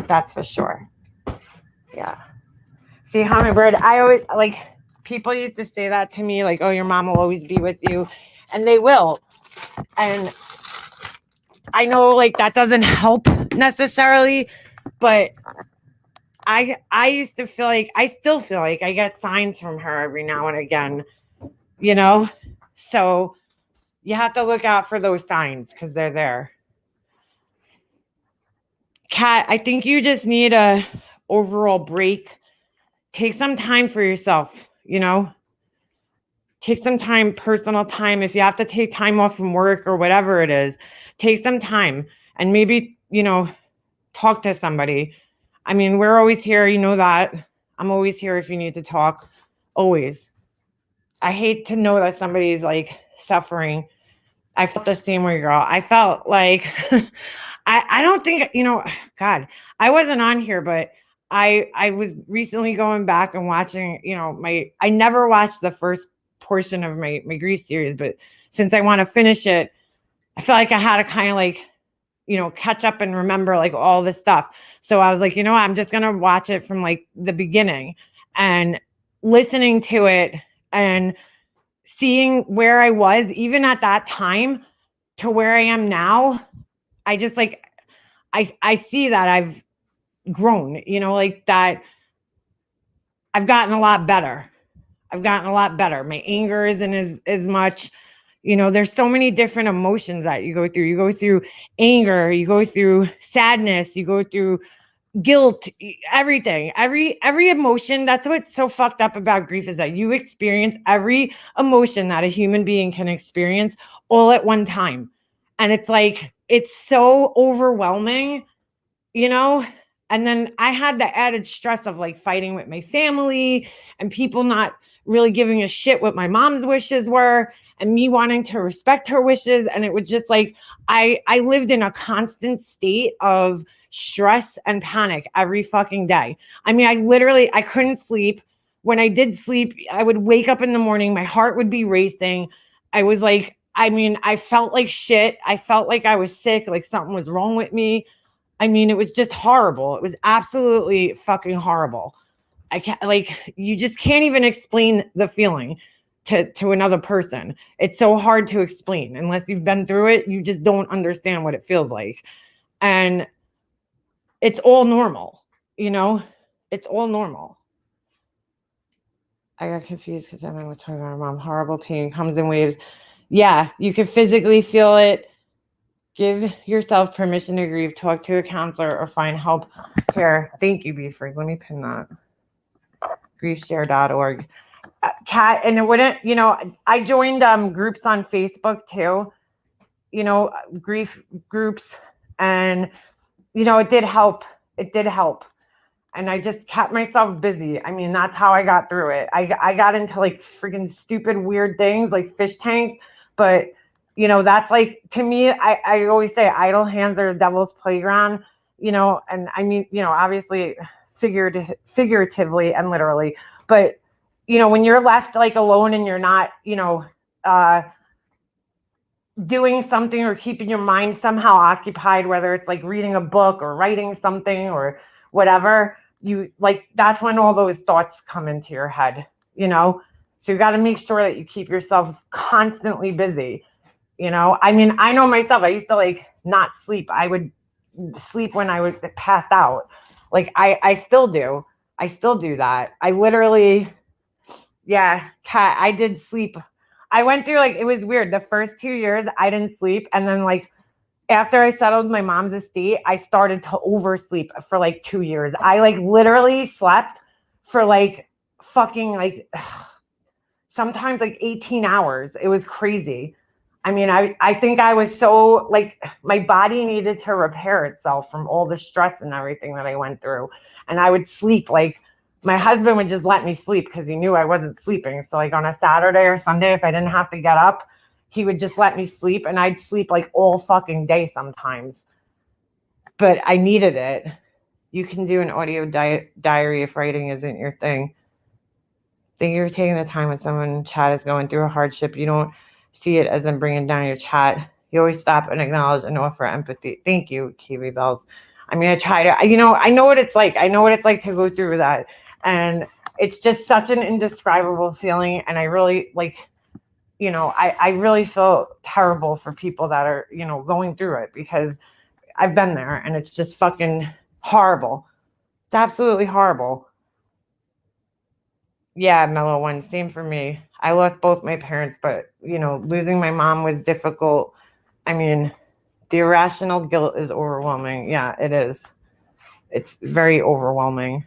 That's for sure. Yeah. See, Hummingbird, I always, like, people used to say that to me, like, oh, your mom will always be with you. And they will. And I know, like, that doesn't help necessarily, but I used to feel like, I still feel like I get signs from her every now and again, So you have to look out for those signs because they're there. Kat, I think you just need a overall break. Take some time for yourself, Take some time, personal time. If you have to take time off from work or whatever it is, take some time and maybe, talk to somebody. I mean, we're always here. You know that. I'm always here if you need to talk. Always. I hate to know that somebody's, like, suffering. I felt the same way, girl. I felt like, I don't think, God, I wasn't on here, but I was recently going back and watching, I never watched the first portion of my grief series, but since I want to finish it, I feel like I had to kind of, like, catch up and remember, like, all this stuff. So I was like, I'm just going to watch it from, like, the beginning, and listening to it and seeing where I was even at that time to where I am now. I just, like, I see that I've grown, like, that I've gotten a lot better. My anger isn't as much. There's so many different emotions that you go through. You go through anger, you go through sadness, you go through guilt, everything, every emotion. That's what's so fucked up about grief, is that you experience every emotion that a human being can experience all at one time. And it's like, it's so overwhelming, and then I had the added stress of, like, fighting with my family and people not really giving a shit what my mom's wishes were, and me wanting to respect her wishes. And it was just like, I lived in a constant state of stress and panic every fucking day. I mean, I couldn't sleep. When I did sleep, I would wake up in the morning, my heart would be racing. I was like, I felt like shit. I felt like I was sick, like something was wrong with me. I mean, it was just horrible. It was absolutely fucking horrible. I can't, like, you just can't even explain the feeling to another person. It's so hard to explain. Unless you've been through it, you just don't understand what it feels like. And it's all normal, It's all normal. I got confused because I was talking about my mom. Horrible pain comes in waves. Yeah, you can physically feel it. Give yourself permission to grieve. Talk to a counselor or find help here. Thank you, Beeford. Let me pin that. Griefshare.org. Kat, and it wouldn't, I joined groups on Facebook too, grief groups, and, it did help. It did help. And I just kept myself busy. I mean, that's how I got through it. I got into, like, freaking stupid, weird things like fish tanks, but that's, like, to me, I always say idle hands are the devil's playground, and I mean, obviously figuratively and literally, but, when you're left, like, alone and you're not, doing something or keeping your mind somehow occupied, whether it's, like, reading a book or writing something or whatever, you, like, that's when all those thoughts come into your head, So you got to make sure that you keep yourself constantly busy. You know, I mean, I know myself, I used to like not sleep. I would sleep when I would pass out. Like I still do. I still do that. I literally, yeah, Kat, I did sleep. I went through like, it was weird. The first 2 years I didn't sleep. And then like after I settled my mom's estate, I started to oversleep for like 2 years. I like literally slept for like fucking like sometimes like 18 hours. It was crazy. I mean, I think I was so like my body needed to repair itself from all the stress and everything that I went through. And I would sleep like my husband would just let me sleep because he knew I wasn't sleeping. So like on a Saturday or Sunday, if I didn't have to get up, he would just let me sleep and I'd sleep like all fucking day sometimes. But I needed it. You can do an audio diary if writing isn't your thing. Think you're taking the time when someone in chat is going through a hardship. You don't see it as them bringing down your chat. You always stop and acknowledge and offer empathy. Thank you, Kiwi Bells. I mean, I try to, you know, I know what it's like. I know what it's like to go through that. And it's just such an indescribable feeling. And I really like, you know, I really feel terrible for people that are, you know, going through it because I've been there and it's just fucking horrible. It's absolutely horrible. Yeah, Mellow One, same for me. I lost both my parents, but you know, losing my mom was difficult. I mean, the irrational guilt is overwhelming. Yeah, it is. It's very overwhelming.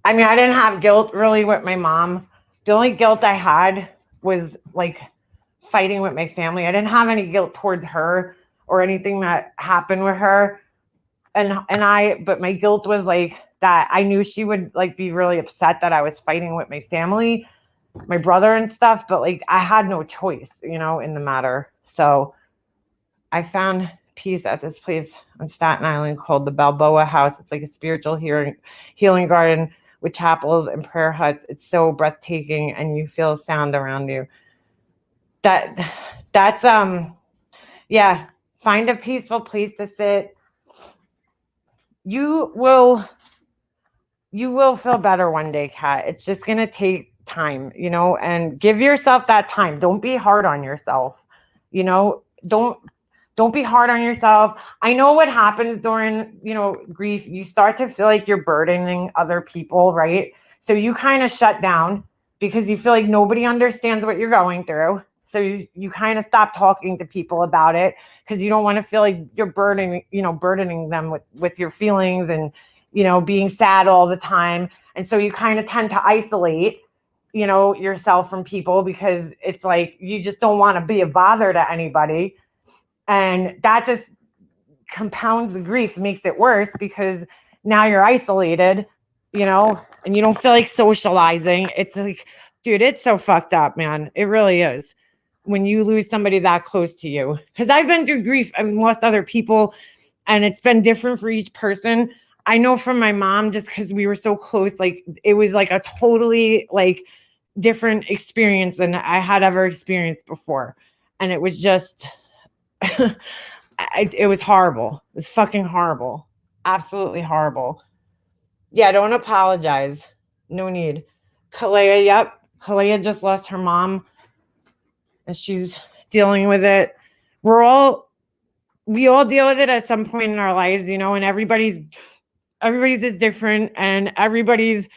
I mean, I didn't have guilt really with my mom. The only guilt I had was like fighting with my family. I didn't have any guilt towards her or anything that happened with her. But my guilt was like that I knew she would like be really upset that I was fighting with my family, my brother and stuff, but like I had no choice, you know, in the matter. So I found peace at this place on Staten Island called the Balboa House. It's like a spiritual healing garden with chapels and prayer huts. It's so breathtaking and you feel sound around you. That's yeah, find a peaceful place to sit. You will feel better one day, Kat. It's just going to take time, you know, and give yourself that time. Don't be hard on yourself. You know, don't be hard on yourself. I know what happens during, you know, grief. You start to feel like you're burdening other people, right? So you kind of shut down because you feel like nobody understands what you're going through. So you kind of stop talking to people about it because you don't want to feel like you're burdening them with your feelings and, you know, being sad all the time. And so you kind of tend to isolate, you know, yourself from people because it's like you just don't want to be a bother to anybody. And that just compounds the grief, makes it worse because now you're isolated, you know, and you don't feel like socializing. It's like, dude, it's so fucked up, man. It really is when you lose somebody that close to you. Because I've been through grief. I've lost other people and it's been different for each person. I know from my mom, just because we were so close, like it was like a totally like different experience than I had ever experienced before. And it was just, it was horrible. It was fucking horrible. Absolutely horrible. Yeah, don't apologize. No need. Kalea, yep. Kalea just lost her mom and she's dealing with it. We all deal with it at some point in our lives, you know, and everybody's is different and everybody's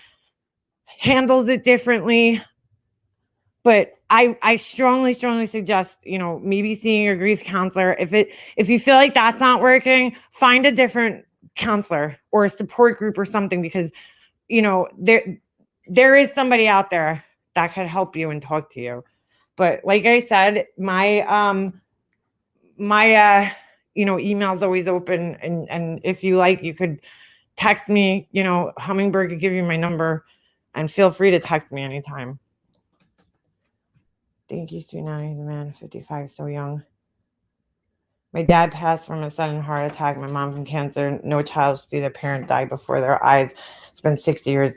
handles it differently. But I strongly suggest, you know, maybe seeing a grief counselor. If you feel like that's not working, find a different counselor or a support group or something, because, you know, there is somebody out there that could help you and talk to you. But like I said, my you know, email's always open, and if you like, you could text me, you know, Hummingbird could give you my number, and feel free to text me anytime. Thank you, Stu. Now he's a man, 55, so young. My dad passed from a sudden heart attack. My mom from cancer. No child should see their parent die before their eyes. It's been 6 years.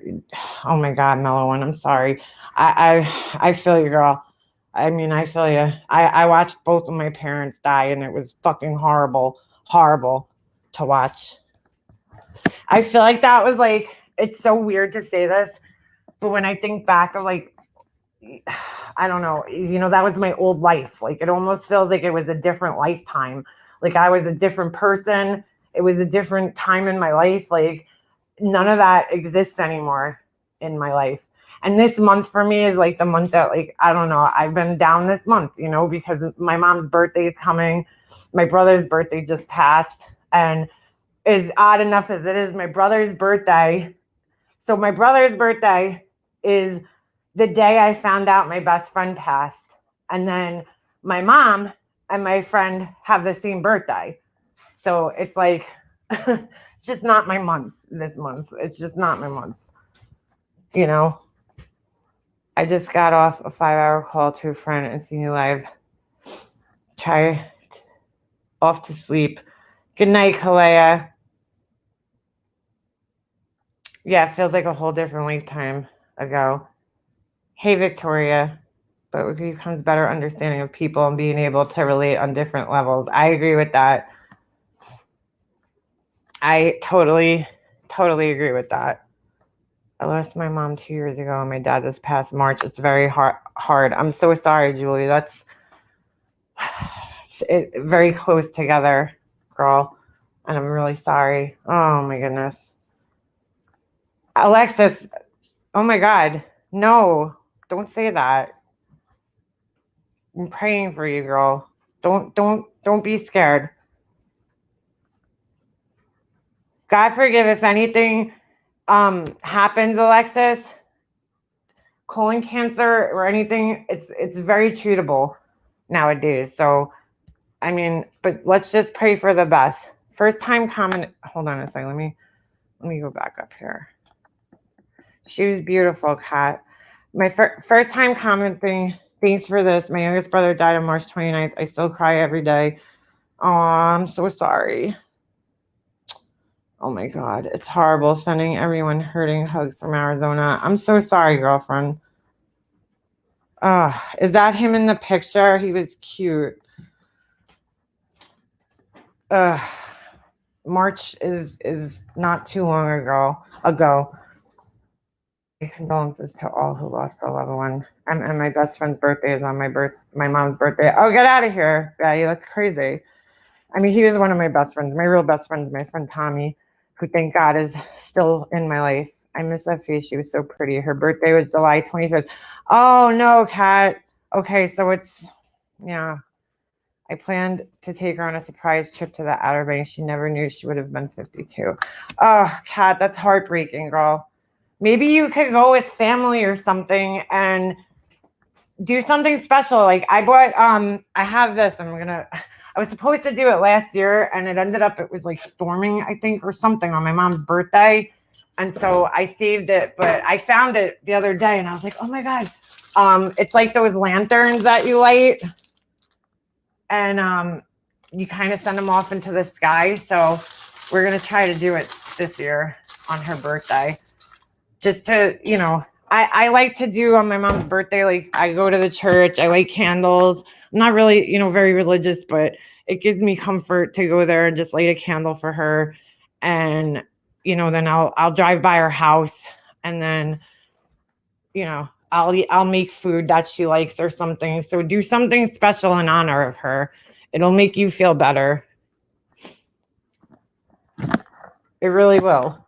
Oh my God, Mellow One, I'm sorry. I feel you, girl. I mean, I feel you. I watched both of my parents die, and it was fucking horrible to watch. I feel like that was like, it's so weird to say this, But when I think back of like, I don't know, that was my old life. Like it almost feels like it was a different lifetime. Like I was a different person. It was a different time in my life. Like none of that exists anymore in my life. And this month for me is like the month that, like, I don't know, I've been down this month, because my mom's birthday is coming. My brother's birthday just passed. And as odd enough as it is, my brother's birthday. So my brother's birthday is the day I found out my best friend passed. And then my mom and my friend have the same birthday. So it's like, it's just not my month this month. It's just not my month. I just got off a 5-hour call to a friend and seen you live. Try off to sleep. Good night, Kalea. Yeah, it feels like a whole different lifetime ago. Hey, Victoria. But with you comes better understanding of people and being able to relate on different levels. I agree with that. I totally agree with that. I lost my mom 2 years ago and my dad this past March. It's very hard. I'm so sorry, Julie. That's very close together, girl. And I'm really sorry. Oh, my goodness. Alexis, oh, my God. No, don't say that. I'm praying for you, girl. Don't be scared. God forgive if anything happens, Alexis. Colon cancer or anything, it's very treatable nowadays. So, I mean, but let's just pray for the best. First time comment. Hold on a second. Let me go back up here. She was beautiful, Kat. My first time commenting. Thanks for this. My youngest brother died on March 29th. I still cry every day. Oh, I'm so sorry. Oh my God, it's horrible sending everyone hurting hugs from Arizona. I'm so sorry, girlfriend. Is that him in the picture? He was cute. March is not too long ago. Condolences to all who lost a loved one. And my best friend's birthday is on my mom's birthday. Oh, get out of here, Betty. That's crazy. I mean, he was one of my best friends. My real best friend is my friend Tommy, who, thank God, is still in my life. I miss that face. She was so pretty. Her birthday was July 25th. Oh, no, Kat. Okay, so yeah. I planned to take her on a surprise trip to the Outer Banks. She never knew she would have been 52. Oh, Kat, that's heartbreaking, girl. Maybe you could go with family or something and do something special. Like I bought, I have this. I was supposed to do it last year, and it was like storming, I think, or something on my mom's birthday. And so I saved it, but I found it the other day, and I was like, oh my God. It's like those lanterns that you light, and you kind of send them off into the sky. So we're going to try to do it this year on her birthday. Just to, I like to do on my mom's birthday, like I go to the church, I light candles. I'm not really, very religious, but it gives me comfort to go there and just light a candle for her. And, then I'll drive by her house, and then, I'll make food that she likes or something. So do something special in honor of her. It'll make you feel better. It really will.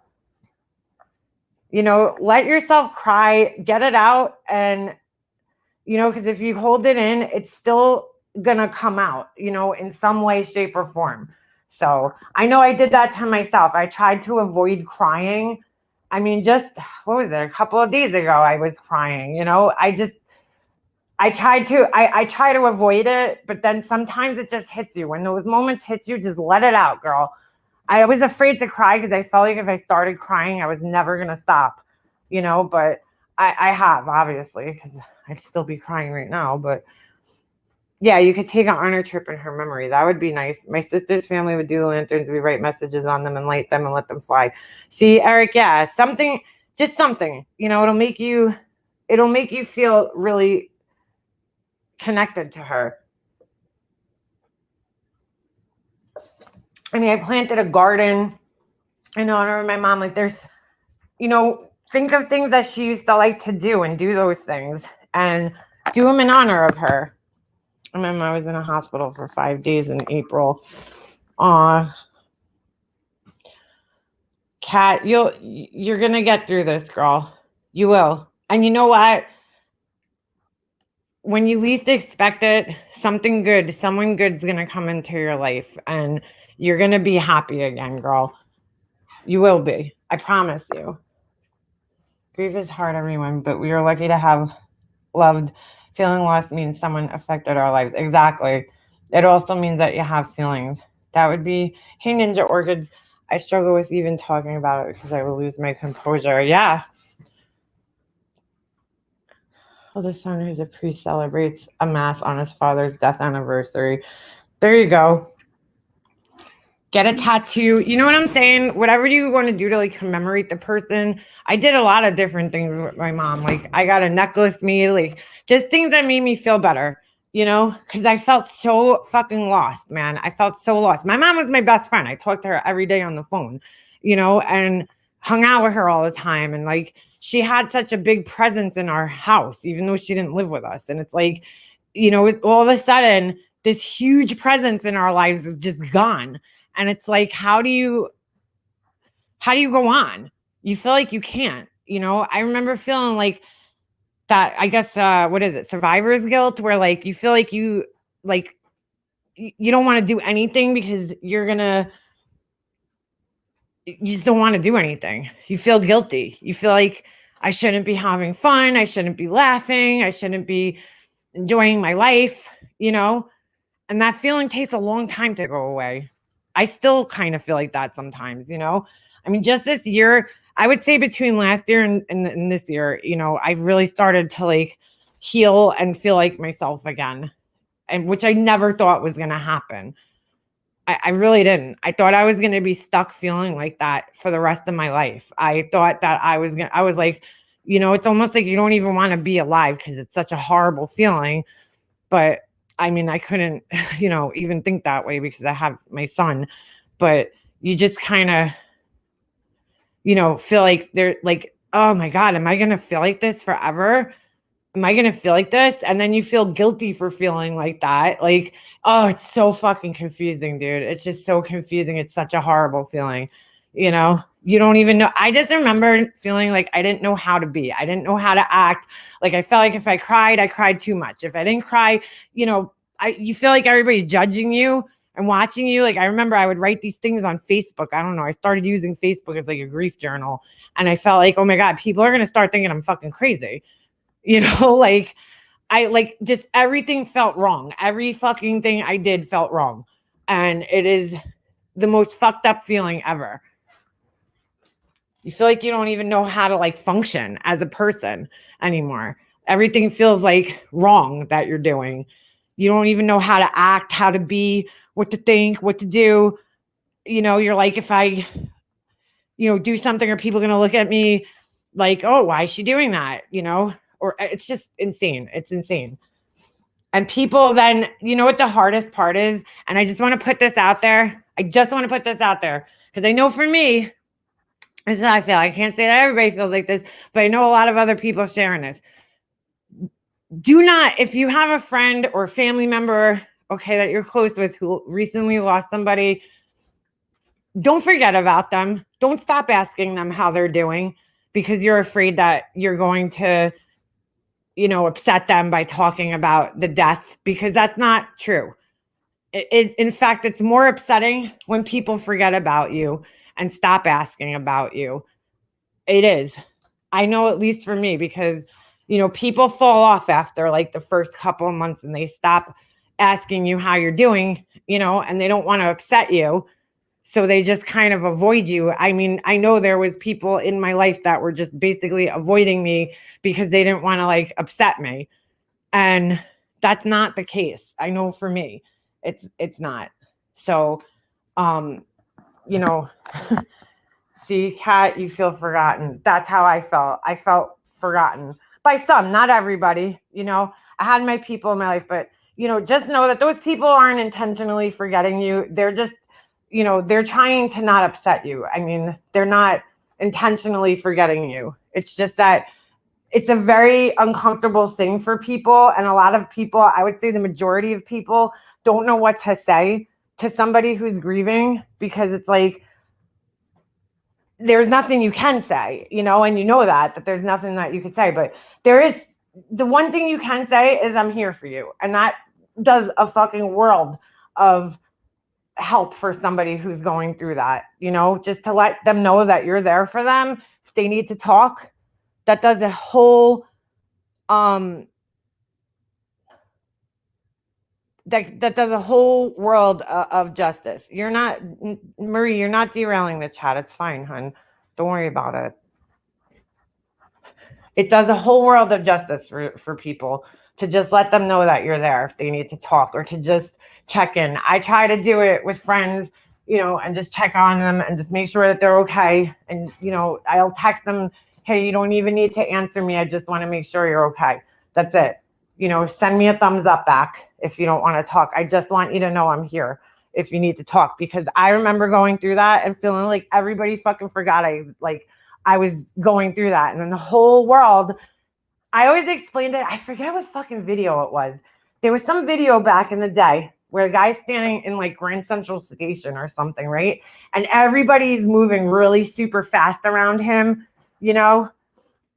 Let yourself cry, get it out. And, because if you hold it in, it's still going to come out, in some way, shape, or form. So I know I did that to myself. I tried to avoid crying. I mean, what was it? A couple of days ago, I was crying, I try to avoid it, but then sometimes it just hits you. When those moments hit you, just let it out, girl. I was afraid to cry because I felt like if I started crying, I was never going to stop, but I have, obviously, because I'd still be crying right now. But yeah, you could take an honor trip in her memory. That would be nice. My sister's family would do lanterns. We write messages on them and light them and let them fly. See, Eric, yeah, something, it'll make you feel really connected to her. I mean, I planted a garden in honor of my mom. Like there's, think of things that she used to like to do and do those things and do them in honor of her. I remember I was in a hospital for 5 days in April. Kat, you're gonna get through this, girl. You will. And you know what? When you least expect it, someone good's gonna come into your life, and you're gonna be happy again, girl. You will be. I promise you. Grief is hard, everyone, but we are lucky to have loved. Feeling lost means someone affected our lives. Exactly. It also means that you have feelings. That would be, hey, Ninja Orchids, I struggle with even talking about it because I will lose my composure. Yeah. Well, the son who's a priest celebrates a mass on his father's death anniversary. There you go. Get a tattoo. You know what I'm saying? Whatever you want to do to like commemorate the person. I did a lot of different things with my mom. Like I got a necklace made, like just things that made me feel better, you know, because I felt so fucking lost, man. I felt so lost. My mom was my best friend. I talked to her every day on the phone, you know, and hung out with her all the time. And like she had such a big presence in our house, even though she didn't live with us. And it's like, you know, all of a sudden, this huge presence in our lives is just gone. And it's like, how do you go on? You feel like you can't, you know? I remember feeling like that, I guess, what is it? Survivor's guilt, where like, you feel like you don't want to do anything because you just don't want to do anything. You feel guilty. You feel like I shouldn't be having fun. I shouldn't be laughing. I shouldn't be enjoying my life, you know? And that feeling takes a long time to go away. I still kind of feel like that sometimes, you know? I mean, just this year, I would say between last year and this year, you know, I've really started to like heal and feel like myself again, and which I never thought was going to happen. I really didn't. I thought I was going to be stuck feeling like that for the rest of my life. I thought that I was like, you know, it's almost like you don't even want to be alive because it's such a horrible feeling. But I mean, I couldn't, you know, even think that way because I have my son. But you just kind of, you know, feel like they're like, oh my God, am I going to feel like this forever? Am I going to feel like this? And then you feel guilty for feeling like that. Like, oh, it's so fucking confusing, dude. It's just so confusing. It's such a horrible feeling. You know, you don't even know. I just remember feeling like I didn't know how to be. I didn't know how to act. Like I felt like if I cried too much. If I didn't cry, you know, you feel like everybody's judging you and watching you. Like I remember I would write these things on Facebook. I don't know. I started using Facebook as like a grief journal. And I felt like, oh my God, people are going to start thinking I'm fucking crazy. You know, like I like just everything felt wrong. Every fucking thing I did felt wrong. And it is the most fucked up feeling ever. You feel like you don't even know how to like function as a person anymore. Everything feels like wrong that you're doing. You don't even know how to act, how to be, what to think, what to do. You know, you're like, if I, you know, do something, are people going to look at me like, oh, why is she doing that? You know, or it's just insane. It's insane. And people then, you know what the hardest part is? And I just want to put this out there. Because I know for me, this is how I feel. I can't say that everybody feels like this, but I know a lot of other people sharing this. Do not, if you have a friend or family member, okay, that you're close with who recently lost somebody, don't forget about them. Don't stop asking them how they're doing because you're afraid that you're going to, you know, upset them by talking about the death, because that's not true. In fact, it's more upsetting when people forget about you and stop asking about you. It is. I know, at least for me, because, you know, people fall off after like the first couple of months and they stop asking you how you're doing, you know, and they don't want to upset you. So they just kind of avoid you. I mean, I know there was people in my life that were just basically avoiding me because they didn't want to like upset me. And that's not the case. I know for me, it's not. So, you know, see, Kat, you feel forgotten. That's how I felt. I felt forgotten by some, not everybody. You know, I had my people in my life, but, you know, just know that those people aren't intentionally forgetting you. They're just, you know, they're trying to not upset you. I mean, they're not intentionally forgetting you. It's just that it's a very uncomfortable thing for people. And a lot of people, I would say the majority of people, don't know what to say to somebody who's grieving, because it's like, there's nothing you can say, you know, and you know that there's nothing that you could say. But there is, the one thing you can say is, I'm here for you. And that does a fucking world of help for somebody who's going through that, you know, just to let them know that you're there for them. If they need to talk, that does a whole that does a whole world of justice. You're not, Marie, you're not derailing the chat. It's fine, hun. Don't worry about it. It does a whole world of justice for people to just let them know that you're there if they need to talk, or to just check in. I try to do it with friends, you know, and just check on them and just make sure that they're okay. And, you know, I'll text them, hey, you don't even need to answer me. I just want to make sure you're okay. That's it. You know, send me a thumbs up back if you don't want to talk. I just want you to know I'm here if you need to talk, because I remember going through that and feeling like everybody fucking forgot I was going through that. And then the whole world, I always explained it. I forget what fucking video it was. There was some video back in the day where a guy's standing in like Grand Central Station or something, right? And everybody's moving really super fast around him, you know?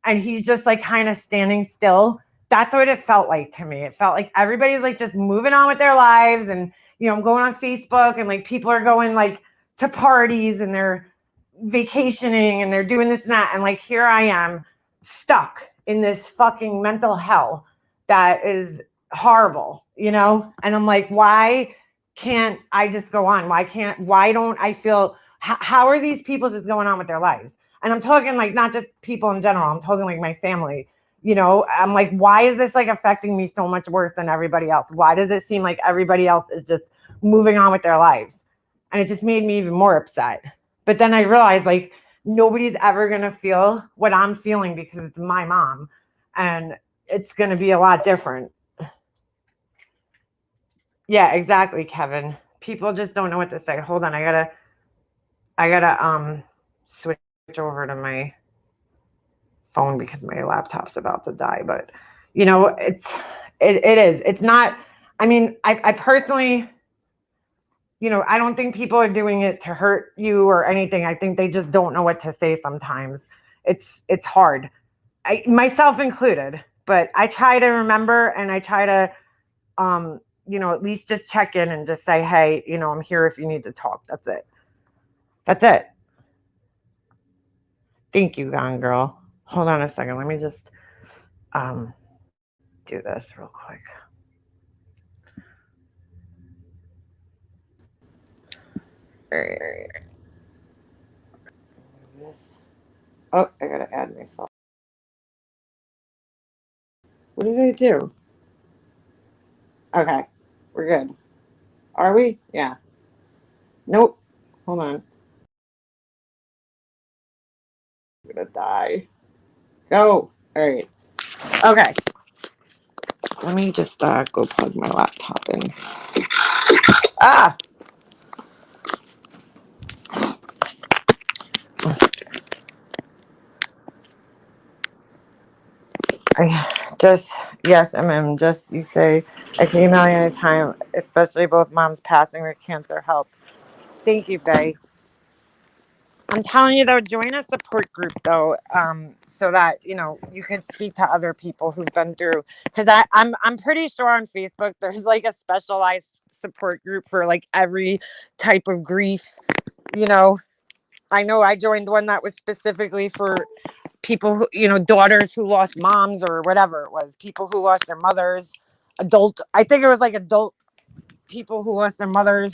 And he's just like kind of standing still. That's what it felt like to me. It felt like everybody's like just moving on with their lives. And, you know, I'm going on Facebook and like people are going like to parties and they're vacationing and they're doing this and that. And like, here I am stuck in this fucking mental hell that is horrible, you know? And I'm like, why can't I just go on? Why don't I feel, how are these people just going on with their lives? And I'm talking like not just people in general. I'm talking like my family, you know? I'm like, why is this like affecting me so much worse than everybody else? Why does it seem like everybody else is just moving on with their lives? And it just made me even more upset. But then I realized like nobody's ever going to feel what I'm feeling because it's my mom, and it's going to be a lot different. Yeah, exactly, Kevin. People just don't know what to say. Hold on. I gotta switch over to my phone because my laptop's about to die. But you know, it is. It's not, I mean, I personally, you know, I don't think people are doing it to hurt you or anything. I think they just don't know what to say sometimes. It's hard. Myself included, but I try to remember, and I try to, you know, at least just check in and just say, hey, you know, I'm here if you need to talk. That's it. That's it. Thank you, Gone Girl. Hold on a second. Let me just do this real quick. All right. Oh, I gotta add myself. What did I do? Okay, we're good. Are we? Yeah. Nope. Hold on. I'm gonna die. Go. All right. Okay. Let me just go plug my laptop in. Ah! Yes, just, you say, I can email you anytime, especially both moms passing with cancer helped. Thank you, Faye. I'm telling you though, join a support group though, so that, you know, you can speak to other people who've been through, because I'm pretty sure on Facebook there's like a specialized support group for like every type of grief, you know. I know I joined one that was specifically for people who, you know, daughters who lost moms or whatever it was, people who lost their mothers, I think it was like adult people who lost their mothers.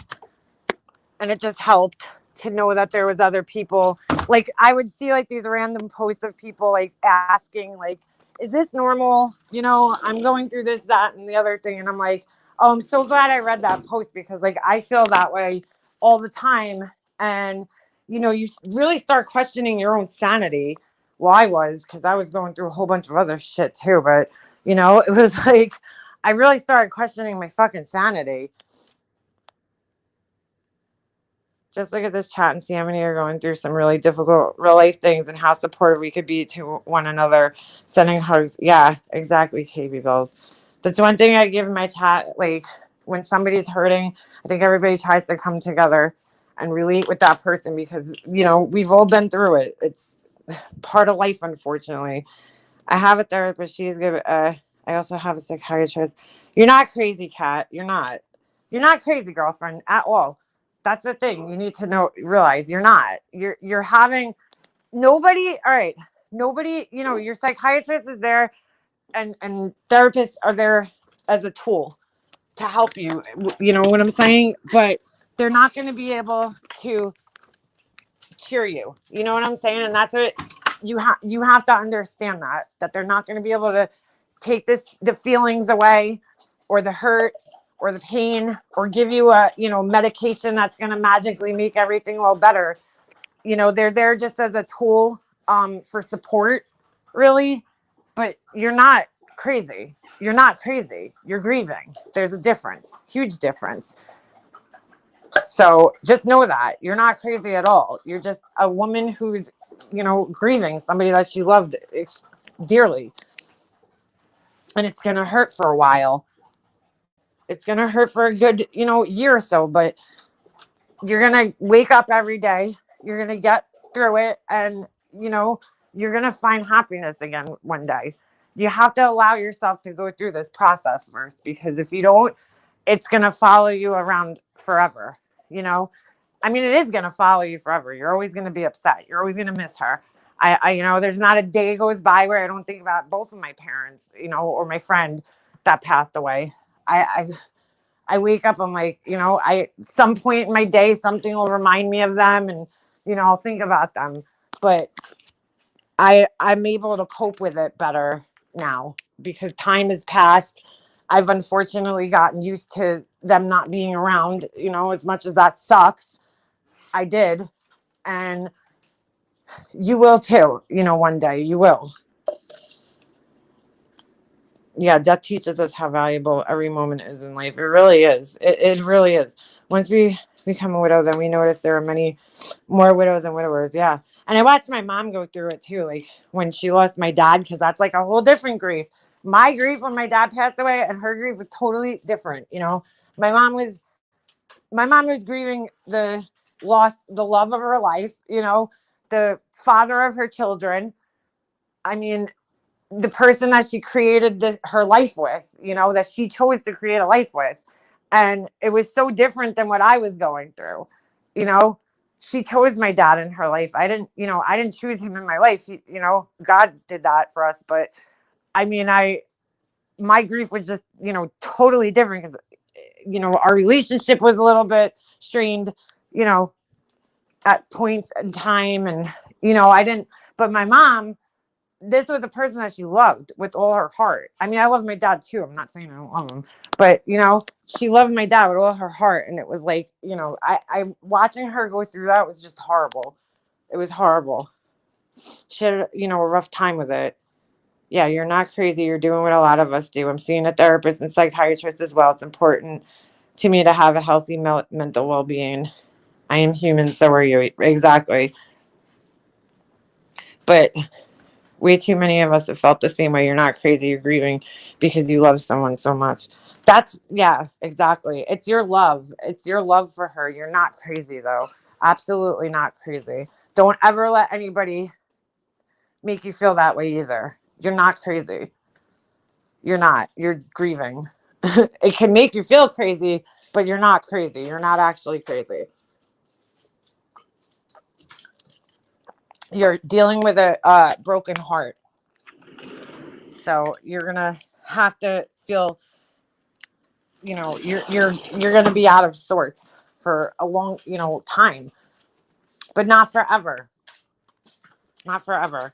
And it just helped to know that there was other people. Like I would see like these random posts of people like asking like, is this normal? You know, I'm going through this, that, and the other thing. And I'm like, oh, I'm so glad I read that post, because like I feel that way all the time. And, you know, you really start questioning your own sanity. Well, I was, because I was going through a whole bunch of other shit too. But, you know, it was like, I really started questioning my fucking sanity. just look at this chat and see how many are going through some really difficult real life things and how supportive we could be to one another. Sending hugs. Yeah, exactly, KB Bills. That's one thing I give my chat. Like, when somebody's hurting, I think everybody tries to come together and relate with that person because, we've all been through it. It's part of life, unfortunately. I have a therapist. She's good. I also have a psychiatrist. You're not crazy, Kat. You're not. You're not crazy, girlfriend, at all. That's the thing. You need to realize you're not. You're having nobody. All right. Nobody. Your psychiatrist is there, and therapists are there as a tool to help you. You know what I'm saying? But they're not going to be able to cheer you. You know what I'm saying? And that's what you have to understand, that they're not going to be able to take the feelings away, or the hurt, or the pain, or give you a medication that's going to magically make everything all better. They're there just as a tool for support, really. But you're not crazy. You're not crazy. You're grieving. There's a difference, huge difference. So just know that you're not crazy at all. You're just a woman who's, grieving somebody that she loved dearly. And it's going to hurt for a while. It's going to hurt for a good, year or so, but you're going to wake up every day. You're going to get through it. And, you're going to find happiness again one day. You have to allow yourself to go through this process first, because if you don't, it's going to follow you around forever. I mean, it is going to follow you forever. You're always going to be upset. You're always going to miss her. There's not a day goes by where I don't think about both of my parents, or my friend that passed away. I wake up, I'm like, some point in my day, something will remind me of them, and, I'll think about them. But I'm able to cope with it better now because time has passed. I've unfortunately gotten used to them not being around, as much as that sucks. I did. And you will too, one day you will. Yeah, death teaches us how valuable every moment is in life. It really is. It really is. Once we become a widow, then we notice there are many more widows and widowers. Yeah. And I watched my mom go through it too, like when she lost my dad, because that's like a whole different grief. My grief when my dad passed away and her grief was totally different. My mom was grieving the loss, the love of her life, the father of her children. I mean, the person that she created her life with, that she chose to create a life with. And it was so different than what I was going through. She chose my dad in her life. I didn't choose him in my life. God did that for us. But I mean, my grief was just, totally different because, our relationship was a little bit strained, at points in time. And, but my mom, this was a person that she loved with all her heart. I mean, I love my dad too. I'm not saying I don't love him, but she loved my dad with all her heart. And it was like, I watching her go through that was just horrible. It was horrible. She had, a rough time with it. Yeah, you're not crazy. You're doing what a lot of us do. I'm seeing a therapist and psychiatrist as well. It's important to me to have a healthy mental well-being. I am human, so are you. Exactly. But way too many of us have felt the same way. You're not crazy. You're grieving because you love someone so much. Yeah, exactly. It's your love. It's your love for her. You're not crazy, though. Absolutely not crazy. Don't ever let anybody make you feel that way either. You're not crazy. You're not. You're grieving. It can make you feel crazy, but you're not crazy. You're not actually crazy. You're dealing with a broken heart. So you're going to have to feel, you're going to be out of sorts for a long, time, but not forever. Not forever.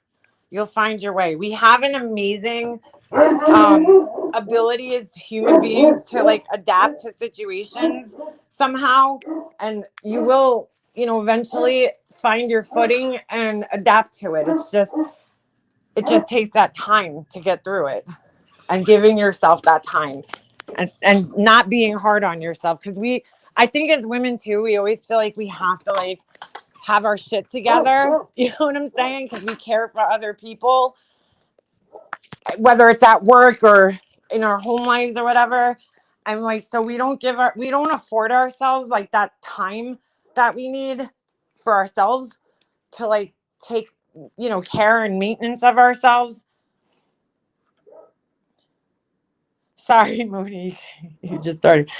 You'll find your way. We have an amazing ability as human beings to like adapt to situations somehow, and you will, eventually find your footing and adapt to it. It just takes that time to get through it, and giving yourself that time, and not being hard on yourself, because I think as women too, we always feel like we have to like have our shit together. You know what I'm saying? Because we care for other people, whether it's at work or in our home lives or whatever. I'm like, so we don't afford ourselves like that time that we need for ourselves to like take, care and maintenance of ourselves. Sorry, Monique, you just started.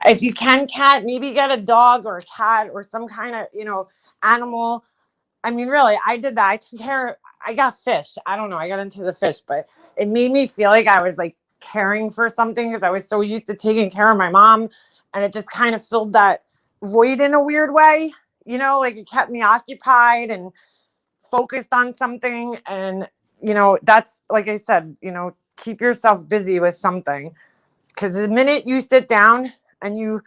If you can, cat, maybe get a dog or a cat or some kind of, animal. I mean, really, I did that. I took care. I got fish. I don't know. I got into the fish, but it made me feel like I was like caring for something because I was so used to taking care of my mom, and it just kind of filled that void in a weird way. Like it kept me occupied and focused on something, and that's like I said. Keep yourself busy with something because the minute you sit down and you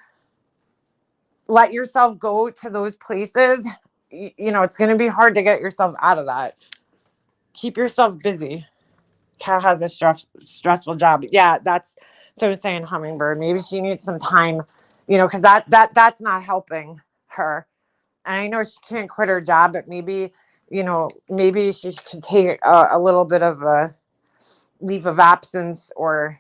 let yourself go to those places, it's going to be hard to get yourself out of that. Keep yourself busy. Kat has a stressful job. Yeah, that's so I'm saying Hummingbird. Maybe she needs some time, because that's not helping her. And I know she can't quit her job, but maybe she could take a little bit of a leave of absence, or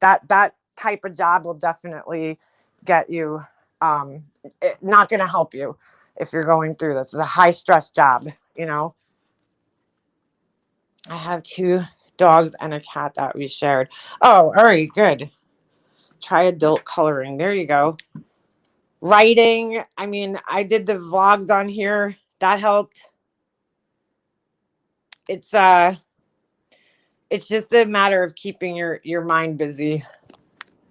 that type of job will definitely get you not going to help you if you're going through this. It's a high stress job. I have 2 dogs and a cat that we shared. Oh, all right, good. Try adult coloring. There you go. Writing. I mean, I did the vlogs on here. That helped. It's just a matter of keeping your mind busy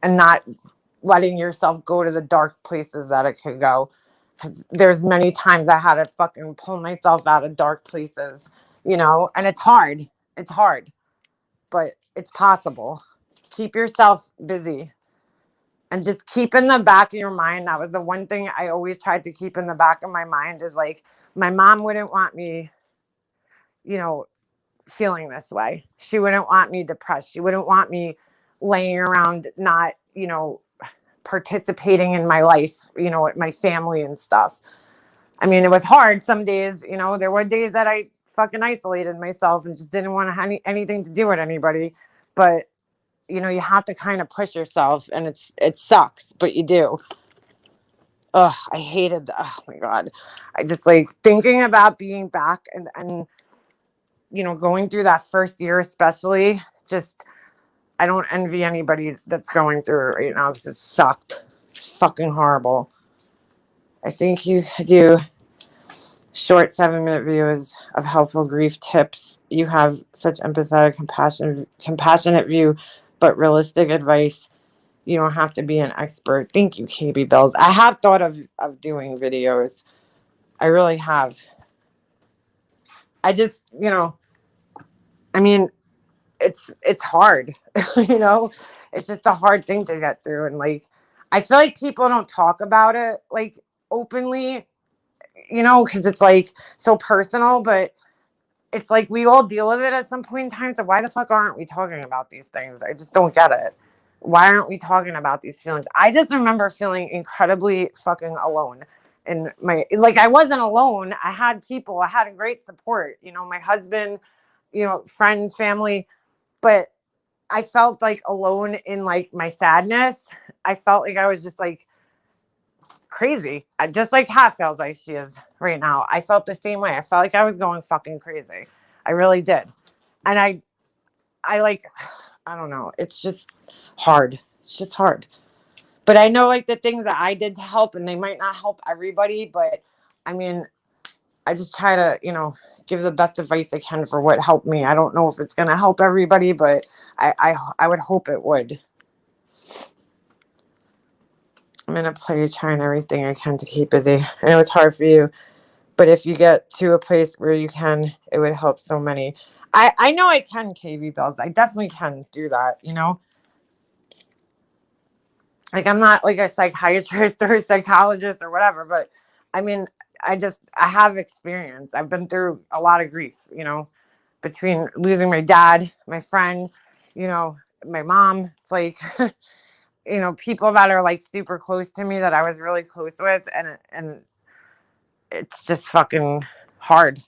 and not letting yourself go to the dark places that it could go. Because there's many times I had to fucking pull myself out of dark places, and it's hard. It's hard, but it's possible. Keep yourself busy and just keep in the back of your mind. That was the one thing I always tried to keep in the back of my mind is like, my mom wouldn't want me, feeling this way. She wouldn't want me depressed. She wouldn't want me laying around not, participating in my life, with my family and stuff. I mean, it was hard some days, there were days that I fucking isolated myself and just didn't want to have anything to do with anybody. But, you have to kind of push yourself, and it sucks, but you do. Ugh, I hated, oh my God. I just like thinking about being back and going through that first year, especially, just, I don't envy anybody that's going through it right now because it sucked. It's fucking horrible. I think you do short 7-minute videos of helpful grief tips. You have such empathetic, compassionate view, but realistic advice. You don't have to be an expert. Thank you, KB Bells. I have thought of doing videos. I really have. I just, I mean, it's hard, it's just a hard thing to get through. And like, I feel like people don't talk about it like openly, because it's like so personal, but it's like we all deal with it at some point in time. So why the fuck aren't we talking about these things? I just don't get it. Why aren't we talking about these feelings? I just remember feeling incredibly fucking alone. And I wasn't alone. I had people, I had a great support, my husband, friends, family, but I felt like alone in like my sadness. I felt like I was just like crazy. Just like Kat feels like she is right now. I felt the same way. I felt like I was going fucking crazy. I really did. And I like, I don't know. It's just hard. It's just hard. But I know like the things that I did to help, and they might not help everybody, but I mean, I just try to, give the best advice I can for what helped me. I don't know if it's going to help everybody, but I would hope it would. I'm going to play trying everything I can to keep busy. I know it's hard for you, but if you get to a place where you can, it would help so many. I know I can, KB Bells. I definitely can do that, Like, I'm not like a psychiatrist or a psychologist or whatever, but I mean, I have experience. I've been through a lot of grief, between losing my dad, my friend, my mom. It's like, you know, people that are like super close to me that I was really close with, and it's just fucking hard.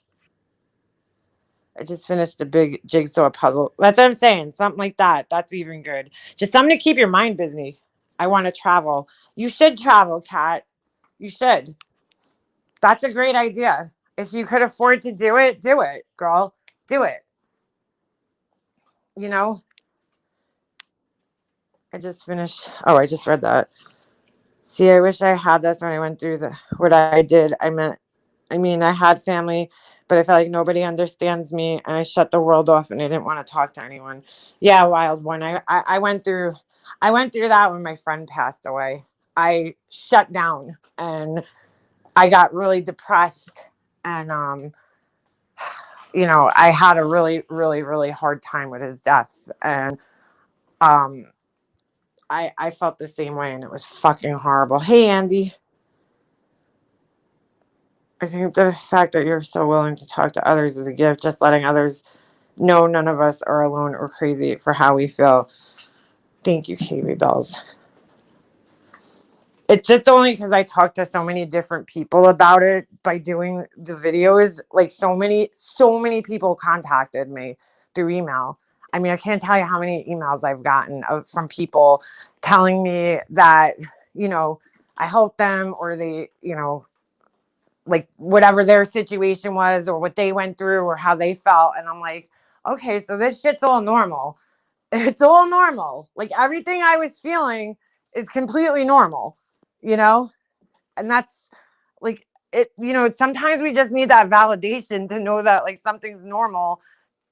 I just finished a big jigsaw puzzle. That's what I'm saying. Something like that. That's even good. Just something to keep your mind busy. I want to travel. You should travel, Kat. You should. That's a great idea. If you could afford to do it, girl. Do it. You know? I just finished. Oh, I just read that. See, I wish I had this when I went through what I did. I mean, I had family, but I felt like nobody understands me, and I shut the world off, and I didn't want to talk to anyone. Yeah, wild one. I went through that when my friend passed away. I shut down, and I got really depressed, and you know, I had a really, really, really hard time with his death, and um, I felt the same way, and it was fucking horrible. Hey, Andy. I think the fact that you're so willing to talk to others is a gift, just letting others know none of us are alone or crazy for how we feel. Thank you, KB Bells. It's just only because I talked to so many different people about it by doing the videos. Like so many people contacted me through email. I mean, I can't tell you how many emails I've gotten from people telling me that, you know, I helped them, or they, you know, like whatever their situation was or what they went through or how they felt. And I'm like, okay, so this shit's all normal. It's all normal. Like everything I was feeling is completely normal, you know? And that's like it, you know, sometimes we just need that validation to know that like something's normal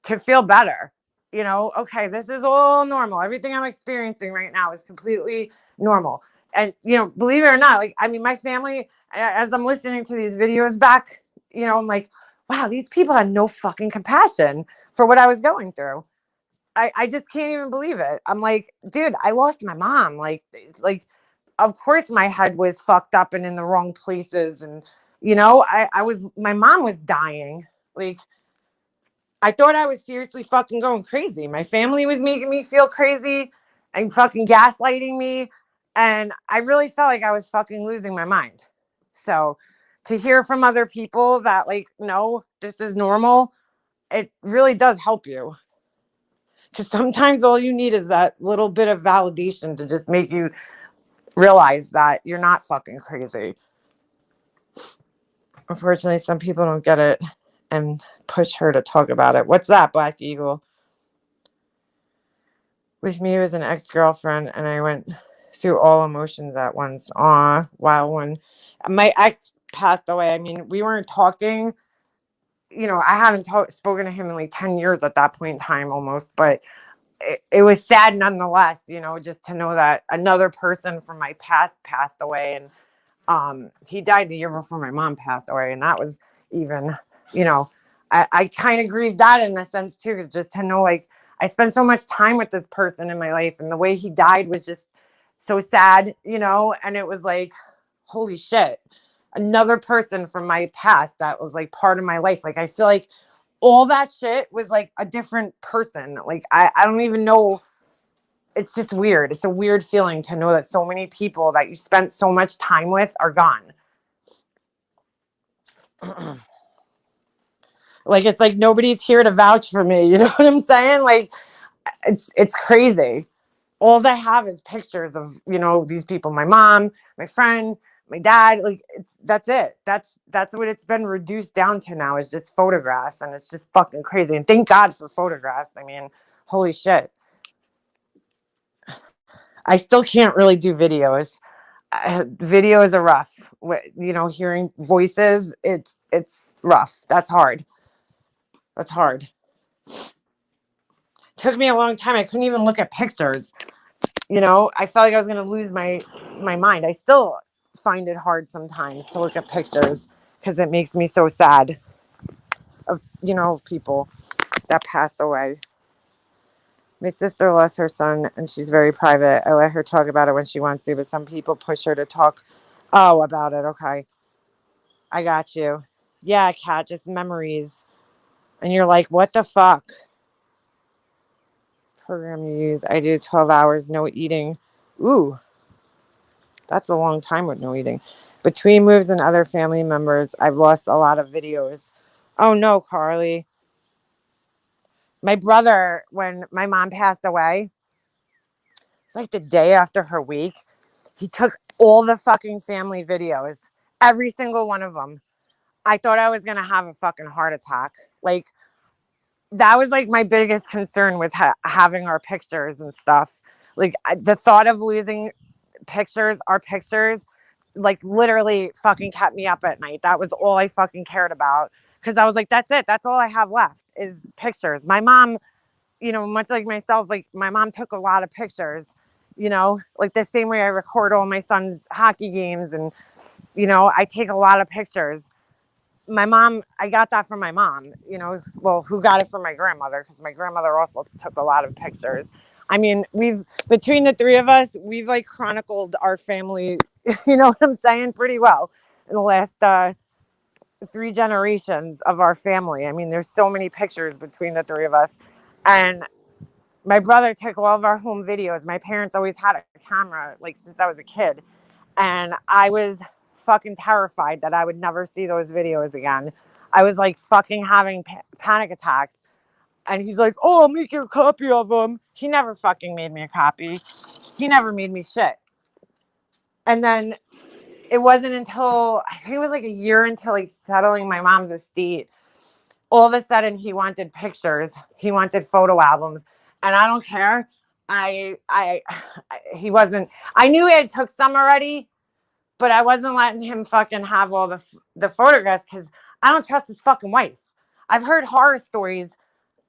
to feel better. You know, okay, this is all normal. Everything I'm experiencing right now is completely normal. And, you know, believe it or not, like, I mean, my family, as I'm listening to these videos back, you know, I'm like, wow, these people had no fucking compassion for what I was going through. I just can't even believe it. I'm like, dude, I lost my mom. Like, of course my head was fucked up and in the wrong places. And, you know, my mom was dying. Like, I thought I was seriously fucking going crazy. My family was making me feel crazy and fucking gaslighting me. And I really felt like I was fucking losing my mind. So to hear from other people that, like, no, this is normal, it really does help you. Because sometimes all you need is that little bit of validation to just make you realize that you're not fucking crazy. Unfortunately, some people don't get it and push her to talk about it. What's that, Black Eagle? With me, it was an ex-girlfriend, and I went through all emotions at once. Wow, when my ex passed away, I mean, we weren't talking. You know, I hadn't spoken to him in like 10 years at that point in time almost, but it was sad nonetheless, you know, just to know that another person from my past passed away. And he died the year before my mom passed away, and that was even, you know, I kind of grieved that in a sense too, because just to know, like, I spent so much time with this person in my life, and the way he died was just so sad, you know. And it was like, holy shit, another person from my past that was like part of my life. Like, I feel like all that shit was like a different person. Like, I don't even know. It's just weird. It's a weird feeling to know that so many people that you spent so much time with are gone. Like, it's like nobody's here to vouch for me. You know what I'm saying? Like, it's crazy. All I have is pictures of, you know, these people, my mom, my friend, my dad. Like, that's it. That's what it's been reduced down to now, is just photographs. And it's just fucking crazy. And thank God for photographs. I mean, holy shit. I still can't really do videos. Videos are rough. You know, hearing voices, it's rough. That's hard. Took me a long time. I couldn't even look at pictures. You know, I felt like I was gonna lose my mind. I still find it hard sometimes to look at pictures because it makes me so sad of, you know, of people that passed away. My sister lost her son, and she's very private. I let her talk about it when she wants to, but some people push her to talk. Oh, about it. Okay. I got you. Yeah, Kat, just memories. And you're like, what the fuck? Program you use. I do 12 hours, no eating Ooh, that's a long time with no eating. Between moves and other family members, I've lost a lot of videos. Oh no, Carly. My brother, when my mom passed away, it's like the day after her week, he took all the fucking family videos, every single one of them. I thought I was going to have a fucking heart attack. Like, that was like my biggest concern with having our pictures and stuff. Like, the thought of losing our pictures, like literally fucking kept me up at night. That was all I fucking cared about. Cause I was like, that's it. That's all I have left is pictures. My mom, much like myself, like my mom took a lot of pictures, like the same way I record all my son's hockey games and, I take a lot of pictures. My mom, I got that from my mom, well, who got it from my grandmother, because my grandmother also took a lot of pictures. I mean, between the three of us, we've like chronicled our family, you know what I'm saying, pretty well in the last 3 generations of our family. I mean, there's so many pictures between the three of us. And my brother took all of our home videos. My parents always had a camera, like since I was a kid. And I was fucking terrified that I would never see those videos again. I was like fucking having panic attacks. And he's like, oh, I'll make you a copy of them. He never fucking made me a copy. He never made me shit. And then it wasn't until, I think it was like a year until like settling my mom's estate. All of a sudden he wanted pictures. He wanted photo albums. And I don't care. He wasn't, I knew he had took some already, but I wasn't letting him fucking have all the photographs because I don't trust his fucking wife. I've heard horror stories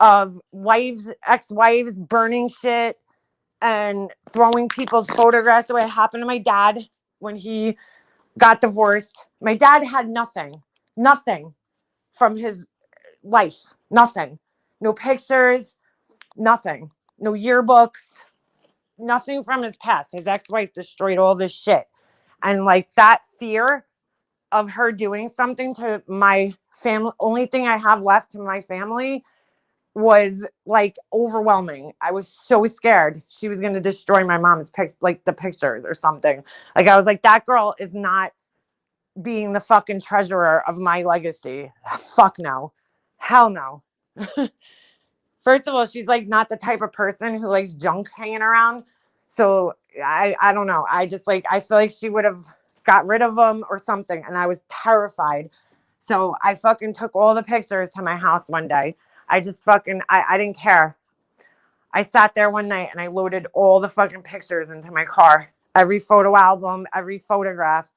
of ex-wives burning shit and throwing people's photographs away. It happened to my dad when he got divorced. My dad had nothing from his life. Nothing. No pictures, nothing. No yearbooks, nothing from his past. His ex-wife destroyed all this shit. And like that fear of her doing something to my family, only thing I have left to my family, was like overwhelming. I was so scared she was going to destroy my mom's like the pictures or something. Like I was like, that girl is not being the fucking treasurer of my legacy. Fuck no. Hell no. First of all, she's like not the type of person who likes junk hanging around. So I don't know. I just like, I feel like she would have got rid of them or something. And I was terrified. So I fucking took all the pictures to my house one day. I just fucking, I didn't care. I sat there one night and I loaded all the fucking pictures into my car. Every photo album, every photograph.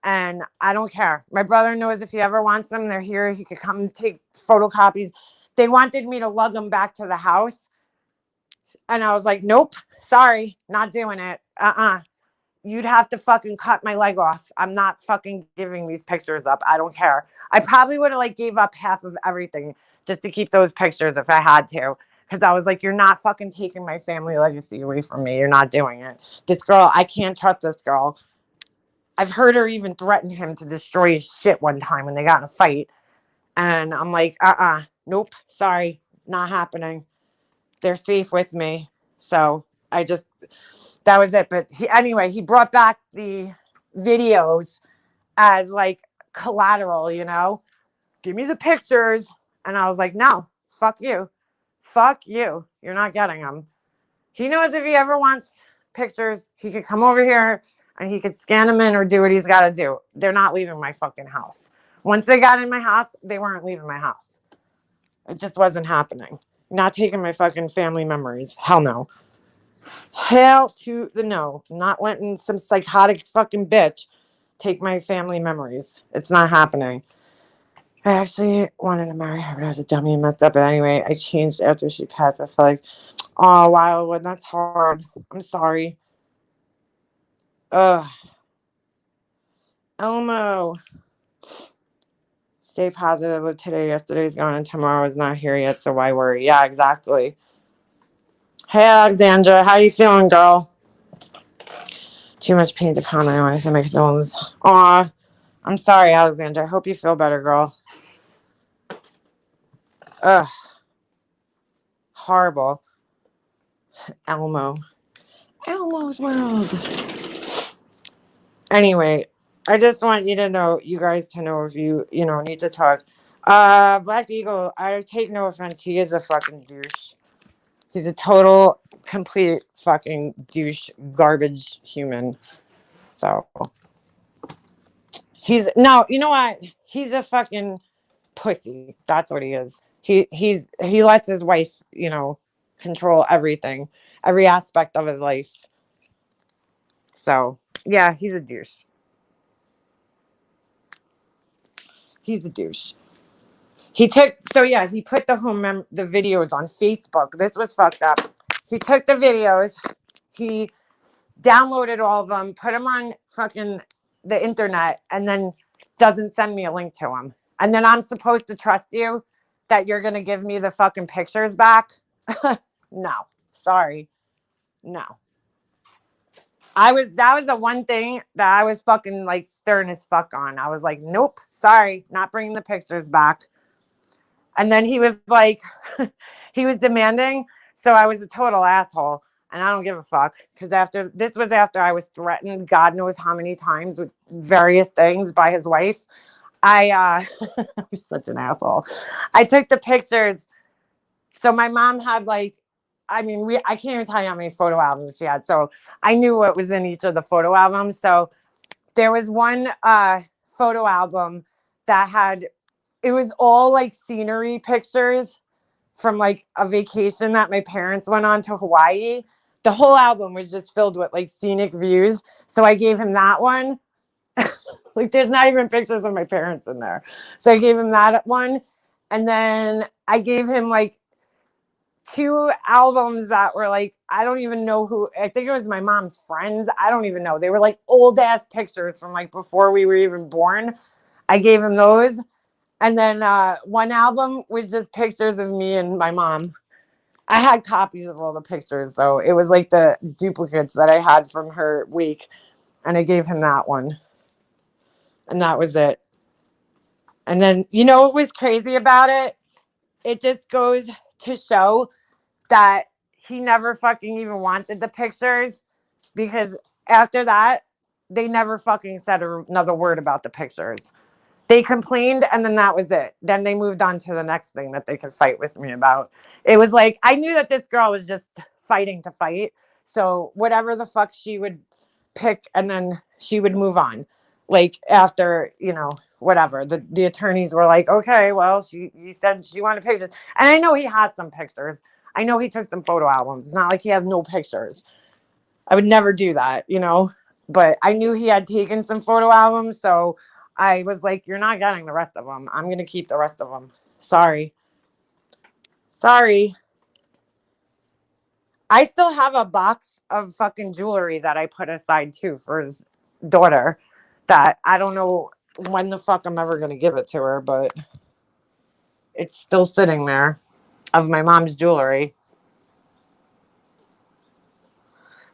And I don't care. My brother knows if he ever wants them, they're here. He could come and take photocopies. They wanted me to lug them back to the house. And I was like, nope, sorry, not doing it. You'd have to fucking cut my leg off. I'm not fucking giving these pictures up. I don't care. I probably would have like gave up half of everything just to keep those pictures if I had to. Because I was like, you're not fucking taking my family legacy away from me. You're not doing it. This girl, I can't trust this girl. I've heard her even threaten him to destroy his shit one time when they got in a fight. And I'm like, nope, sorry, not happening. They're safe with me. So that was it. But he brought back the videos as like collateral, give me the pictures. And I was like, no, fuck you. Fuck you. You're not getting them. He knows if he ever wants pictures, he could come over here and he could scan them in or do what he's got to do. They're not leaving my fucking house. Once they got in my house, they weren't leaving my house. It just wasn't happening. Not taking my fucking family memories. Hell no. Hell to the no. Not letting some psychotic fucking bitch take my family memories. It's not happening. I actually wanted to marry her, but I was a dummy and messed up. But anyway, I changed after she passed. I felt like, oh, Wildwood, that's hard. I'm sorry. Ugh. Elmo. Stay positive with today. Yesterday's gone and tomorrow is not here yet, so why worry? Yeah, exactly. Hey, Alexandra. How you feeling, girl? Too much pain to comment. I want to say my condolences. Aw. I'm sorry, Alexandra. I hope you feel better, girl. Ugh. Horrible. Elmo. Elmo's World. Anyway, I just want you to know, you guys to know if you need to talk. Black Eagle, I take no offense. He is a fucking douche. He's a total, complete fucking douche, garbage human. So no, you know what? He's a fucking pussy. That's what he is. He lets his wife, control everything, every aspect of his life. So yeah, he's a douche. He's a douche. He put the videos on Facebook. This was fucked up. He took the videos, he downloaded all of them, put them on fucking the internet, and then doesn't send me a link to them. And then I'm supposed to trust you that you're gonna give me the fucking pictures back? No, sorry, no. That was the one thing that I was fucking like stern as fuck on. I was like, nope, sorry, not bringing the pictures back. And then he was like, he was demanding. So I was a total asshole. And I don't give a fuck. Because after I was threatened God knows how many times with various things by his wife. I was such an asshole. I took the pictures. So my mom had I can't even tell you how many photo albums she had. So I knew what was in each of the photo albums. So there was one photo album that it was all like scenery pictures from like a vacation that my parents went on to Hawaii. The whole album was just filled with like scenic views. So I gave him that one. Like there's not even pictures of my parents in there. So I gave him that one. And then I gave him like 2 albums that were like, I don't even know who, I think it was my mom's friends. I don't even know. They were like old ass pictures from like before we were even born. I gave him those. And then one album was just pictures of me and my mom. I had copies of all the pictures, though. It was like the duplicates that I had from her week. And I gave him that one. And that was it. And then, you know what was crazy about it? It just goes to show that he never fucking even wanted the pictures. Because after that, they never fucking said another word about the pictures. They complained, and then that was it. Then they moved on to the next thing that they could fight with me about. It was like, I knew that this girl was just fighting to fight. So whatever the fuck she would pick, and then she would move on. Like after, whatever. The attorneys were like, okay, well, you said she wanted pictures. And I know he has some pictures. I know he took some photo albums. It's not like he has no pictures. I would never do that, But I knew he had taken some photo albums, so I was like, you're not getting the rest of them. I'm going to keep the rest of them. Sorry. I still have a box of fucking jewelry that I put aside too for his daughter that I don't know when the fuck I'm ever going to give it to her, but it's still sitting there of my mom's jewelry.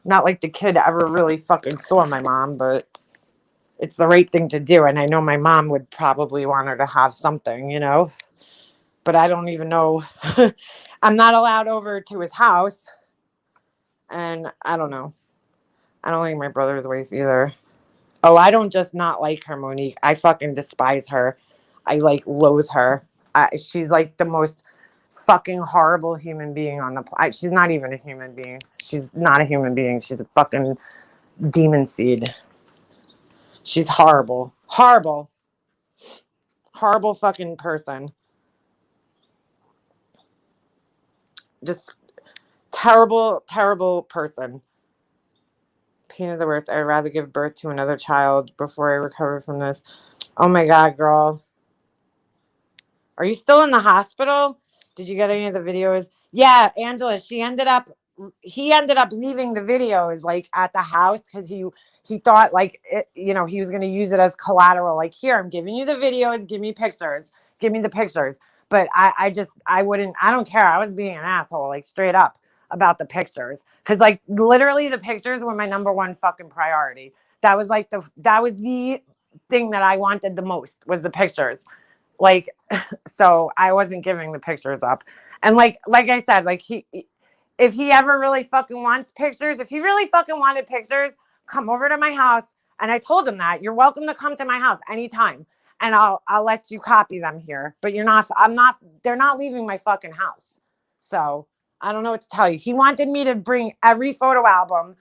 Not like the kid ever really fucking saw my mom, but it's the right thing to do. And I know my mom would probably want her to have something, but I don't even know. I'm not allowed over to his house. And I don't know. I don't like my brother's wife either. Oh, I don't just not like her, Monique. I fucking despise her. I loathe her. She's like the most fucking horrible human being on the planet. She's not even a human being. She's not a human being. She's a fucking demon seed. She's horrible. Horrible. Horrible fucking person. Just terrible, terrible person. Pain of the worst. I'd rather give birth to another child before I recover from this. Oh my God, girl. Are you still in the hospital? Did you get any of the videos? Yeah, Angela, he ended up leaving the videos like at the house because he thought he was going to use it as collateral. Like, here, I'm giving you the videos, give me pictures, give me the pictures. But I don't care. I was being an asshole, like straight up about the pictures. Cause like literally the pictures were my number one fucking priority. That was the thing that I wanted the most was the pictures. Like, so I wasn't giving the pictures up. And like I said, like if he ever really fucking wants pictures, if he really fucking wanted pictures, come over to my house. And I told him that you're welcome to come to my house anytime, and I'll let you copy them here. But they're not leaving my fucking house. So I don't know what to tell you. He wanted me to bring every photo album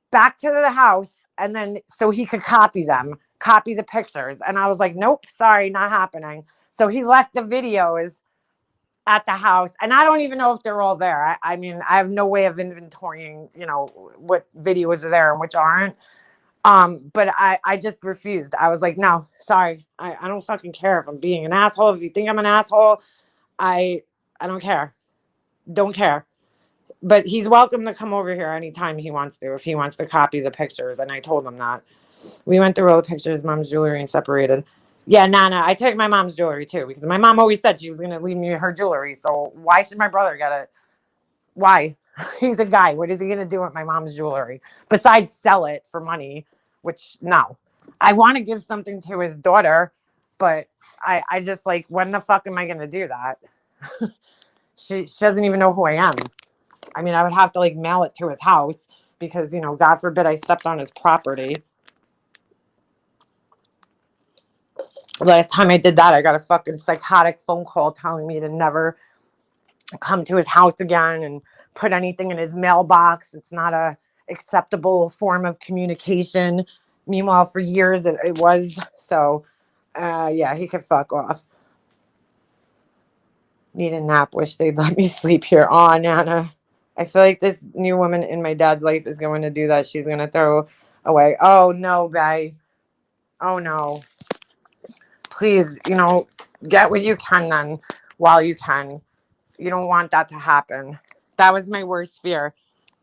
back to the house, and then so he could copy the pictures. And I was like, nope, sorry, not happening. So he left the videos at the house, and I don't even know if they're all there. I mean, I have no way of inventorying, what videos are there and which aren't. But I just refused. I was like, no, sorry. I don't fucking care if I'm being an asshole. If you think I'm an asshole, I don't care. Don't care. But he's welcome to come over here anytime he wants to, if he wants to copy the pictures. And I told him that. We went through all the pictures, mom's jewelry, and separated. Yeah, Nana, I took my mom's jewelry too, because my mom always said she was going to leave me her jewelry. So why should my brother get it? Why? He's a guy. What is he going to do with my mom's jewelry besides sell it for money? Which, no. I want to give something to his daughter, but I just like, when the fuck am I going to do that? She doesn't even know who I am. I mean, I would have to like mail it to his house because, God forbid I stepped on his property. Last time I did that, I got a fucking psychotic phone call telling me to never come to his house again and put anything in his mailbox. It's not a acceptable form of communication. Meanwhile, for years it was. So, yeah, he could fuck off. Need a nap. Wish they'd let me sleep here. Aw, Nana. I feel like this new woman in my dad's life is going to do that. She's going to throw away. Oh, no, bae. Oh, no. Please, get what you can then while you can. You don't want that to happen. That was my worst fear,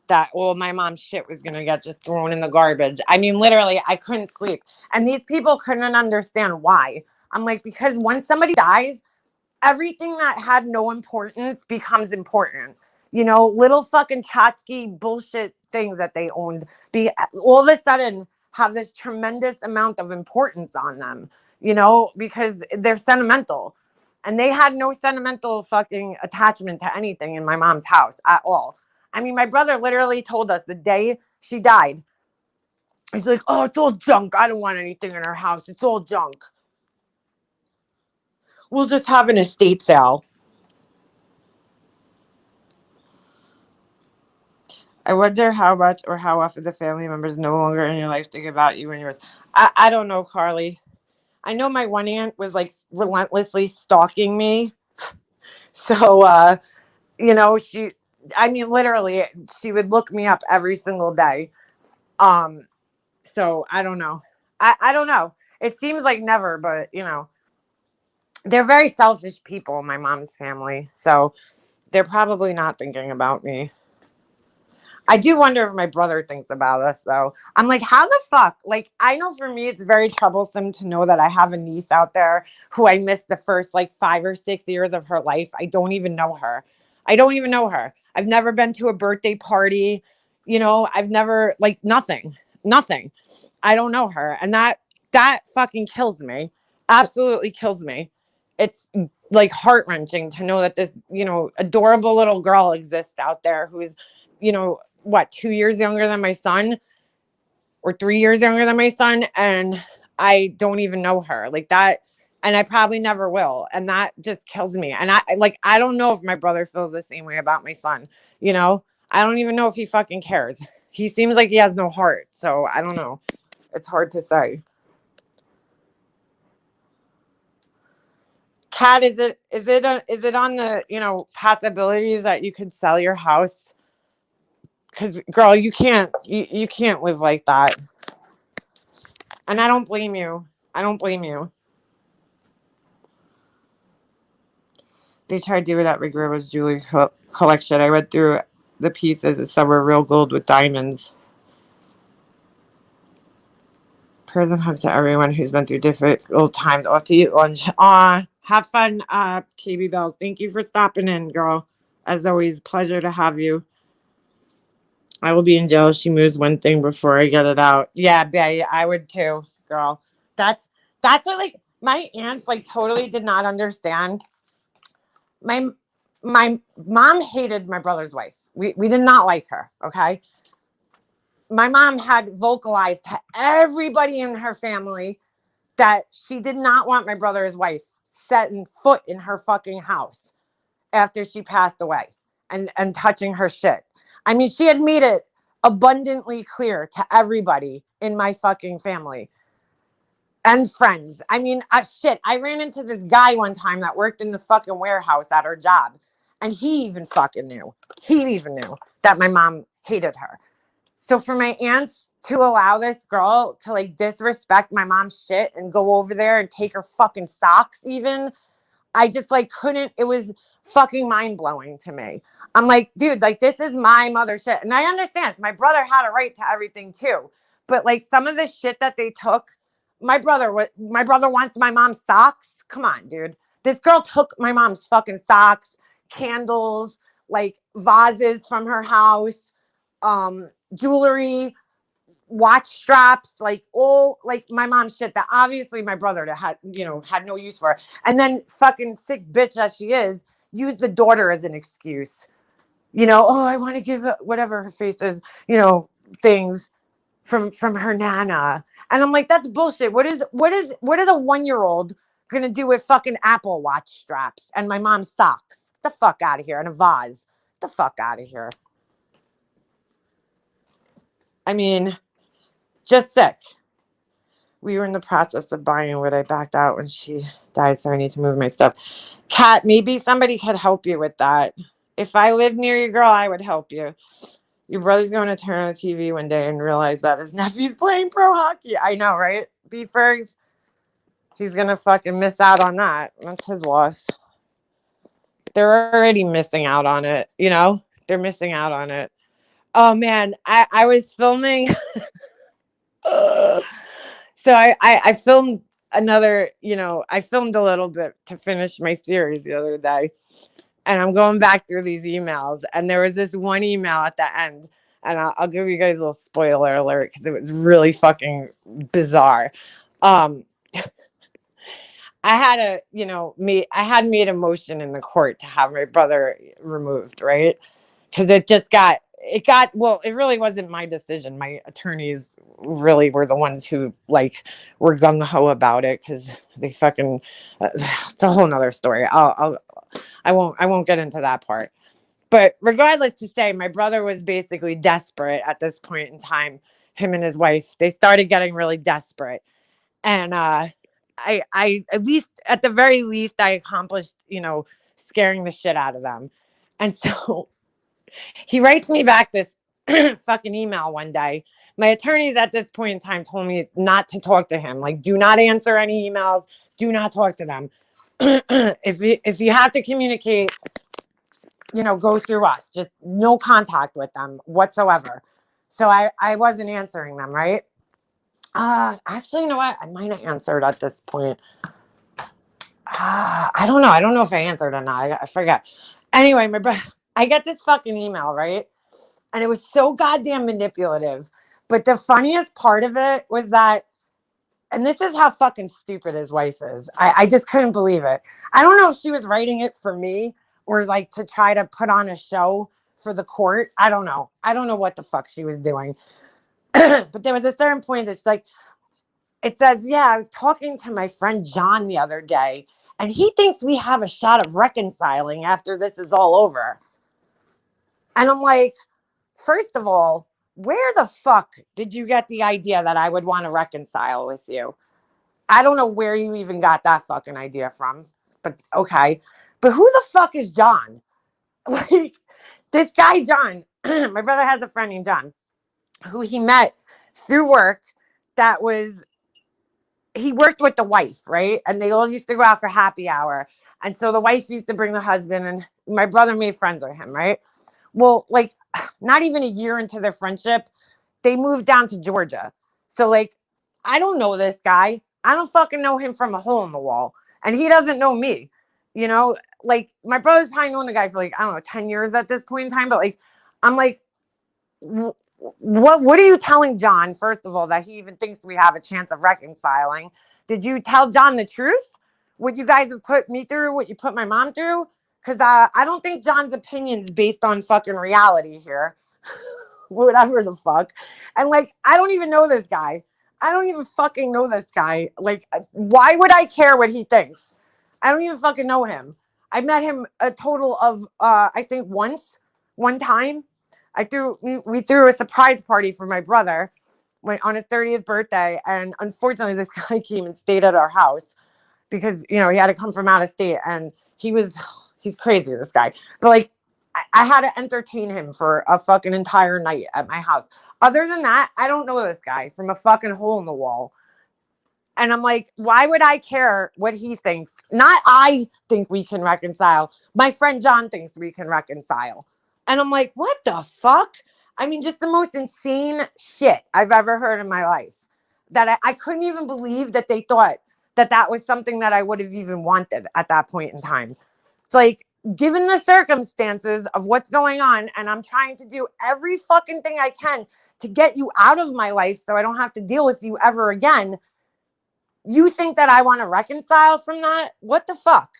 that all my mom's shit was going to get just thrown in the garbage. I mean, literally, I couldn't sleep. And these people couldn't understand why. I'm like, because when somebody dies, everything that had no importance becomes important. Little fucking tchotchke bullshit things that they owned all of a sudden have this tremendous amount of importance on them, because they're sentimental. And they had no sentimental fucking attachment to anything in my mom's house at all. I mean, my brother literally told us the day she died, he's like, oh, it's all junk. I don't want anything in her house. It's all junk. We'll just have an estate sale. I wonder how much or how often the family members no longer in your life think about you and yours. I don't know, Carly. I know my one aunt was like relentlessly stalking me. So, literally, she would look me up every single day. So I don't know. I don't know. It seems like never, but they're very selfish people in my mom's family. So they're probably not thinking about me. I do wonder if my brother thinks about us, though. I'm like, how the fuck? Like, I know for me, it's very troublesome to know that I have a niece out there who I missed the first, 5 or 6 years of her life. I don't even know her. I've never been to a birthday party. I've never, nothing. I don't know her. And that fucking kills me. Absolutely kills me. It's heart-wrenching to know that this, adorable little girl exists out there who's, 2 years younger than my son, or 3 years younger than my son, and I don't even know her like that, and I probably never will, and that just kills me. And I don't know if my brother feels the same way about my son. I don't even know if he fucking cares. He seems like he has no heart, so I don't know. It's hard to say. Kat, is it on the possibilities that you could sell your house? Because, girl, you can't live like that. And I don't blame you. They tried to do that Rigoro's jewelry collection. I read through the pieces. Some were real gold with diamonds. Prayers and hugs to everyone who's been through difficult times. Off to eat lunch. Aw, have fun, KB Bell. Thank you for stopping in, girl. As always, pleasure to have you. I will be in jail if she moves one thing before I get it out. Yeah, babe, I would too, girl. That's what, my aunts totally did not understand. My my mom hated my brother's wife. We did not like her. Okay. My mom had vocalized to everybody in her family that she did not want my brother's wife setting foot in her fucking house after she passed away and touching her shit. I mean, she had made it abundantly clear to everybody in my fucking family and friends. I mean, I ran into this guy one time that worked in the fucking warehouse at her job, and he even fucking knew. He even knew that my mom hated her. So for my aunts to allow this girl to like disrespect my mom's shit and go over there and take her fucking socks even, I just like couldn't. It was fucking mind blowing to me. I'm like, dude, like this is my mother shit. And I understand my brother had a right to everything too. But like some of the shit that they took, my brother wants my mom's socks. Come on, dude. This girl took my mom's fucking socks, candles, like vases from her house, jewelry, watch straps, like all like my mom's shit that obviously my brother had no use for. And then fucking sick bitch as she is, used the daughter as an excuse. Oh, I want to give whatever her face is, things from her nana. And I'm like, that's bullshit. What is a 1-year-old gonna do with fucking Apple Watch straps and my mom's socks? Get the fuck out of here. And a vase. Get the fuck out of here. I mean, just sick. We were in the process of buying what I backed out when she died, so I need to move my stuff. Kat, maybe somebody could help you with that. If I lived near you, girl, I would help you. Your brother's going to turn on the TV one day and realize that his nephew's playing pro hockey. I know, right? B-Fergs. He's going to fucking miss out on that. That's his loss. They're already missing out on it, They're missing out on it. Oh, man. I was filming... So I filmed another, I filmed a little bit to finish my series the other day. And I'm going back through these emails. And there was this one email at the end. And I'll give you guys a little spoiler alert because it was really fucking bizarre. I had I had made a motion in the court to have my brother removed, right? Because it really wasn't my decision. My attorneys really were the ones who were gung-ho about it because they fucking it's a whole nother story. I won't get into that part. But regardless to say, my brother was basically desperate at this point in time. Him and his wife, they started getting really desperate. And I at the very least, I accomplished, scaring the shit out of them. And so he writes me back this fucking email one day. My attorneys at this point in time told me not to talk to him. Like, do not answer any emails. Do not talk to them. If you have to communicate, go through us. Just no contact with them whatsoever. So I wasn't answering them, right? Actually, you know what? I might have answered at this point. I don't know. I don't know if I answered or not. I forget. Anyway, I get this fucking email, right? And it was so goddamn manipulative. But the funniest part of it was that, and this is how fucking stupid his wife is. I just couldn't believe it. I don't know if she was writing it for me or to try to put on a show for the court. I don't know. I don't know what the fuck she was doing. But there was a certain point that's it says, yeah, I was talking to my friend John the other day, and he thinks we have a shot of reconciling after this is all over. And I'm like, first of all, where the fuck did you get the idea that I would want to reconcile with you? I don't know where you even got that fucking idea from, but okay. But who the fuck is John? This guy, John, my brother has a friend named John who he met through work he worked with the wife, right? And they all used to go out for happy hour. And so the wife used to bring the husband, and my brother made friends with him, right? Well, not even a year into their friendship, they moved down to Georgia. So I don't know this guy. I don't fucking know him from a hole in the wall. And he doesn't know me. My brother's probably known the guy for I don't know, 10 years at this point in time. But I'm like, what are you telling John, first of all, that he even thinks we have a chance of reconciling? Did you tell John the truth? What you guys have put me through, what you put my mom through? Because I don't think John's opinion's based on fucking reality here. Whatever the fuck. And like, I don't even know this guy. I don't even fucking know this guy. Like, why would I care what he thinks? I don't even fucking know him. I met him a total of, I think one time. We threw a surprise party for my brother on his 30th birthday. And unfortunately, this guy came and stayed at our house because, he had to come from out of state. And he's crazy, this guy. But like, I had to entertain him for a fucking entire night at my house. Other than that, I don't know this guy from a fucking hole in the wall. And I'm like, why would I care what he thinks? Not I think we can reconcile. My friend John thinks we can reconcile. And I'm like, what the fuck? I mean, just the most insane shit I've ever heard in my life. That I couldn't even believe that they thought that was something that I would have even wanted at that point in time. It's like, given the circumstances of what's going on, and I'm trying to do every fucking thing I can to get you out of my life so I don't have to deal with you ever again. You think that I want to reconcile from that? What the fuck?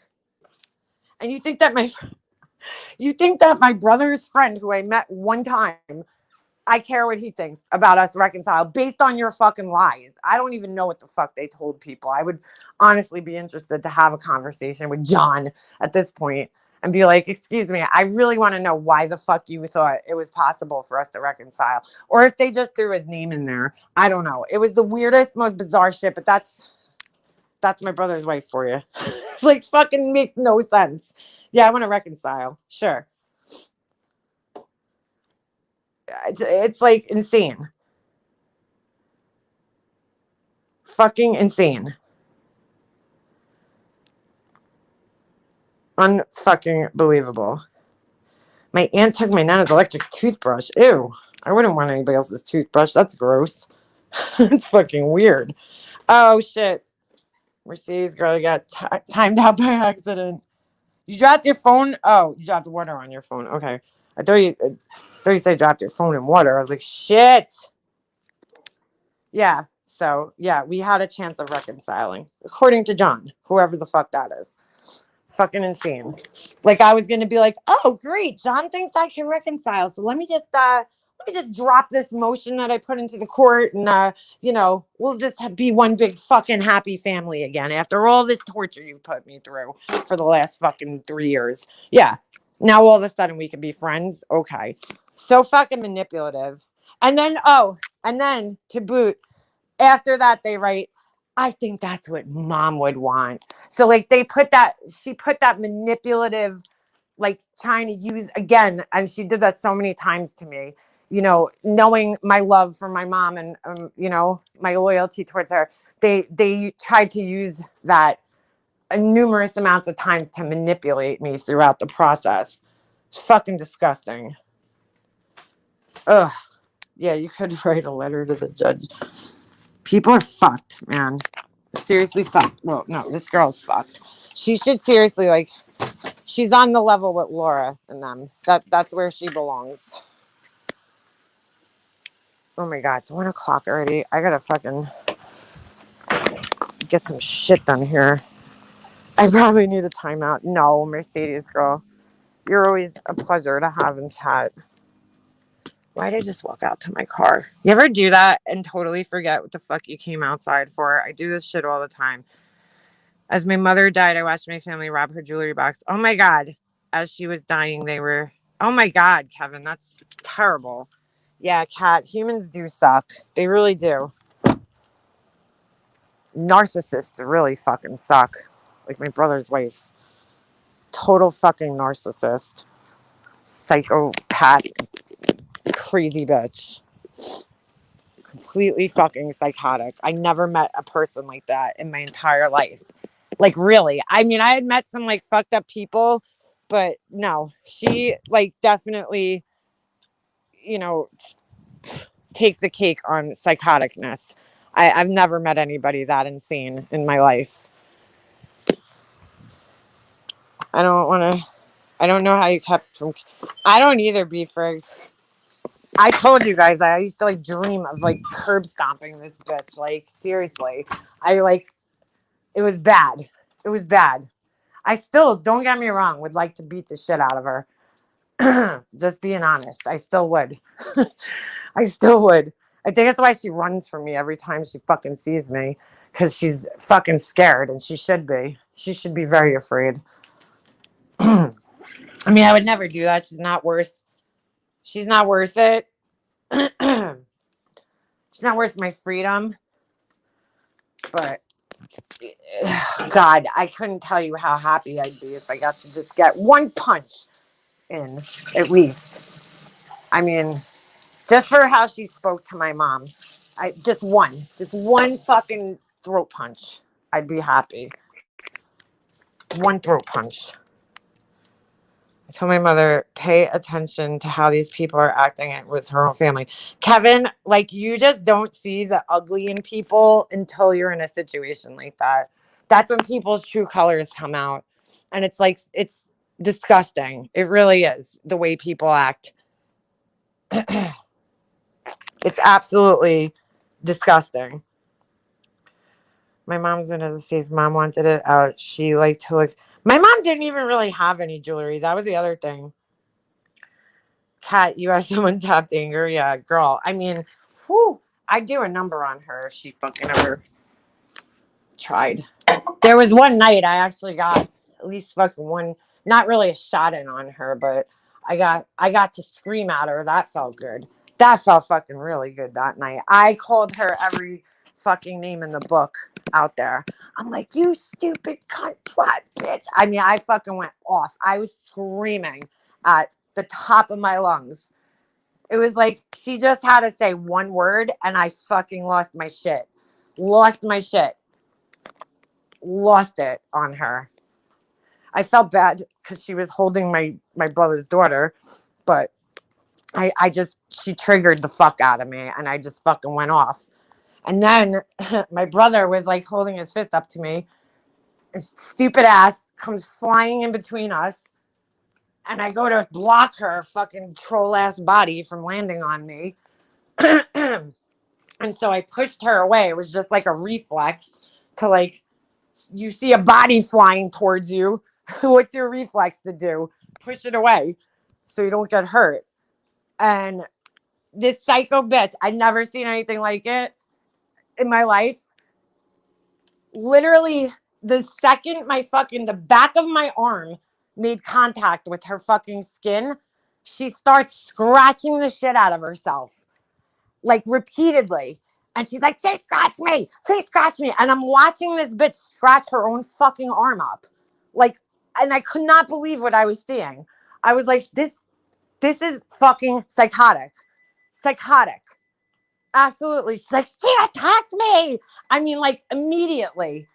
And you think that my brother's friend who I met one time, I care what he thinks about us reconcile based on your fucking lies. I don't even know what the fuck they told people. I would honestly be interested to have a conversation with John at this point and be like, excuse me, I really want to know why the fuck you thought it was possible for us to reconcile. Or if they just threw his name in there. I don't know. It was the weirdest, most bizarre shit, but that's my brother's wife for you. Like, fucking makes no sense. Yeah, I want to reconcile. Sure. It's like insane. Fucking insane. Unfucking believable. My aunt took my nana's electric toothbrush. Ew. I wouldn't want anybody else's toothbrush. That's gross. It's fucking weird. Oh, shit. Mercedes girl got timed out by accident. You dropped your phone? Oh, you dropped water on your phone. Okay. I thought you said dropped your phone in water. I was like, shit. Yeah. So, yeah, we had a chance of reconciling. According to John, whoever the fuck that is. Fucking insane. Like, I was going to be like, oh, great. John thinks I can reconcile. So let me just drop this motion that I put into the court and, we'll just be one big fucking happy family again after all this torture you've put me through for the last fucking 3 years. Yeah. Now all of a sudden we can be friends. Okay. So fucking manipulative. And then to boot, after that they write, I think that's what mom would want. So like she put that manipulative, like trying to use again, and she did that so many times to me, knowing my love for my mom and, my loyalty towards her. They tried to use that numerous amounts of times to manipulate me throughout the process. It's fucking disgusting. Ugh. Yeah, you could write a letter to the judge. People are fucked, man. Seriously fucked. Well, no, this girl's fucked. She should seriously, she's on the level with Laura and them. That's where she belongs. Oh my God, it's 1 o'clock already. I gotta fucking get some shit done here. I probably need a timeout. No, Mercedes girl. You're always a pleasure to have in chat. Why did I just walk out to my car? You ever do that and totally forget what the fuck you came outside for? I do this shit all the time. As my mother died, I watched my family rob her jewelry box. Oh my God. As she was dying, oh my God, Kevin, that's terrible. Yeah, Kat, humans do suck. They really do. Narcissists really fucking suck. Like my brother's wife. Total fucking narcissist. Psychopath. Crazy bitch. Completely fucking psychotic. I never met a person like that in my entire life. Like, really. I mean, I had met some fucked up people, but no, she definitely, takes the cake on psychoticness. I've never met anybody that insane in my life. I don't know how you kept from. I don't either, B-Frigs. I told you guys I used to dream of curb stomping this bitch. Seriously. It was bad. It was bad. I still, don't get me wrong, would like to beat the shit out of her. Just being honest, I still would. I still would. I think that's why she runs from me every time she fucking sees me, because she's fucking scared, and she should be. She should be very afraid. I mean, I would never do that. She's not worth it. She's not worth my freedom. But God, I couldn't tell you how happy I'd be if I got to just get one punch in, at least. I mean, just for how she spoke to my mom. Just one fucking throat punch. I'd be happy. One throat punch. I told my mother, pay attention to how these people are acting with her own family. Kevin, like, you just don't see the ugly in people until you're in a situation like that. That's when people's true colors come out. And it's like, it's disgusting. It really is, the way people act. It's absolutely disgusting. My mom's one as a safe. Mom wanted it out. She liked to look. My mom didn't even really have any jewelry. That was the other thing. Kat, you have someone tapped anger. Yeah, girl. I mean, whew, I'd do a number on her if she fucking ever tried. There was one night I actually got at least fucking one, not really a shot in on her, but I got to scream at her. That felt good. That felt fucking really good that night. I called her every fucking name in the book out there. I'm like, you stupid cunt, twat, bitch. I mean, I fucking went off. I was screaming at the top of my lungs. It was like she just had to say one word and I fucking lost my shit. Lost it on her. I felt bad because she was holding my brother's daughter, but she triggered the fuck out of me and I just fucking went off. And then my brother was like holding his fist up to me. His stupid ass comes flying in between us. And I go to block her fucking troll ass body from landing on me. And so I pushed her away. It was just like a reflex to, like, you see a body flying towards you. What's your reflex to do? Push it away so you don't get hurt. And this psycho bitch, I'd never seen anything like it in my life. Literally, the second the back of my arm made contact with her fucking skin, she starts scratching the shit out of herself, like, repeatedly. And she's like, she scratched me. And I'm watching this bitch scratch her own fucking arm up. Like, and I could not believe what I was seeing. I was like, this is fucking psychotic. Absolutely. She's like, she attacked me. I mean, like, immediately.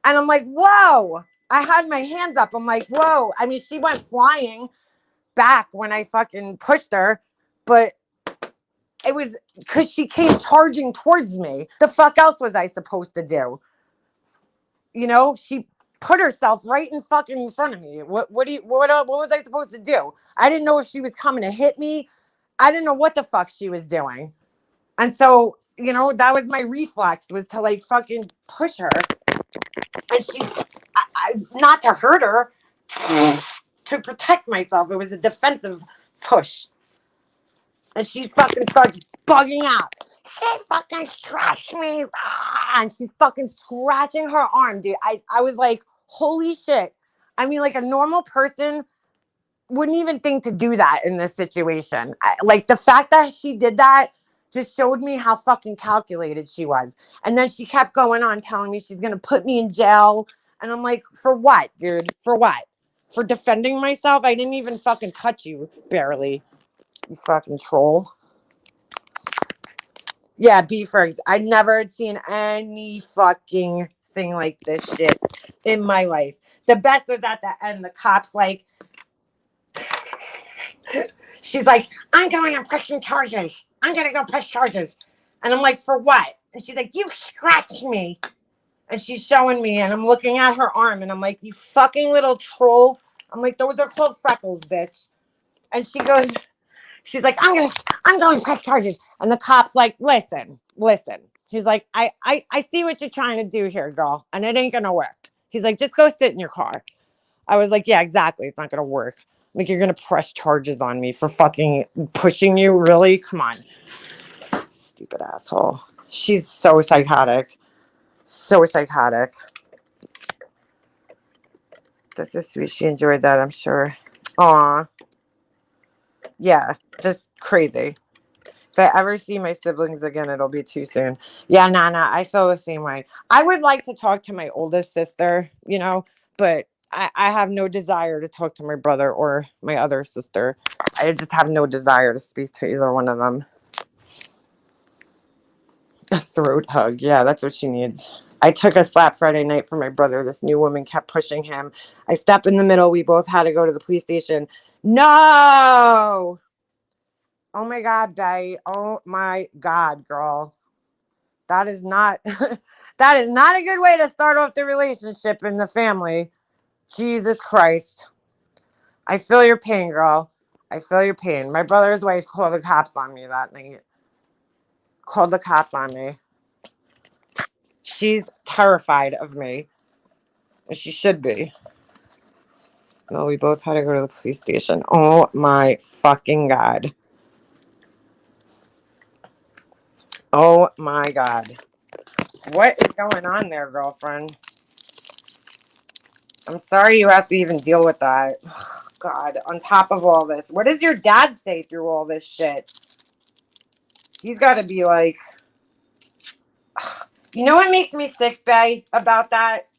And I'm like, whoa. I had my hands up. I'm like, whoa. I mean, she went flying back when I fucking pushed her, but it was because she came charging towards me. The fuck else was I supposed to do? You know, she put herself right in fucking front of me. What was I supposed to do? I didn't know if she was coming to hit me. I didn't know what the fuck she was doing. And so, you know, that was my reflex, was to, like, fucking push her. And not to hurt her, to protect myself. It was a defensive push. And she fucking starts bugging out. She fucking scratched me. And she's fucking scratching her arm, dude. I was like, holy shit. I mean, like, a normal person wouldn't even think to do that in this situation. Like, the fact that she did that just showed me how fucking calculated she was. And then she kept going on telling me she's going to put me in jail. And I'm like, for what, dude? For what? For defending myself? I didn't even fucking touch you, barely. You fucking troll. Yeah, beefers. I never had seen any fucking thing like this shit in my life. The best was at the end. The cops, like, she's like, I'm going and pushing charges. I'm going to go push charges. And I'm like, for what? And she's like, you scratched me. And she's showing me, and I'm looking at her arm, and I'm like, you fucking little troll. I'm like, those are called freckles, bitch. And she's like, I'm going to press charges. And the cop's like, listen. He's like, I see what you're trying to do here, girl. And it ain't going to work. He's like, just go sit in your car. I was like, yeah, exactly. It's not going to work. Like, you're going to press charges on me for fucking pushing you? Really? Come on. Stupid asshole. She's so psychotic. So psychotic. That's so sweet. She enjoyed that, I'm sure. Aw. Yeah, just crazy. If I ever see my siblings again, it'll be too soon. Yeah, nah. I feel the same way. I would like to talk to my oldest sister, but I have no desire to talk to my brother or my other sister. I just have no desire to speak to either one of them. A throat hug. Yeah, that's what she needs. I took a slap Friday night for my brother. This new woman kept pushing him. I stepped in the middle. We both had to go to the police station. No! Oh my God, Bay. Oh my God, girl. That is not that is not a good way to start off the relationship in the family. Jesus Christ. I feel your pain, girl. I feel your pain. My brother's wife called the cops on me that night. Called the cops on me. She's terrified of me. She should be. No, we both had to go to the police station. Oh my fucking God. Oh my God. What is going on there, girlfriend? I'm sorry you have to even deal with that. God, on top of all this. What does your dad say through all this shit? He's got to be like... You know what makes me sick, Bay, about that?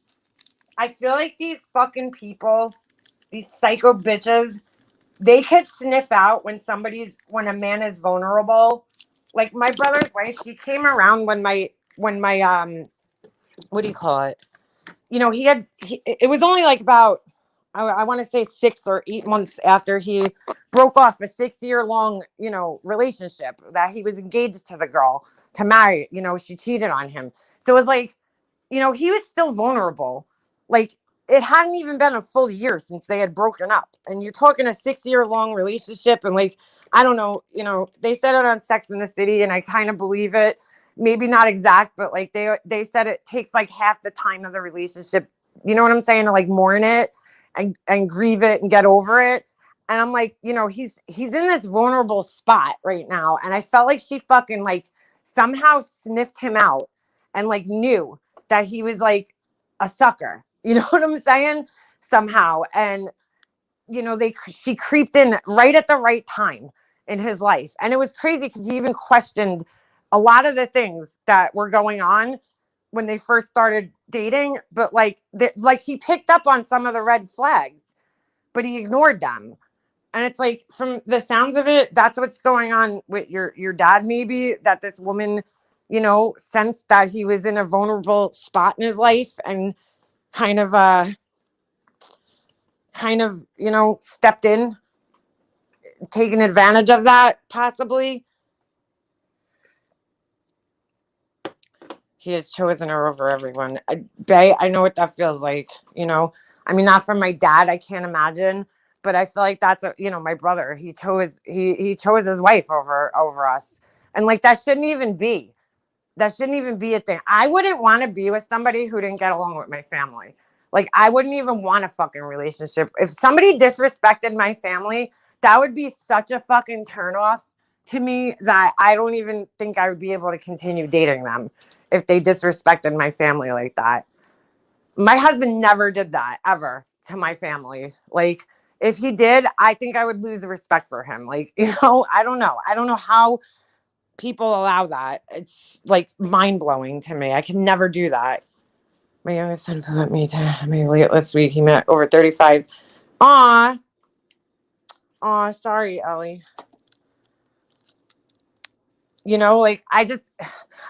I feel like these fucking people, these psycho bitches, they could sniff out when a man is vulnerable. Like my brother's wife, she came around when my what do you call it? It was only like about, I want to say 6 or 8 months after he broke off a 6-year long, relationship that he was engaged to the girl to marry. She cheated on him. So it was like, he was still vulnerable. Like, it hadn't even been a full year since they had broken up. And you're talking a 6-year long relationship. And like, I don't know, they said it on Sex in the City and I kind of believe it. Maybe not exact, but like they said it takes like half the time of the relationship. You know what I'm saying? To like mourn it and grieve it and get over it. And I'm like, he's in this vulnerable spot right now. And I felt like she fucking like somehow sniffed him out and like knew that he was like a sucker. You know what I'm saying? Somehow. And she creeped in right at the right time in his life. And it was crazy because he even questioned a lot of the things that were going on when they first started dating. But like he picked up on some of the red flags, but he ignored them. And it's like, from the sounds of it, that's what's going on with your dad, maybe, that this woman, sensed that he was in a vulnerable spot in his life and kind of, stepped in, taking advantage of that, possibly. He has chosen her over everyone. Bay, I know what that feels like, I mean, not from my dad, I can't imagine, but I feel like that's my brother. He chose his wife over us. And like that shouldn't even be. That shouldn't even be a thing. I wouldn't want to be with somebody who didn't get along with my family. Like, I wouldn't even want a fucking relationship. If somebody disrespected my family, that would be such a fucking turnoff to me that I don't even think I would be able to continue dating them if they disrespected my family like that. My husband never did that, ever, to my family. Like, if he did, I think I would lose the respect for him. Like, I don't know. I don't know how people allow that. It's like mind-blowing to me. I can never do that. My youngest son flew at me late last week. He met over 35. Aw, sorry, Ellie. Like,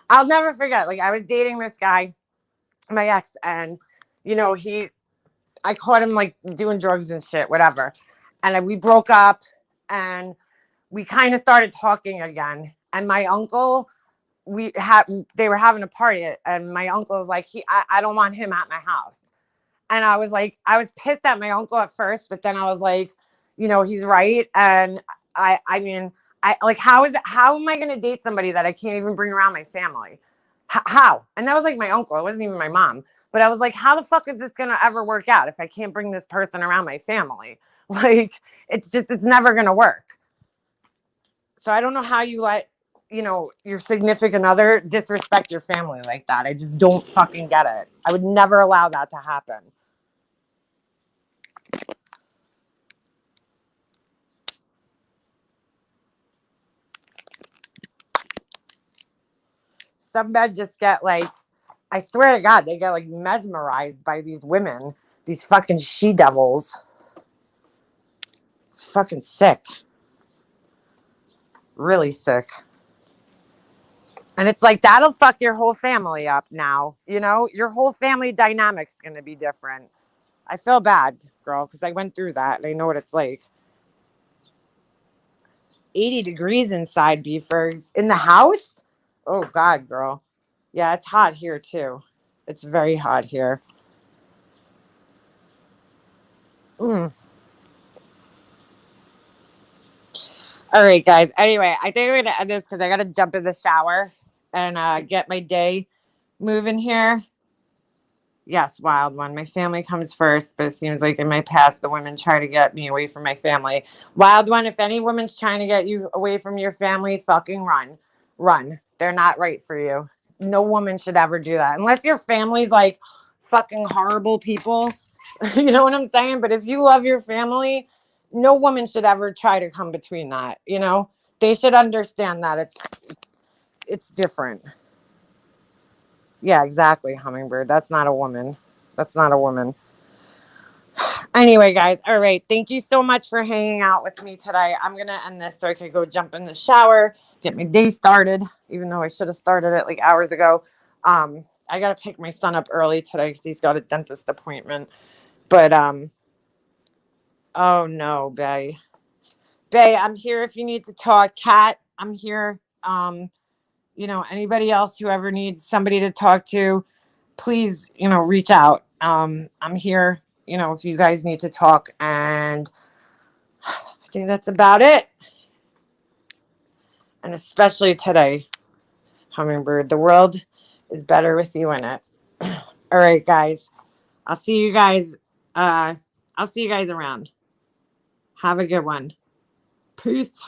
I'll never forget. Like, I was dating this guy, my ex, and I caught him like doing drugs and shit, whatever. And we broke up, and we kind of started talking again. And my uncle, they were having a party, and my uncle was like, I don't want him at my house. And I was pissed at my uncle at first, but then I was like, he's right. And I mean, how am I going to date somebody that I can't even bring around my family? How? And that was like my uncle. It wasn't even my mom. But I was like, how the fuck is this going to ever work out if I can't bring this person around my family? Like, it's never going to work. So I don't know how you let, your significant other disrespect your family like that. I just don't fucking get it. I would never allow that to happen. Some men just get like, I swear to God, they get like mesmerized by these women, these fucking she devils. It's fucking sick. Really sick. And it's like, that'll fuck your whole family up now. Your whole family dynamic's going to be different. I feel bad, girl, because I went through that and I know what it's like. 80 degrees inside, Beefers. In the house? Oh, God, girl. Yeah, it's hot here, too. It's very hot here. All right, guys. Anyway, I think I'm going to end this because I got to jump in the shower and get my day moving here. Yes, wild one. My family comes first, but it seems like in my past, the women try to get me away from my family. Wild one, if any woman's trying to get you away from your family, fucking run. Run. They're not right for you. No woman should ever do that. Unless your family's like fucking horrible people. You know what I'm saying? But if you love your family, no woman should ever try to come between that. They should understand that it's different. Yeah, exactly, Hummingbird. That's not a woman. That's not a woman. Anyway, guys. All right. Thank you so much for hanging out with me today. I'm going to end this so I could go jump in the shower, get my day started, even though I should have started it like hours ago. I got to pick my son up early today because he's got a dentist appointment. But, oh no, Bae. Bae, I'm here if you need to talk. Kat, I'm here. Anybody else who ever needs somebody to talk to, please, reach out. I'm here, if you guys need to talk. And I think that's about it. And especially today, Hummingbird, the world is better with you in it. All right, guys. I'll see you guys around. Have a good one. Peace.